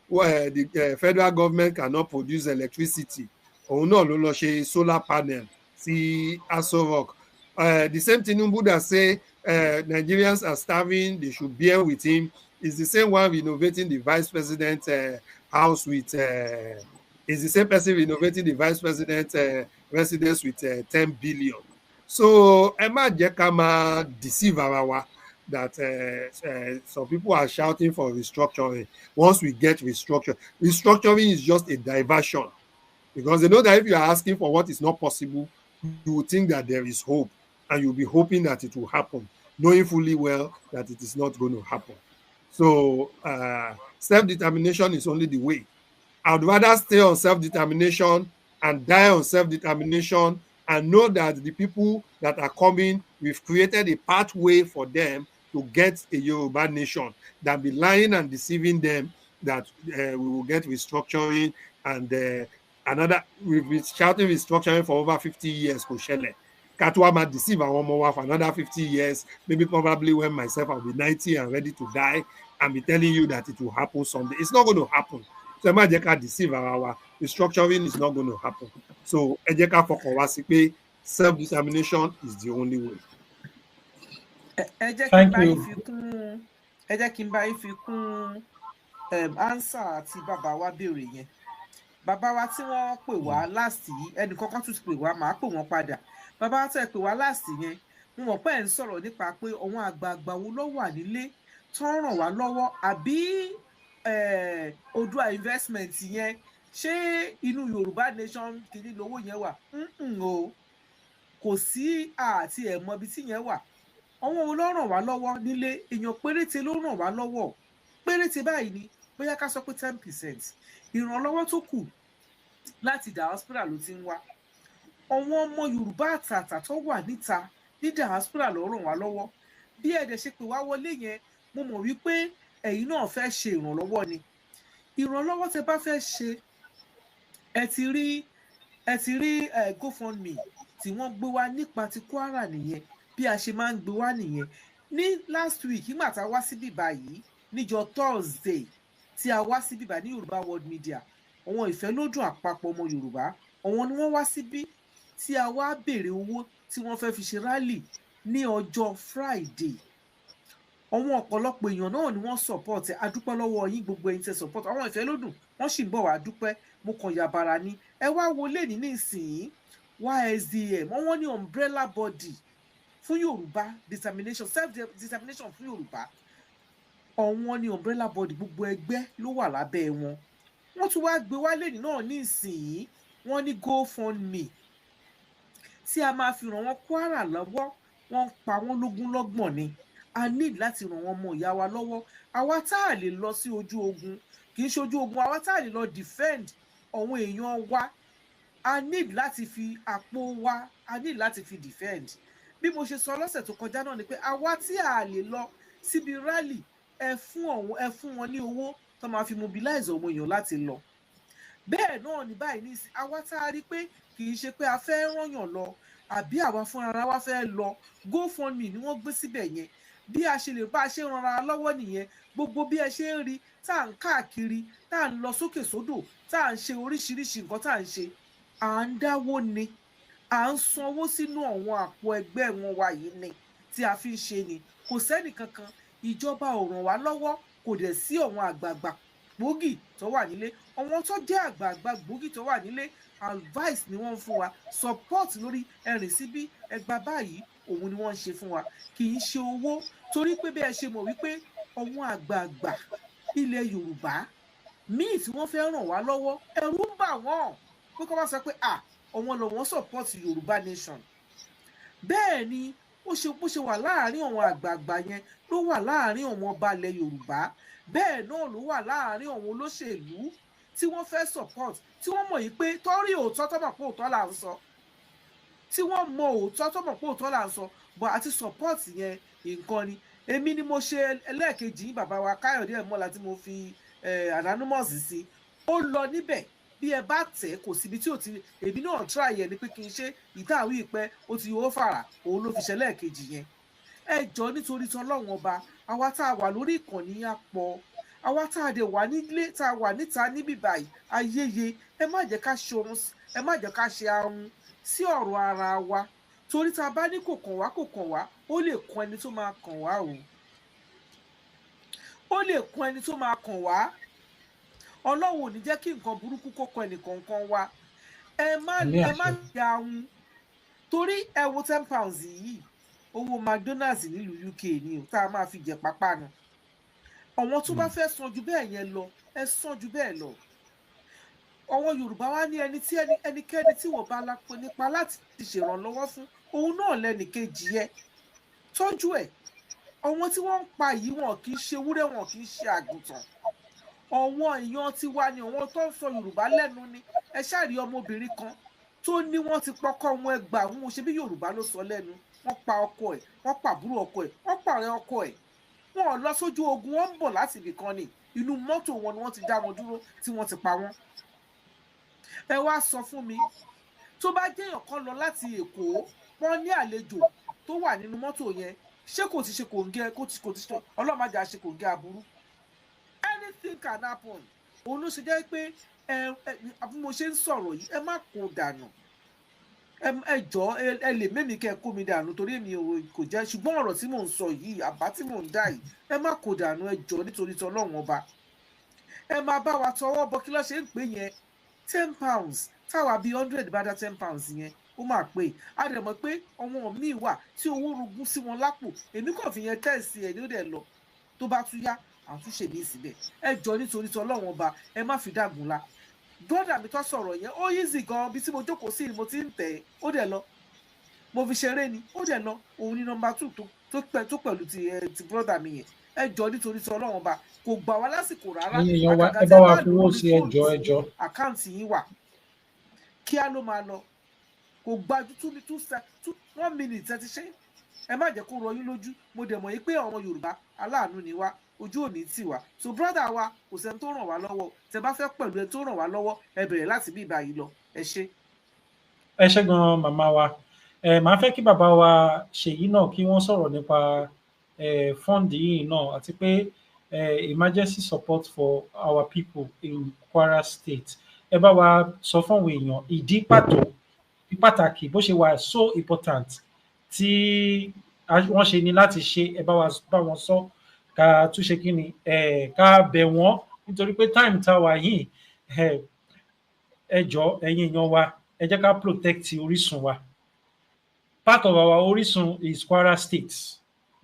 the federal government cannot produce electricity. Oh no, ló lọ ṣe solar panel sí Aso Rock. The same Tinubu that say Nigerians are starving, they should bear with him, is the same one renovating the vice president house with is the same person renovating the vice president residence with 10 billion. So ẹ má jẹ́ ká máa deceive ara wa. that some people are shouting for restructuring. Once we get restructuring is just a diversion, because they know that if you are asking for what is not possible, you will think that there is hope, and you'll be hoping that it will happen, knowing fully well that it is not going to happen. So self-determination is only the way. I'd rather stay on self-determination and die on self-determination, and know that the people that are coming, we've created a pathway for them to get a Yoruba nation, than be lying and deceiving them that we will get restructuring, and we've been shouting restructuring for over 50 years. Katwa might deceive our mama for another 50 years, maybe probably when myself I'll be 90 and ready to die, and be telling you that it will happen someday. It's not going to happen. So ẹ má jẹ́ ká deceive ara wa. Restructuring is not going to happen. So ẹ jẹ́ ká fọkàn wá sí pé self-determination is the only way. ẹ jẹ́ kí n bá yín fi kún answer tí bàbá wa béèrè yẹn. Bàbá wa tí wọ́n pè wá last yìí, ẹnì kankan tún ti pè wá, màá pè wọ́n padà. Bàbá wa tẹ́ pè wá last yẹn, mo mọ̀ pé ẹ̀ ń sọ̀rọ̀ nípa pé àwọn àgbààgbà wo ló wà nílé tó ń ràn wá lọ́wọ́, àbí Odua investment yẹn ṣé inú Yorùbá nation kìíní lówó yẹn wà? O kò sí àti ẹ̀mọ́ ibi tí yẹn wà. Àwọn wo ló ràn wá lọ́wọ́ nílé? Èèyàn péréte ló ràn wá lọ́wọ́, péréte báyìí ni, bóyá ká sọ pé 10%. Ìrànlọ́wọ́ tó kù láti diaspora ló ti ń wá. Àwọn ọmọ Yorùbá àtàtà tó wà níta ní diaspora ló ràn wá lọ́wọ́. Bí ẹ̀dẹ̀ ṣe pè wá wọlé yẹn, mo mọ̀ wípé ẹ̀yin náà fẹ́ ṣe ìrànlọ́wọ́ ni. Ìrànlọ́wọ́ tẹ́ bá fẹ́ ṣe, ẹ ti rí GoFundMe tí wọ́n gbé wá nípa ti Kwara nìyẹn. Bí a ṣe máa ń gbé wá nìyẹn. Ní last week nígbà tá a wá síbí báyìí níjọ́ Thursday tí a wá síbí báyìí ní Yoruba World Media, àwọn ìfẹ́lódùn àpapọ̀ ọmọ Yorùbá, àwọn ni wọ́n wá síbí tí a wá béèrè owó tí wọ́n fẹ́ fi ṣe rally ní ọjọ́ Friday. Àwọn ọ̀pọ̀lọpọ̀ èèyàn náà ni wọ́n support. A dúpẹ́ lọ́wọ́ yín gbogbo ẹ̀yin tẹ́ support. Àwọn ìfẹ́lódùn wọ́n sì ń bọ̀ wá dúpẹ́. Mo kàn yàbàrà ni. Ẹ wá wọlé ní nísìnyí YSDM, wọ́n ní umbrella body fún Yorùbá determination, self determination fún Yorùbá. Àwọn ní umbrella body, gbogbo ẹgbẹ́ ló wà lábẹ́ wọn. Wọ́n tún wá gbé wálé ní náà nísìnyí, wọ́n ní GoFundMe tí a máa fi ràn wọ́n Kwara lọ́wọ́. Wọ́n pa wọ́n lógúnlọ́gbọ̀n ni. A need láti ràn wọ́n mọ ìyá wa lọ́wọ́. Àwa tá a lè lọ sí ojú ogun, kì í ṣe ojú ogun, àwa tá a lè lọ defend àwọn èèyàn wa, a need láti fi àpò wa, a need láti fi defend. Bí mo ṣe sọ lọ́sẹ̀ tó kọjá náà ni pé àwa tí a lè lọ síbi rally, ẹ fún wọn ní owó tó máa fi mobilize àwọn èèyàn láti lọ. Bẹ́ẹ̀ náà ní báyìí nísìn, àwa tá a rí pé kì í ṣe pé a fẹ́ rányàn lọ, àbí àwa fúnra wa fẹ́ lọ, GoFundMe ni wọ́n gbé síbẹ̀ yẹn. Bí a ṣe lè bá a ṣe ràn ara lọ́wọ́ nìyẹn. Gbogbo bí ẹ ṣe ń rí tá à ń káàkiri, tá à ń lọ sókè sódò, tá à ń ṣe oríṣiríṣi nǹkan tá à ń ṣe, à ń dáwó ni, à ń sanwó sínú àwọn àpò ẹgbẹ́ wọn wa yìí ni tí a fi ń ṣe ni. Kò sẹ́nì kankan, ìjọba ò ràn wá lọ́wọ́, kò dẹ̀ sí àwọn àgbààgbà gbòógì tó wà nílé. Àwọn tó jẹ́ àgbààgbà gbòógì tó wà nílé, advice ni wọ́n ń fún wa, support lórí ẹ̀rìn síbí ẹgbà báyìí, òun ni wọ́n ń ṣe fún wa, kì í ṣe owó. Torí pé bí ẹ ṣe mọ̀ wípé àwọn àgbààgbà ilẹ̀ Yorùbá míì tí wọ́n fẹ́ ràn wá lọ́wọ́, ẹ̀rù ń bà wọ́n pé kó bá sọ pé àwọn lọ́wọ́ support Yorùbá nation. Bẹ́ẹ̀ ni bó ṣe wà láàárín àwọn àgbààgbà yẹn ló wà láàárín àwọn ọba ilẹ̀ Yorùbá. Bẹ́ẹ̀ náà ló wà láàárín àwọn olóṣèlú tí wọ́n fẹ́ support, tí wọ́n mọ̀ yìí pé torí òótọ́ tó mọ̀ pé òótọ́ là ń sọ, tí wọ́n mọ òótọ́ tó mọ̀ pé òótọ́ là ń sọ, bọ̀ àti support yẹn nǹkan ni. Èmi ni mo ṣe ẹlẹ́ẹ̀kejì bàbá wa Káyọ̀dé Ẹ̀mọ́lá tí mo fi anonymous sí. Ó lọ níbẹ̀, bí ẹ bá tẹ̀ kò síbi tí ò ti, èmi náà try ẹ̀ ni pé kí n ṣe ìtàwí ìpẹ́ ó ti yóò fàrà, òun ló fi ṣe ẹlẹ́ẹ̀kejì yẹn. Ẹ jọ nítorí tọlọ́run ọba, àwa tá a wà lórí ìkànnì yá pọ̀, àwa tá a dẹ̀ wà nílé, tá a wà níta níbí báyìí ayéye, ẹ má jẹ́ ká ṣorun, ẹ má jẹ́ ká ṣe ahun sí ọ̀rọ̀ ara wa. Torí tá a bá ní kò kàn wá, ó lè kan ẹni tó máa kàn wá o. Ó lè kan ẹni tó máa kàn wá. Ọlọ́run ò ní jẹ́ kí nǹkan burúkú kó kan ẹnìkankan wa. Ẹ má ṣe ahun. Torí ẹ wo 10 pounds yìí, owó McDonald's nílùú UK ni o tá a máa fi jẹ pápánu. Àwọn tó bá fẹ́ san ju bẹ́ẹ̀ yẹn lọ ẹ san ju bẹ́ẹ̀ lọ. Àwọn Yorùbá wá ní ẹnikẹ́ni tí wọ́n bá lápò nípa láti ṣèrànlọ́wọ́ fún òun náà lẹ́nìkejì ẹ tọ́jú ẹ̀. Àwọn tí wọ́n ń pa yìí wọn kì í ṣe ewúrẹ́, wọn kì í ṣe àgùntàn. Àwọn èèyàn ti wá ní àwọn tó ń sọ Yorùbá lẹ́nu ni. Ẹ ṣáàrí ọmọbìnrin kan tó ní wọ́n ti pọkọ wọn ẹgbà wọn ṣe bí Yorùbá ló sọ lẹ́nu. Wọ́n pa ọkọ ẹ̀, wọ́n pa àbúrò ọkọ ẹ̀, wọ́n pa ọ̀rẹ́ ọkọ ẹ̀. Wọn ò lọ sójú ogun, wọ́n ń bọ̀ láti ibì kan ni. Inú mọ́tò wọn ni wọ́n ti dá wọn dúró tí wọ́n ti pa wọ́n. Ẹ wá sọ fún mi, tó bá jẹ́ èèyàn kan lọ láti Èkó, wọ́n ní àlejò tó wà nínú mọ́tò yẹn, ṣé kò ti ṣe kòǹgẹ́ kò ti ṣe ọlọ́mọdé àṣe kòǹgẹ́ aburú. Anything can happen. Òun ló ṣe jẹ́ pé bí mo ṣe ń sọ̀rọ̀ yìí ẹ má kó dànù. Ẹ jọ̀ọ́ ẹ lè mẹ́mi kẹ́ ẹ kó mi dànù torí èmi kò jẹ́, ṣùgbọ́n ọ̀rọ̀ tí mò ń sọ yìí àbá tí mò ń dá yìí ẹ má kó dànù ẹ jọ̀ọ́ nítorí t'Ọlọ́run ọba. Ẹ máa bá wa tọwọ́ bọ kí ló ṣe ń pè yẹn £10 táwa bíi 100 bá dá £10 yẹn ó máa pè. A dẹ̀ mọ̀ pé àwọn míì wà tí owó rogún sí wọn lápò, èmi kàn fi yẹn tẹ̀sí ẹ̀ ní ó dẹ̀ lọ tó bá tún yá àtúnṣe mi síbẹ̀. Ẹ jọ̀ọ́ nítorí t'Ọlọ́run ọba ẹ má fi dàgùn la. Brother mi tó sọ̀rọ̀ yẹn ó easy gan bí tí mo jókòó sí ni mo ti ń tẹ̀ ó dẹ̀ lọ. Mo fi ṣeré ni ó dẹ̀ lọ. Òun ni number 2 tó pẹ̀lú ti brother mi yẹn. Ẹ jọ̀ọ́ nítorí t'Ọlọ́run ọba kò gbà wá lásìkò rárá. Ẹ bá wa fowó sí ẹjọ́. Àkáǹtì yín wà kíá ló máa lọ. Kò gbájú 1 minute ẹ ti ṣe. Ẹ má jẹ́ kó rọ yín lójú. Mo dẹ̀ mọ̀ yín pé àwọn Yorùbá aláàánú ni wá, ojú òní tì wá. So brother wa kò sẹ́ni tó ràn wá lọ́wọ́. Tẹ bá fẹ́ pẹ̀lú ẹni tó ràn wá lọ́wọ́ ẹ bẹ̀rẹ̀ láti bí ìbá yìí lọ. Ẹ ṣé. Ẹ ṣé gan màmá wa. Màá fẹ́ kí bàbá wa Ṣèyí náà kí wọ́n sọ̀rọ̀ nípa fọ́ǹdì yìí náà àti pé emergency support for our people in Kwara State. Ẹ bá wa sọ fún àwọn èèyàn ìdí pàtàkì bó ṣe wà so important tí wọ́n ṣe ní láti ṣe. Ẹ bá wọn sọ ká tún ṣe kí ni ká bẹ̀ wọ́n nítorí pé time tá wà yìí ẹ jọ̀ọ́ ẹ̀yin èèyàn wa ẹ jẹ́ ká protect orísun wa. Part of our orísun is Kwara State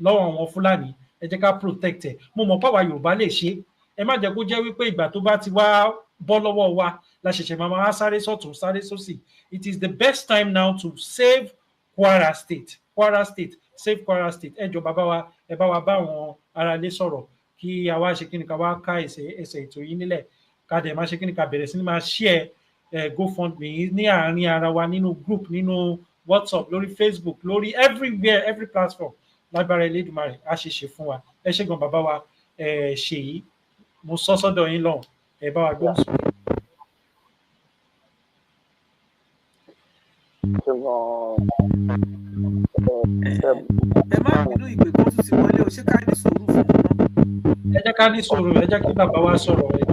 lọ́wọ́ àwọn Fulani. Ẹ jẹ́ ká protect ẹ̀. Mo mọ̀ pàwà Yorùbá lè ṣe. Ẹ má jẹ́ kó jẹ́ wípé ìgbà tó bá ti wá bọ́ lọ́wọ́ wa la ṣẹ̀ṣẹ̀ máa sáré sọ́tún sáré sósì. It is the best time now to save Kwara State. Kwara State, save Kwara State. Ẹ jọ̀ọ́ bàbá wa ẹ bá wa bá àwọn ará ilé sọ̀rọ̀ kí a wá ṣe kí ni ká wá ká ẹsẹ̀ ètò yìí nílẹ̀ ká dẹ̀ máa ṣe kí ni ká bẹ̀rẹ̀ sí ní máa share GoFundMe ní àárín ara wa nínú group nínú WhatsApp lórí Facebook lórí everywhere every platform. Lágbára Elédùmarè á ṣe fún wa. Ẹ ṣé gan bàbá wa Ṣèyí. Mo sọ sọ́dọ̀ yín lọ́hùn. Ẹ bá wa gbóhùn sókè. Ẹ má bínú ìpè kan tún ti wọlé o, ṣé ká ní sùúrù fún un? Ẹ jẹ́ ká ní sùúrù, ẹ jẹ́ kí bàbá wa sọ̀rọ̀ ẹ̀.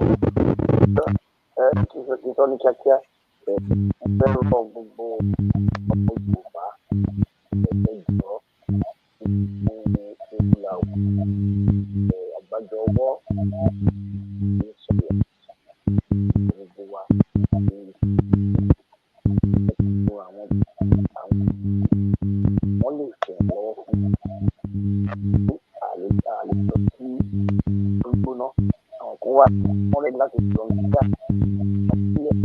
Kí n sọ ní kíákíá fẹ́ rọ gbogbo ọmọ Yorùbá ẹ̀jọ́ ìlà àgbájọ ọwọ́ ìṣẹ̀lẹ̀ gbogbo wa wọ́n lè ṣe lọ́wọ́ fún àlejò tí ó gbóná. Àwọn kan wà wọ́n lẹ́nu láti lọ nígbà sílẹ̀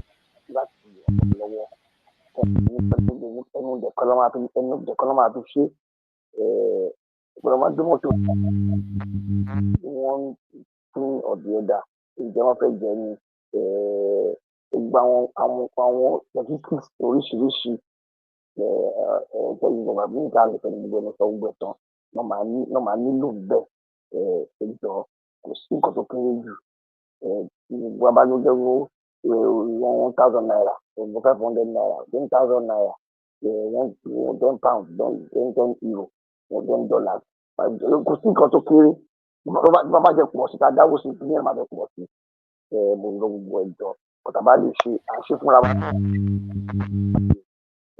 láti lọ́wọ́ ẹnu ìjẹ̀kọ́ lọ́ máa fi ṣe ìgbọ́dọ̀ máa gbé mọ́tò wọ́n fún ọ̀dì ọ̀dà ìjẹ́ wọn fẹ́ jẹ ní gbogbo àwọn logistics oríṣiríṣi ìjọba bí nǹkan àlẹ́ pẹ̀lú gbogbo ẹni sọ gbogbo ẹ̀tàn náà máa nílò bẹ́ẹ̀ ẹjọ́ kò sí nǹkan tó kéré jù gbogbo abánújẹ́wó 1,000 naira 500 naira 10,000 naira 10 pounds 10 euro 10 dollars kò sí nǹkan tó kéré bá bá jẹ pọ̀ sí ká dáwó sí ní ẹ̀ máa jẹ pọ̀ sí mo ń lọ gbogbo ẹjọ́ kọ̀tà bá lè ṣe àṣẹ fúnra wa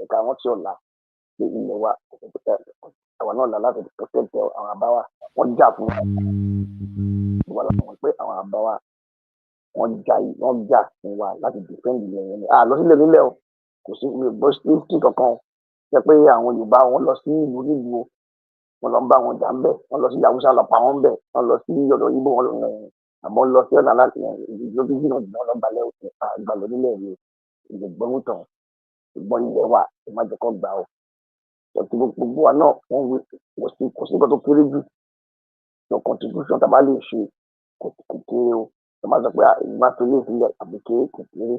ẹ̀ka àwọn tí ọ̀la pé ilẹ̀ wa àwọn náà là láti protect àwọn àbáwá wọ́n jà fún wa wọ́n pé àwọn àbáwá wọ́n jà fún wa láti defend ilẹ̀ yẹn ni lọ sílẹ̀ nílẹ̀ o kò sí gbọ́ sí kankan jẹ́ pé àwọn Yorùbá wọn lọ sí ìlú nílùú wọn lọ ń bá wọn jà ń bẹ̀, wọn lọ sí Haúsá lọ pa wọn bẹ̀, wọn lọ sí ọ̀dọ̀ Ìgbò wọn lọ àmọ́ lọ sí ọ̀nà láti ìdíjọ́ bí jìnnà jìnnà lọ balẹ̀ àgbàlọ́ nílẹ̀ mi ìgbẹ̀gbọ́n tán ṣùgbọ́n ilẹ̀ wa ẹ má jẹ́ kó gbà ó. Ọtí gbogbo wa náà wọ́n kò sí nǹkan tó kéré jù lọ contribution tá a bá lè ṣe kò kéré o. Ẹ má sọ pé ìgbà tó lè sílẹ̀ àbí kéré kò kéré.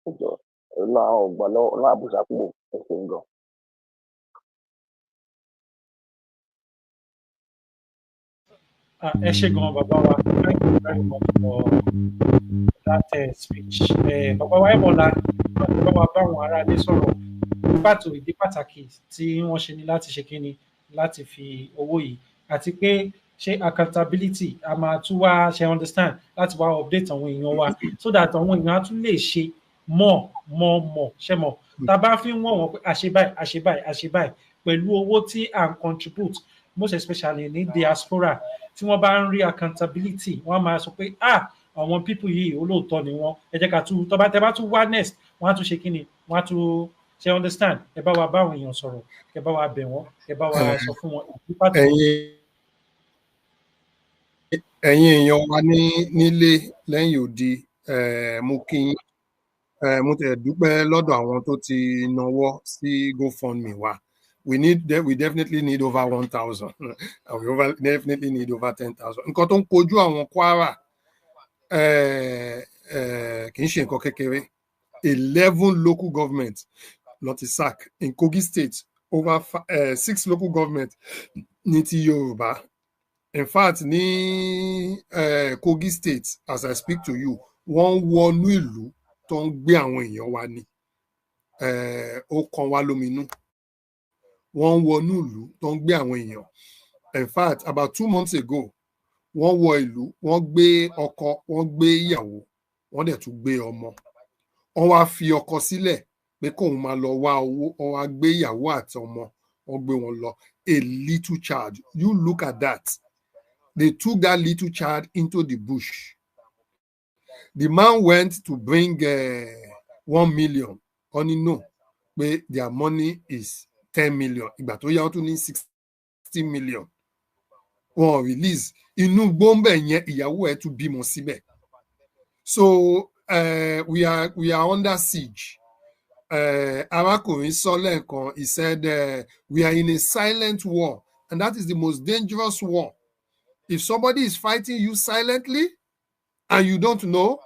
Ìjọ ọ̀nà ọ̀gbọ̀n ọ̀nà àbúṣàpò ẹ̀sẹ̀ ń gan. Ẹ ṣé gan bàbá wa, thank you very much for that speech. Bàbá wa Ẹ̀mọ́lá, bàbá wa bá àwọn ará ilé sọ̀rọ̀ pàtó ìdí pàtàkì tí wọ́n ṣe ní láti ṣe kíni láti fi owó yìí àti pé ṣé accountability a máa tún wá ṣe understand láti wá update àwọn èèyàn wa so that àwọn èèyàn á tún lè ṣe more ṣe mọ̀ tá a bá fi ń wọ̀n wọ́n pé àṣebáyìí pẹ̀lú owó tí à ń contribute most especially ní diaspora tí wọ́n bá ń rí accountability wọ́n máa sọ pé àwọn people yìí olóòótọ́ ni wọ́n ẹ jẹ́ ká tún tẹ́ bá tún wá next wọ́n á tún ṣe kíni wọ́n á tún ṣe understand ẹ bá wa bá àwọn èèyàn sọ̀rọ̀ ẹ bá wa bẹ̀ wọ́n ẹ bá wa sọ fún wọn. ẹ̀yin èèyàn wa nílé lẹ́yìn odi mo kí yín mo tẹ̀ dúpẹ́ lọ́dọ̀ àwọn tó ti nawọ́ sí GoFundMe wa. We definitely need over 1,000 and we definitely need over 10,000. Nǹkan tó ń kojú àwọn Kwara kì í ṣe nǹkan kékeré. 11 local government ló ti sack. In Kogi State, over 6 local government ní ti Yoruba. In fact, ní Kogi State, as I speak to you, wọ́n wọnú ìlú tó ń gbé àwọn èèyàn wa ní. Ó kan wá lóminú. Wọ́n wọnú ìlú tó ń gbé àwọn èèyàn. In fact, about 2 months ago, wọ́n wọ ìlú, wọ́n gbé ọkọ, wọ́n gbé ìyàwó, wọ́n dẹ̀ tún gbé ọmọ. Wọ́n wá fi ọkọ sílẹ̀ pé kóun máa lọ wá owó, wọ́n wá gbé ìyàwó àti ọmọ, wọ́n gbé wọn lọ. A little child. You look at that. They took that little child into the bush. The man went to bring 1 million. Only no, but their money is 10 million. Ìgbà tó yá wọ́n tún ní 60 million. Wọ́n release. Inú gbọ́nbẹ̀ yẹn ìyàwó ẹ̀ tún bímọ síbẹ̀. So we are under siege. Arákùnrin sọ lẹ́ẹ̀kan, he said we are in a silent war, and that is the most dangerous war. If somebody is fighting you silently and you don't know,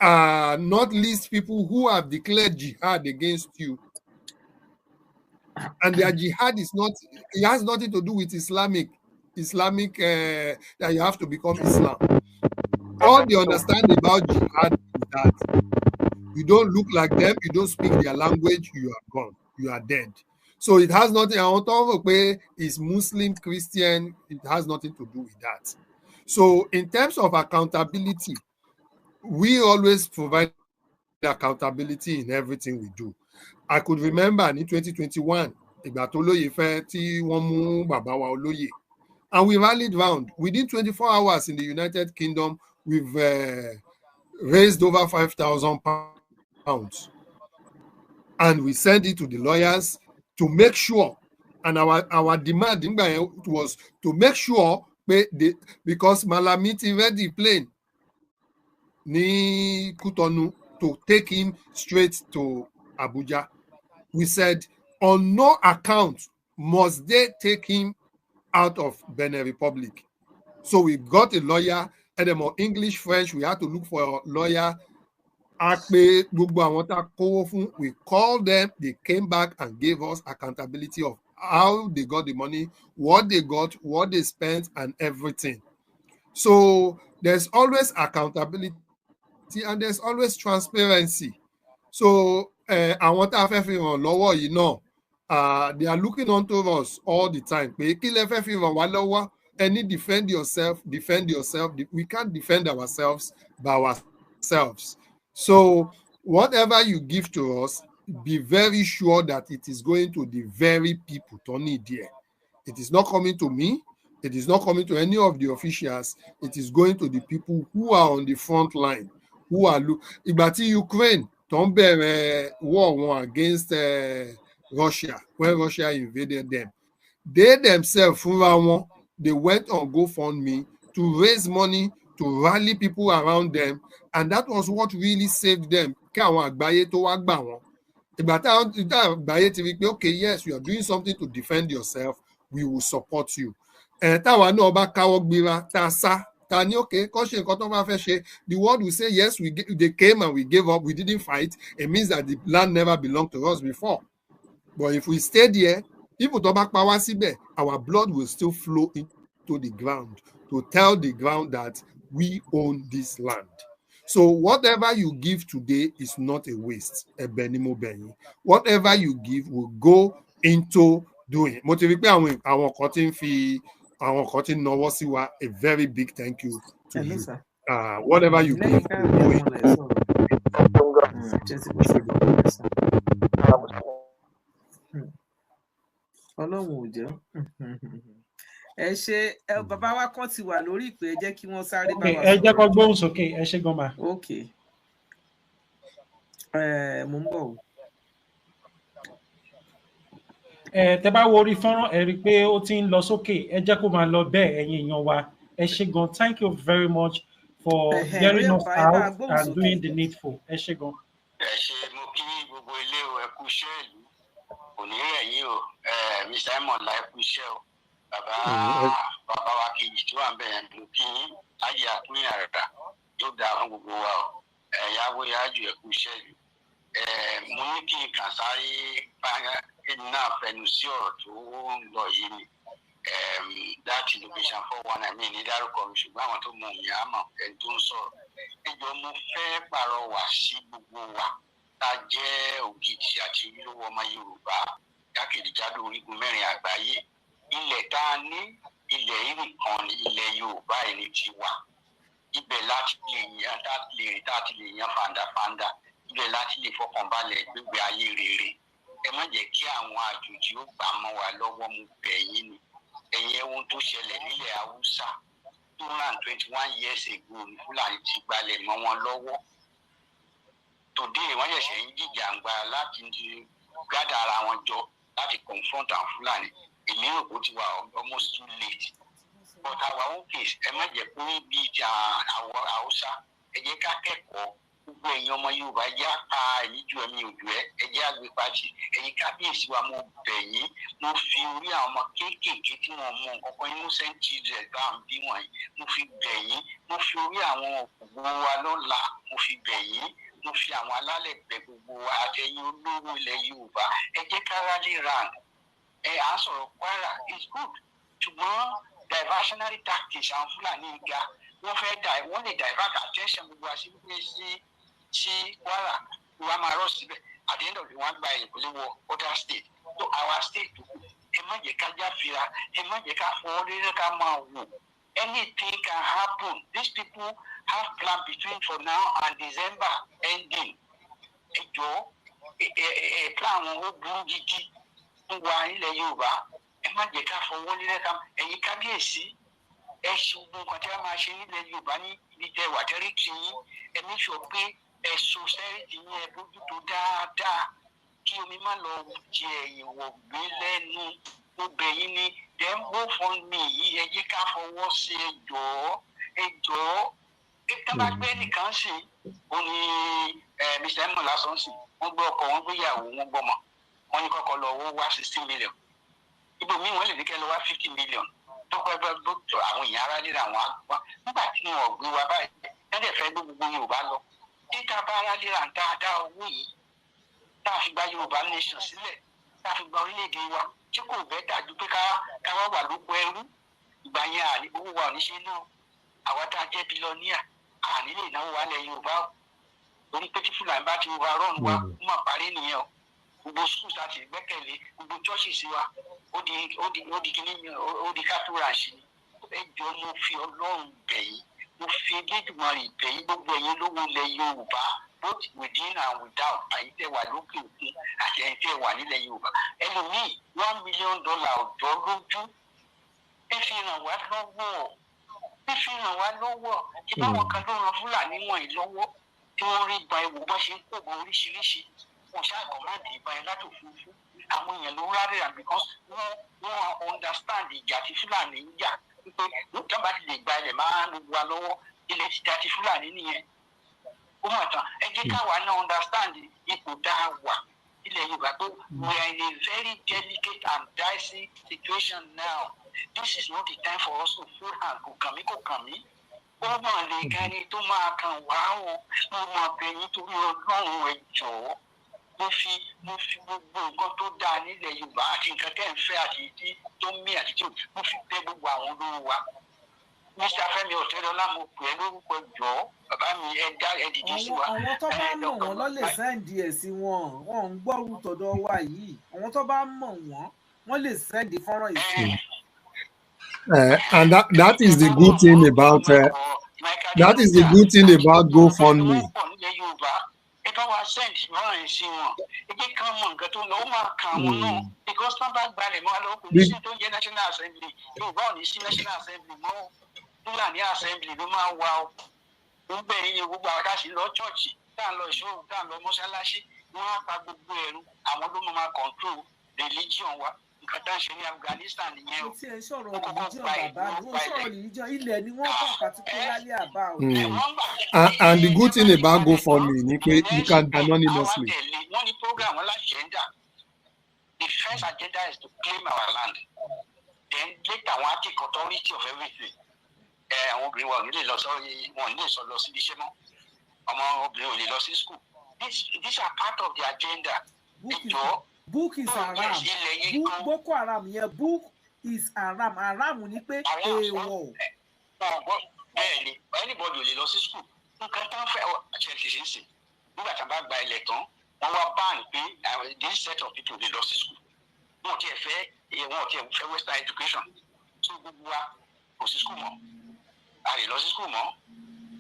not least people who have declared jihad against you, and their jihad is not, it has nothing to do with Islamic that you have to become Islam. All they understand about jihad is that you don't look like them, you don't speak their language, you are gone, you are dead. So it has nothing, on top of it, is Muslim, Christian, it has nothing to do with that. So in terms of accountability, we always provide accountability in everything we do. I could remember in 2021, ìgbà tó lóye fẹ́ tí wọ́n mú bàbá wa olóyè, and we rallied round. Within 24 hours in the United Kingdom, we've raised over 5,000 pounds. And we sent it to the lawyers to make sure, and our demand was to make sure, because Malamiti read the plane ni Kutonu to take him straight to Abuja. We said, on no account must they take him out of Benin Republic. So we got a lawyer, English, French, we had to look for a lawyer. We called them, they came back and gave us accountability of how they got the money, what they got, what they spent, and everything. So there's always accountability and there's always transparency. So I want to have you know, they are looking onto us all the time. Any defend yourself. We can't defend ourselves by ourselves. So whatever you give to us, be very sure that it is going to the very people to need there. It is not coming to me. It is not coming to any of the officials. It is going to the people who are on the front line, who are Ibati Ukraine, war against Russia, when Russia invaded them. They themselves, they went on GoFundMe to raise money, to rally people around them, and that was what really saved them. Okay, yes, you are doing something to defend yourself, we will support you. The world will say, yes, they came and we gave up, we didn't fight. It means that the land never belonged to us before. But if we stayed here, our blood will still flow into the ground to tell the ground that we own this land. So whatever you give today is not a waste. Whatever you give will go into doing. A very big thank you to you. Sir. Whatever you give will go into. Ọlọ́run ò jẹ́. Ẹ ṣe bàbá wa kan ti wà lórí ìpè, ẹ jẹ́ kí wọ́n sáré bá wa sọ̀rọ̀. Ẹ jẹ́ kó gbóhùn sókè, ẹ ṣe gan ma. Ok. Mo ń bọ̀ o. Tẹ́ bá wo orí fọ́nrán ẹ rí i pé ó ti ń lọ sókè, ẹ jẹ́ kó máa lọ bẹ́ẹ̀ ẹ̀yin èèyàn wa. Ẹ ṣe gan. Thank you very much for hearing us out and doing the needful. Ẹ ṣe gan. Ẹ ṣe mo kí gbogbo ilé o, ẹ kú iṣẹ́ ìlú. Kò ní rẹ̀ yín o, Mr. Simon la ẹ kú iṣẹ́ o. Bàbá wa kejì tó wà ń bẹ̀rẹ̀ ló kí ayé àtúnyà rẹ̀ yóò dáa fún gbogbo wa o. Yàwó yájú ẹ kú iṣẹ́ ìlú. Mo ní kí n kàn sáré náà fẹnu sí ọ̀rọ̀ tó ń lọ yìí ni. Láti location 419 ní dárúkọ mi, ṣùgbọ́n àwọn tó mọ òun yà á mọ̀ ẹni tó ń sọ̀rọ̀. Ẹjọ́ mo fẹ́ pàrọwà sí gbogbo wa tá a jẹ́ ògidì àti ojúlówó ọmọ Yorùbá jákèjádò orígun mẹ́rin àgbáyé. Ilẹ̀ tá a ní ilẹ̀ yìí nìkan ni ilẹ̀ Yorùbá ẹni ti wà. Ibẹ̀ láti lè yan fàǹdàfàǹdà. Ibẹ̀ láti lè fọkànbalẹ̀ gbégbé ayé rere. Ẹ má jẹ́ kí àwọn àjòjì ó gbà mọ́ wa lọ́wọ́, mo bẹ̀ yín ni. Ẹ̀yin ohun tó ṣẹlẹ̀ nílẹ̀ Haúsá 221 years ago ní Fulani ti gbalẹ̀ mọ́ wọn lọ́wọ́. Today wọ́n ṣẹ̀ṣẹ̀ ń jìjàǹgbara láti gádà ara wọn jọ láti confront àwọn Fulani. Èmi rò bó ti wà almost too late. But our own case, ẹ má jẹ́ pé bíi ti àwọn Haúsá, ẹ jẹ́ ká kẹ́kọ̀ọ́. Gbogbo èèyàn ọmọ Yorùbá yá èyí ju ẹ̀mí òjò ẹ̀jẹ̀ àgbépàjì. Ẹ̀yin kábíyèsí wa, mo bẹ̀ yín, mo fi orí àwọn ọmọ kéékèèké tí wọ́n mú nǹkan innocent children bá ń bí wọ̀nyí, mo fi bẹ̀ yín, mo fi orí àwọn ògbó wa lọ́la, mo fi bẹ̀ yín, mo fi àwọn alálẹ̀ bẹ̀ gbogbo wa àtẹ̀yìn olówó ilẹ̀ Yorùbá. Ẹ jẹ́ ká rally round. À ń sọ̀rọ̀ Kwara is good, ṣùgbọ́n diversionary tactics àwọn Fúlàní ga. Wọ́n lè divert attention gbogbo àṣìwé sí Kwara, wọ́n máa rọ̀ síbẹ̀. At the end of the one gba ìpínlẹ̀ wọ other state. So our state, ẹ má jẹ́ ká jáfira, ẹ má jẹ́ ká fọwọ́ lé ká máa wò. Anything can happen. These people have plan between for now and December ending. Ẹ jọ̀ọ́, plan wọn ó burú gidi fún wa nílẹ̀ Yorùbá. Ẹ má jẹ́ ká fọwọ́ lé ká, ẹ̀yin kábíyèsí, ẹ ṣe gbogbo nǹkan tí a máa ṣe nílẹ̀ Yorùbá ní ibi tẹ wà tẹ́rìtì yín. Ẹ ní sọ pé ẹ̀sùn sẹ́rìtì yín ẹ bójútó dáadáa kí omi má lọ jẹ ẹ̀yìn wọ̀ gbé lẹ́nu. Mo bẹ̀ yín ni dem GoFundMe yìí, ẹ jẹ́ ká fọwọ́ sí ẹ jọ̀ọ́. Tábà gbé nìkan sí ó ní Mr. Simon lásán sí. Wọ́n gbé ọkọ, wọ́n gbé ìyàwó, wọ́n gbọ́mọ. Wọ́n ní kọ́kọ́ lọ owó wá 16 million. Ibòmíì wọ́n lè ní kẹ́ lọ wá 50 million. Tọ́pẹ́ bá gbọ́dọ̀ àwọn èèyàn ara líra àwọn àgbà. Nígbà tí wọn ò gbé wa báyìí, ẹ̀dẹ̀ fẹ́ gbogbo Yorùbá lọ. Títa bá ara líra dáadáa owó yìí, tá a fi gba Yorùbá nation sílẹ̀, tá a fi gba orílẹ̀-èdè wa, tí kò bẹ́ẹ̀ dájú pé ká wá wà lóko ẹrú. Ìgbà yẹn owó wa ò ní ṣe náà. Àwa tá a jẹ́ bílọ́níà, àní lè náwó wa lẹ̀ Yorùbá. Torí pé tí Fúlàní bá ti overrun wa, ó mà parí nìyẹn o. Gbogbo schools àti ìgbẹ́kẹ̀lé, gbogbo churches wa, ó di kátúràṣì. Ẹ jọ̀ọ́, mo fi Ọlọ́run bẹ̀ yín, mo fi Elédùmarè bẹ̀ yín, gbogbo ẹ̀yin lówó ilẹ̀ Yorùbá, both within and without, àyín tẹ́ wà lókè òkun àti ẹ̀yin tẹ́ wà nílẹ̀ Yorùbá. Ẹlòmíì $1 million ọ̀dọ́ lójú. Ẹ fi ràn wá lọ́wọ́. Ṣé báwọn kan ló ran Fúlàní wọ̀nyí lọ́wọ́ tí wọ́n rí ìbọn ẹ̀wò bá ṣe ń kó ìbọn oríṣiríṣi? Wọ́n ṣàkọ́ má dé ìbọn ẹ̀ látòfurufú. àwọn èèyàn ló rárẹ̀ rà because wọ́n understand ìjà tí Fúlàní ń jà wípé nígbà bá ti lè gba ilẹ̀ máa ń wà lọ́wọ́ ilẹ̀ ti jà tí Fúlàní nìyẹn ó mọ̀ tán ẹ jẹ́ káwa náà understand ipò tá a wà ilẹ̀ Yorùbá tó we are in a very delicate and dicey situation now. This is not the time for us to fold hand kò kàn mí ó mọ̀ lè gani tó máa kàn wá o mo mọ̀ bẹ̀ nítorí Ọlọ́run ẹ jọ̀ọ́ mo fi gbogbo nǹkan tó dáa nílẹ̀ Yorùbá àti nǹkan tẹ́ ń fẹ́ àti tí tó ń mí àti tí mo fi bẹ̀ gbogbo àwọn olówó wa Mr. Fẹ́mi Ọ̀tẹ́dọ́lá mo pè é lórúkọ jọ̀ọ́ bàbá mi ẹ dìde sí wa. àwọn tó bá mọ̀ wọ́n ló lè sẹ́ǹdì ẹ̀ sí wọn ò ń gbọ́rù tọ̀dọ̀ wa yìí àwọn tó bá mọ̀ wọ́n lè sẹ́ǹdì fọ́nrán yìí. And that is the good thing about GoFundMe. ẹ bá wa send ìmọ̀ràn yìí sí wọn ẹ jẹ́ ká mọ̀ nǹkan tó ń lọ ó máa kà wọ́n náà because tán bá gbalẹ̀ mọ́ àlọ́ kò ní sí tó ń jẹ́ National Assembly Yorùbá ò ní sí National Assembly mọ́ Fulani Assembly ló máa wà ó ń bẹ̀ yín gbogbo àwọn káṣí lọ chọ́ọ̀chì tá à ń lọ ìṣòro tá à ń lọ mọ́ṣáláṣí wọ́n á pa gbogbo ẹ̀rú àwọn ló máa control religion wa nǹkan tá à ń ṣe ní Afghanistan nìyẹn o. tí ẹ sọ̀rọ̀ religion bàbá ló sọ̀rọ̀ religion ilẹ̀ ni wọ́n kàn particularly about. And the good thing about GoFundMe ni pé you can anonymously. wọ́n ní program wọn agenda. The first agenda is to claim our land. Then later wọ́n á take authority of everything. Àwọn obìnrin wa ò ní lè lọ sọ́ọ́ wọn ò ní lè lọ síbi iṣẹ́ mọ́. Ọmọ obìnrin ò lè lọ sí school. These are part of the agenda. Book is haram. Boko Haram yẹn book is haram. Haram ni pé èèwọ̀. Bẹ́ẹ̀ni anybody ò lè lọ sí school. Nǹkan tó ń fẹ́ àṣẹ ṣe nígbà tí a bá gba ilẹ̀ tán wọ́n wá ban pé this set of people lè lọ sí school. Wọ́n ò tiẹ̀ fẹ́ western education. So gbogbo wa kò sí school mọ́. A lè lọ sí school mọ́.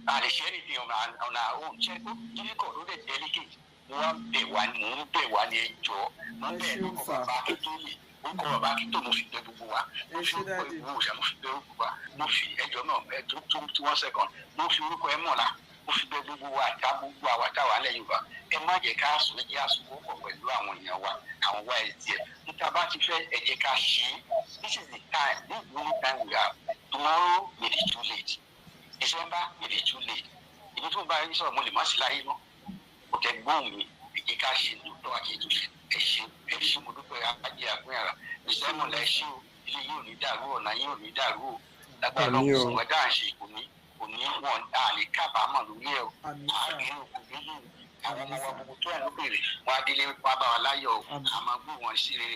A lè ṣe anything on our own. Ṣé kó difficult ló dé delicate? Wọ́n bẹ̀ wá ní ẹjọ́ wọ́n bẹ̀ lórúkọ bàbá Akíntóyè orúkọ bàbá Akíntóyè mo fi bẹ̀ gbogbo wa mo fi orúkọ ìwé òòṣà mo fi bẹ̀ orúkọ wa mo fi ẹjọ́ náà tó 1 second mo fi orúkọ ẹ mọ̀lá mo fi bẹ̀ gbogbo wa àti gbogbo àwa táwa lẹ́yìn Yorùbá ẹ má jẹ́ ká sùn ẹjẹ́ àsùnwọ̀pọ̀ pẹ̀lú àwọn èèyàn wa àwọn wa ẹ̀ tiẹ̀ níta bá ti fẹ́ ẹ jẹ́ ká ṣe é this is the time this is the only time we have tomorrow may be too late December may be too late ìdí tó ń bá ẹni sọ̀rọ̀ mo lè má sí láyé mọ́ ọ̀tẹ̀gbọ́n mi èyí ká ṣe lóòótọ́ àti ètùṣe ẹ̀ṣin mo dúpẹ́ ajé àpín ara ìsẹ́mọ̀ lẹ́ṣin o ilé yìí ò ní dàrú ọ̀nà yìí ò ní dàrú o lágbára lọ́wọ́ fún ẹ̀dá àṣẹ kò ní wọn àlè kábàámọ̀ lórí ẹ̀ o àárín òkú nínú àwọn ọmọ wa gbogbo tó ẹ̀ ló bèrè wọn á délé wọn bá wa láyọ̀ o àmọ́ gbé wọn sí rere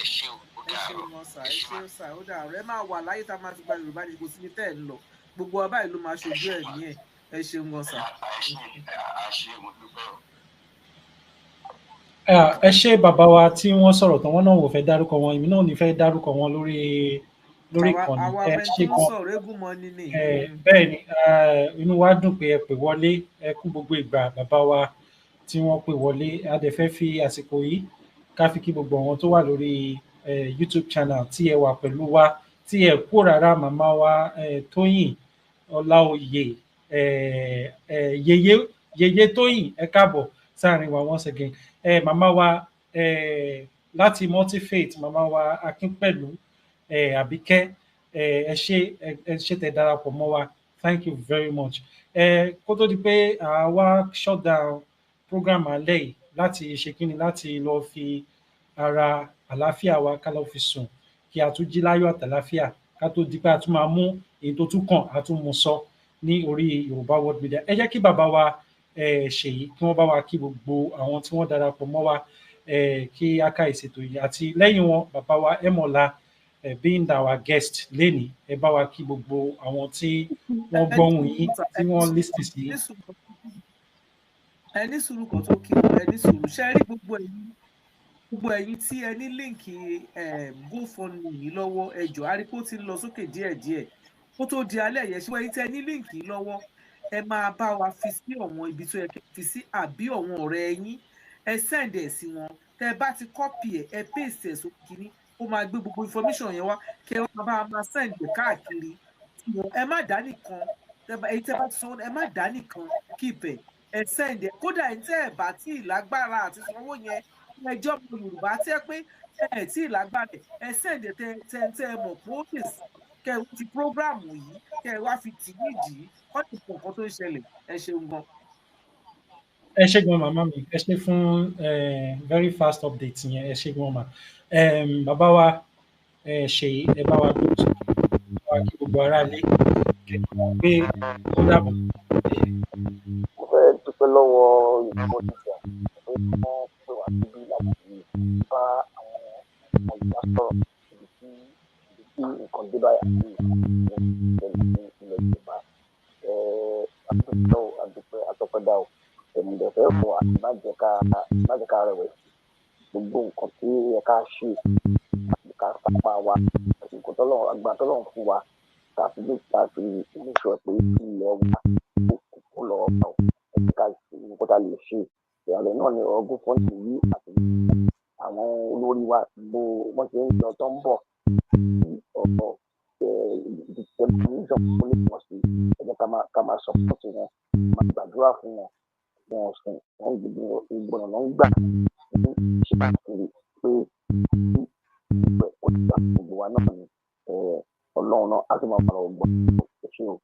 ẹ̀ṣin o ó dàrú ẹ̀ṣin sà ó dàrú ẹ máa wà láyé tá a máa fi gba Yorùbá ní kò sí ní tẹ́ ẹ̀ ń lọ gbogbo ọba ìlú máa ṣojú ẹ̀ ní ẹ̀ ẹ ṣeun gan sà. àṣẹ mo dúpẹ́ o. Ẹ ṣé bàbá wa tí wọ́n sọ̀rọ̀ tán wọ́n náà wò fẹ́ dárúkọ wọn èmi náà ò ní fẹ́ dárúkọ wọn lórí ìkànnì ẹ ṣé kan bẹ́ẹ̀ ni inú wa dùn pé ẹ pè wọlé ẹ kú gbogbo ìgbà bàbá wa tí wọ́n pè wọlé a dẹ̀ fẹ́ fi àsìkò yìí ká fi kí gbogbo àwọn tó wà lórí YouTube channel tí ẹ wà pẹ̀lú wa tí ẹ kú rárá màmá wa Tóyìn Ọláoyè yèyé Tóyìn ẹ káàbọ̀ sáàrin wa once again màmá wa láti multi-faith màmá wa Akínpẹ̀lú Àbíkẹ́ ẹ ṣé tẹ́ darapọ̀ mọ́ wa thank you very much kó tó di pé àwa shut down program alẹ́ yìí láti ṣe kíni láti lọ fi ara àlàáfíà wa ká lọ fi sùn kí a tún jí láyọ̀ àtàlàáfíà ká tó di pé a tún máa mú èyí tó tún kàn a tún mú sọ ní orí Yorùbá World Media ẹ jẹ́ kí bàbá wa ṣèyí kí wọ́n bá wa kí gbogbo àwọn tí wọ́n darapọ̀ mọ́ wa kí a ká ìṣètò yìí àti lẹ́yìn wọn bàbá wa Ẹmọ̀lá being our guest lénìí ẹ bá wa kí gbogbo àwọn tí wọ́n gbọ́hùn yín tí wọ́n listen sí. ẹ ní sùúrù kan tó kí ẹ ní sùúrù ṣe rí gbogbo ẹ̀yin tí ẹ ní líǹkì GoFundMe yìí lọ́wọ́ ẹ jọ̀ọ́ àríkó ti ń lọ sókè díẹ̀díẹ̀ kó tó di alẹ́ yẹn ṣé ẹ̀yin tí ẹ ní líǹkì yìí lọ́wọ́ ẹ máa bá wa fi sí ọ̀wọ́n ibi tó yẹ kí fi sí àbí ọ̀wọ́n ọ̀rẹ́ yín ẹ send ẹ̀ sí wọn tẹ bá ti copy ẹ paste ẹ̀ sókè kínní ó máa gbé gbogbo information yẹn wá kẹ wọn bá máa send ẹ̀ káàkiri ẹ má dá nìkan èyí tẹ bá ti sanwó ẹ má dá nìkan keep ẹ send ẹ̀ kódà ẹ̀ tẹ́ ẹ̀ bá tí ì lágbára àti sanwó yẹn ẹjọ́ ọmọ Yorùbá tẹ́ pé ẹ tí ìlágbára ẹ sẹ́ǹdẹ̀ tẹ mọ̀ pé ó lè kẹ ti prógráàmù yìí kẹ wá fi tì nídìí kọ́ ti pọ̀ nǹkan tó ń ṣẹlẹ̀ ẹ ṣeun gan. ẹ ṣé gan màmá mi, ẹ ṣé fún very fast update yẹn, ẹ ṣé gan mà. Bàbá wa Ṣèyí, ẹ bá wa gbé sókè, bá wa kí gbogbo ará ilé kẹ́kọ̀ọ́ pé ó dàbọ̀. mo fẹ́ dúpẹ́ lọ́wọ́ Yorùbá Media pé wọ́n pè wá síbí láti bá àwọn ọmọ Yorùbá sọ̀rọ̀ ibi tí nǹkan dé báyà sí ìṣẹ̀lẹ̀ ní ilẹ̀ Yorùbá. Adúpẹ́ atọ́pẹ́dá o ẹ̀mùdẹ̀fẹ́ fún wa má jẹ́ ká rẹ̀wẹ̀sì gbogbo nǹkan tí ẹ ká ṣe ká sápá wa nǹkan tọ́lọ́run fún wa káfí níṣọ pé ilẹ̀ wa kò lọ ọ̀pá o ká ṣe nǹkan tá a lè ṣe ìrọ̀lẹ́ náà ni Ogun fọ́ǹtì yìí àti àwọn olórí wa gbogbo wọ́n ṣe ń lọ tó ń bọ̀ ọ̀pọ̀ ìdìtẹ̀míṣàn tó lè pọ̀ sí ẹ̀jẹ̀ ká máa sọ́pọ̀tì wọn máa gbàdúrà fún wọn wọn sùn wọn ìgbọ̀nà náà ń gbà ní ìṣèpàkiri pé ìgbẹ́ kò ti gbà gbogbo wa náà ni Ọlọ́run náà á sì máa bá wọn gbọ́ ṣe o.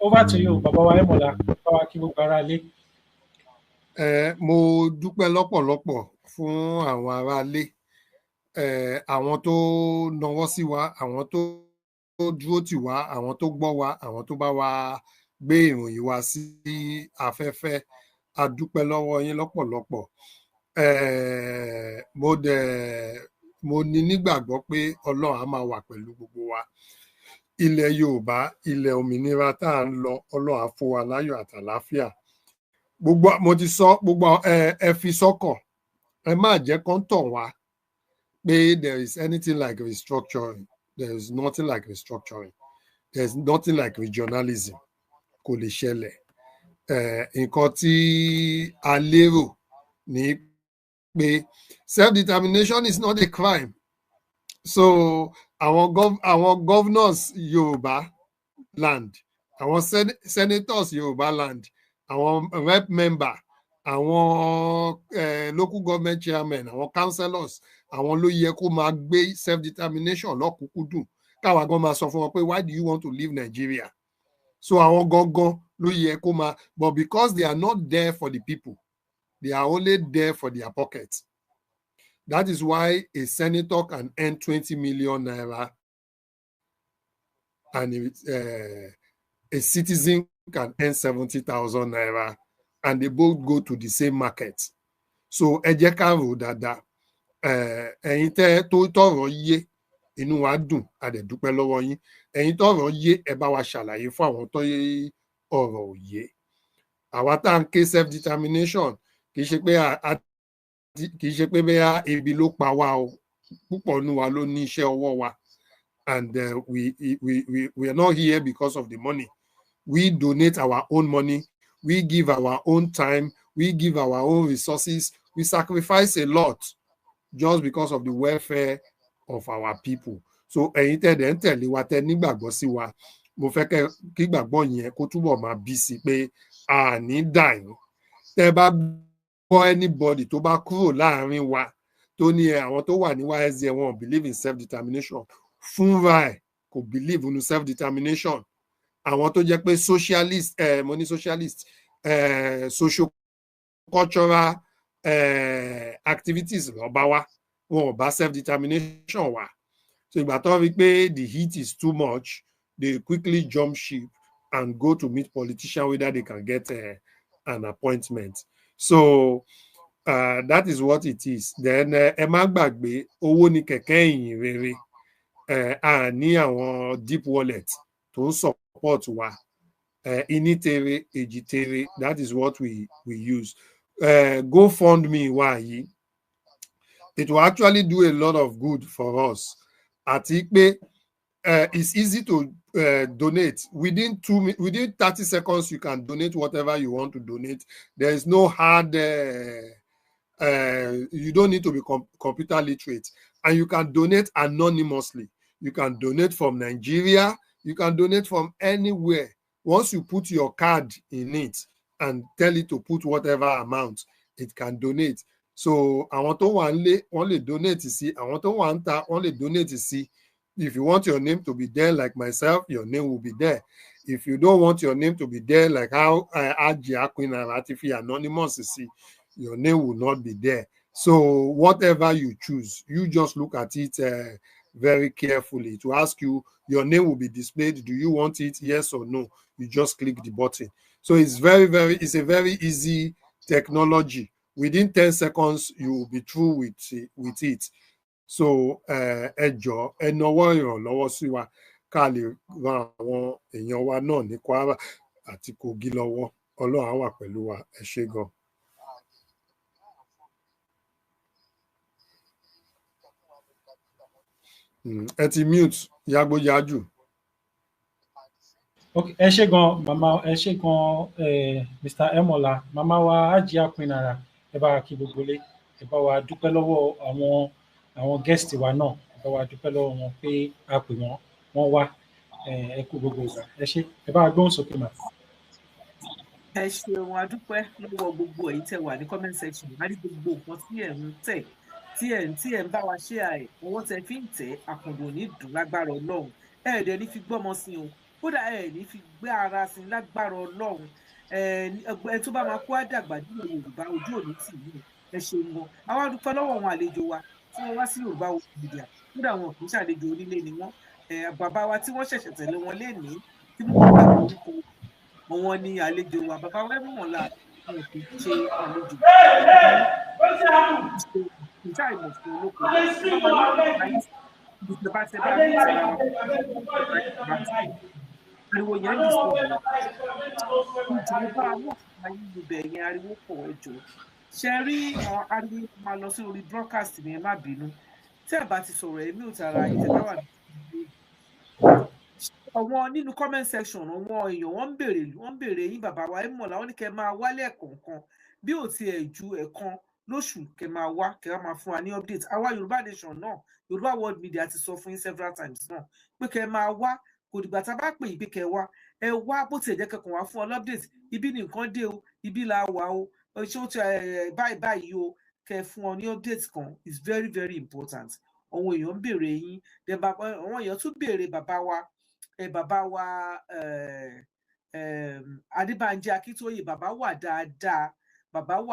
Over to you, bàbá wa Ẹ̀mọ̀lá, bá wa kí gbogbo ará ilé. Mo dúpẹ́ lọ́pọ̀lọpọ̀ fún àwọn ará ilé, àwọn tó nawọ́ sí wa, àwọn tó dúró tì wá, àwọn tó gbọ́ wa, àwọn tó bá wa gbé ìròyìn wa sí afẹ́fẹ́. A dúpẹ́ lọ́wọ́ yín lọ́pọ̀lọpọ̀. Mo ní nígbàgbọ́ pé Ọlọ́run á máa wà pẹ̀lú gbogbo wa. Ilẹ̀ Yorùbá, ilẹ̀ òmìnira tá à ń lọ, Ọlọ́run á fún wa láyọ̀ àtàláfíà. Gbogbo mo ti sọ gbogbo ẹ fi sọ́kàn, ẹ má jẹ́ kán tàn wá pé there is anything like restructuring. There is nothing like restructuring. There is nothing like regionalism. Kò lè ṣẹlẹ̀. Nǹkan tí a lérò ní pé self-determination is not a crime. So àwọn governors Yorùbá land, àwọn senators Yorùbá land, àwọn rep member, àwọn local government chairmen, àwọn councillors, àwọn ló yẹ kó máa gbé self-determination lọ́kùnkúndùn. Káwa gan máa sọ fún wọn pé why do you want to leave Nigeria? So àwọn gangan ló yẹ kó máa, but because they are not there for the people, they are only there for their pockets. That is why a senator can earn 20 million naira and a citizen can earn 70,000 naira, and they both go to the same market. So ẹ jẹ́ ká rò dáadáa. Ẹ̀yin tó tọ̀rọ̀ yé, inú wa dùn, a dẹ̀ dúpẹ́ lọ́wọ́ yín. Ẹ̀yin tọ̀rọ̀ yé, ẹ bá wa ṣàlàyé fún àwọn tó ọ̀rọ̀ ò yé. Àwa tá à ń ké self-determination kì í ṣe pé bẹ́ẹ̀ ebi ló pa wá o. Púpọ̀ nínú wa ló ní iṣẹ́ ọwọ́ wa. And we are not here because of the money. We donate our own money. We give our own time. We give our own resources. We sacrifice a lot just because of the welfare of our people. So ẹ̀yin tẹ̀dẹ̀ ń tẹ̀lé wa tẹ́ nígbàgbọ́ sí wa. Mo fẹ́ kí gbàgbọ́ yẹn kó túbọ̀ máa bí sí pé a ní dà yín. Tẹ́ bá gbọ́ anybody tó bá kúrò láàrin wa tó ní àwọn tó wà ní YSDM wọn believe in self-determination. Fúnra ẹ̀ kò believe in self-determination. Àwọn tó jẹ́ pé socialist, mo ní socialist, socio-cultural activities ló bá wá, wọn ò bá self-determination wá. So ìgbà tó rí pé the heat is too much, they quickly jump ship and go to meet politicians whether they can get an appointment. So that is what it is. Then ẹ má gbàgbé owó ní kẹ̀kẹ́ ìyìn rere. A ní àwọn deep wallet tó ń support wa. Initere, ejitere, that is what we use. GoFundMe wa yìí. It will actually do a lot of good for us. Àti pé it's easy to donate. Within 30 seconds, you can donate whatever you want to donate. There is no hard, you don't need to be computer literate. And you can donate anonymously. You can donate from Nigeria. You can donate from anywhere. Once you put your card in it and tell it to put whatever amount, it can donate. so àwọn tó wà nílé wọ́n lè donate sí, àwọn tó wà níta wọ́n lè donate sí. If you want your name to be there like myself, your name will be there. If you don't want your name to be there like how Aji Akwinara ti fi anonymous sí, your name will not be there. So whatever you choose, you just look at it very carefully. To ask you, your name will be displayed. Do you want it? Yes or no? You just click the button. So it's it's a very easy technology. Within 10 seconds, you will be through with it. So ẹ jọ̀ọ́ ẹ nawọ́ ìrànlọ́wọ́ sí wa ká lè ran àwọn èèyàn wa náà ní Kwara àti Kogi lọ́wọ́. Ọlọ́run á wà pẹ̀lú wa. Ẹ ṣé gan. Ẹ ti mute yágbóyájú. Okay, ẹ ṣé gan màmá, ẹ ṣé gan Mr. Emola, màmá wa Aji Akwinara, ẹ bá wa kí gbogbo lé, ẹ bá wa dúpẹ́ lọ́wọ́ àwọn guest wa náà, ẹ bá wa dúpẹ́ lọ́wọ́ wọn pé a pè wọ́n wá, ẹ kú gbogbo ìgbà, ẹ ṣé, ẹ bá wa gbóhùn sókè mà. Ẹ ṣeun, a dúpẹ́ lọ́wọ́ gbogbo ẹ̀yin tẹ́ wà ní comment section, a rí gbogbo nǹkan tí ẹ̀ ń tẹ̀, tí ẹ̀ ń bá wa ṣe ọwọ́ tẹ́ fi ń tẹ̀ àkàndò ní dùn lágbára Ọlọ́run, ẹ̀ẹ́dẹ̀ ní fi gbọ́mọ sí o, kódà ẹ̀ ní fi gbé ara sí lágbára Ọlọ́run, ẹ tó bá máa kó àdàgbà nínú Yorùbá ojú òní tì yìí, ẹ ṣeun gan. Àwa dúpẹ́ lọ́wọ́ àwọn àlejò wa tí wọ́n wá sí Yorubawold Media, kódà wọn kì í ṣàlejò onílé ni wọ́n, bàbá wa tí wọ́n ṣẹ̀ṣẹ̀ tẹ̀lé wọn lénìí tí mo gbàgbọ́ orúkọ wọn ní àlejò wa, bàbá wa Emola wọn kì í ṣe àlejò ìjà ìmọ̀ fún olóko ìjọba ti bá mi tẹ̀lé ariwo yẹn ń dìbò ìjọba àwọn ayé ibẹ̀ yẹn ariwo pọ̀ ẹjọ́ ṣe rí àwọn ariwo máa lọ sí orí broadcast ni ẹ má bínú tí ẹ bá ti sọ̀rọ̀ ẹ̀mí ò tara yín tẹ́ bá wà ní àwọn nínú comment section àwọn èèyàn wọ́n ń béèrè yín bàbá wa Emola wọ́n ní kẹ́ máa wálé ẹ̀kọ̀ọ̀kan bí ò tiẹ̀ ju ẹ̀kan lóṣù kẹ́ máa wá kẹ́ máa fún wa ní update. Àwa Yorùbá Nation náà Yorubawold Media ti sọ fún yín several times náà pé kẹ́ máa wá, kò dìgbà tá a bá pè yín pé kẹ́ wá, ẹ wá bó tiẹ̀ jẹ́ kẹ́kọ̀ọ́ wá fún ọ update, ibi ní nǹkan dé o, ibi la wà o, ṣé ó ti báyìí o, kẹ́ fún ọ ní update kan is very very important. Àwọn èèyàn ń béèrè yín, àwọn èèyàn tún béèrè bàbá wa Adébánjí Akíntóyè, bàbá wà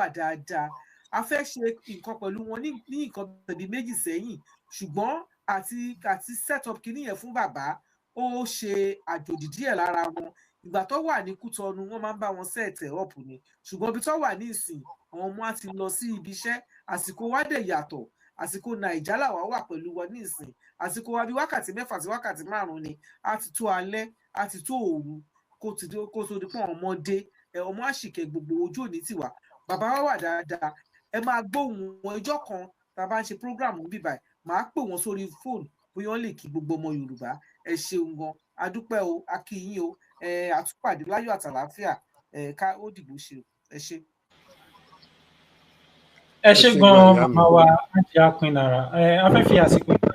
dáadáa, a fẹ́ ṣe nǹkan pẹ̀lú wọn ní nǹkan tẹ̀bí méjì sẹ́yìn, ṣùgbọ́n àti set up kìíní yẹn fún bàbá ó ṣe àjòjì díẹ̀ lára wọn. Ìgbà tó wà ní Kútọnu wọ́n máa ń bá wọn set up ni, ṣùgbọ́n ibi tó wà ní ìsìn àwọn ọmọ á ti lọ sí ibi iṣẹ́, àsìkò wá dẹ̀ yàtọ̀, àsìkò Nàìjà làwa wà pẹ̀lú wọn ní ìsìn, àsìkò wa bí wákàtí 6 sí wákàtí 5 ni, á ti tó alẹ́, á ti tó òru kó tó di pọ́n ọmọdé ọmọ àṣìkẹ́ gbogbo ojú òní tiwa. Bàbá wa wà dáadáa, ẹ máa gbóhùn wọn ìjọ kan tá a bá ń ṣe program bíbá máa pè wọn sórí fóònù bóyá wọn lè kí gbogbo ọmọ Yorùbá. Ẹ ṣeun gan, adúpẹ́ o, a kí yín o, àtúpàdé láyọ̀ àtàlàáfíà, ká ó dìbò ṣe o, ẹ ṣe. Ẹ ṣé gan màmá wa Aji Akwinara, a fẹ́ fi àsìkò ìgbà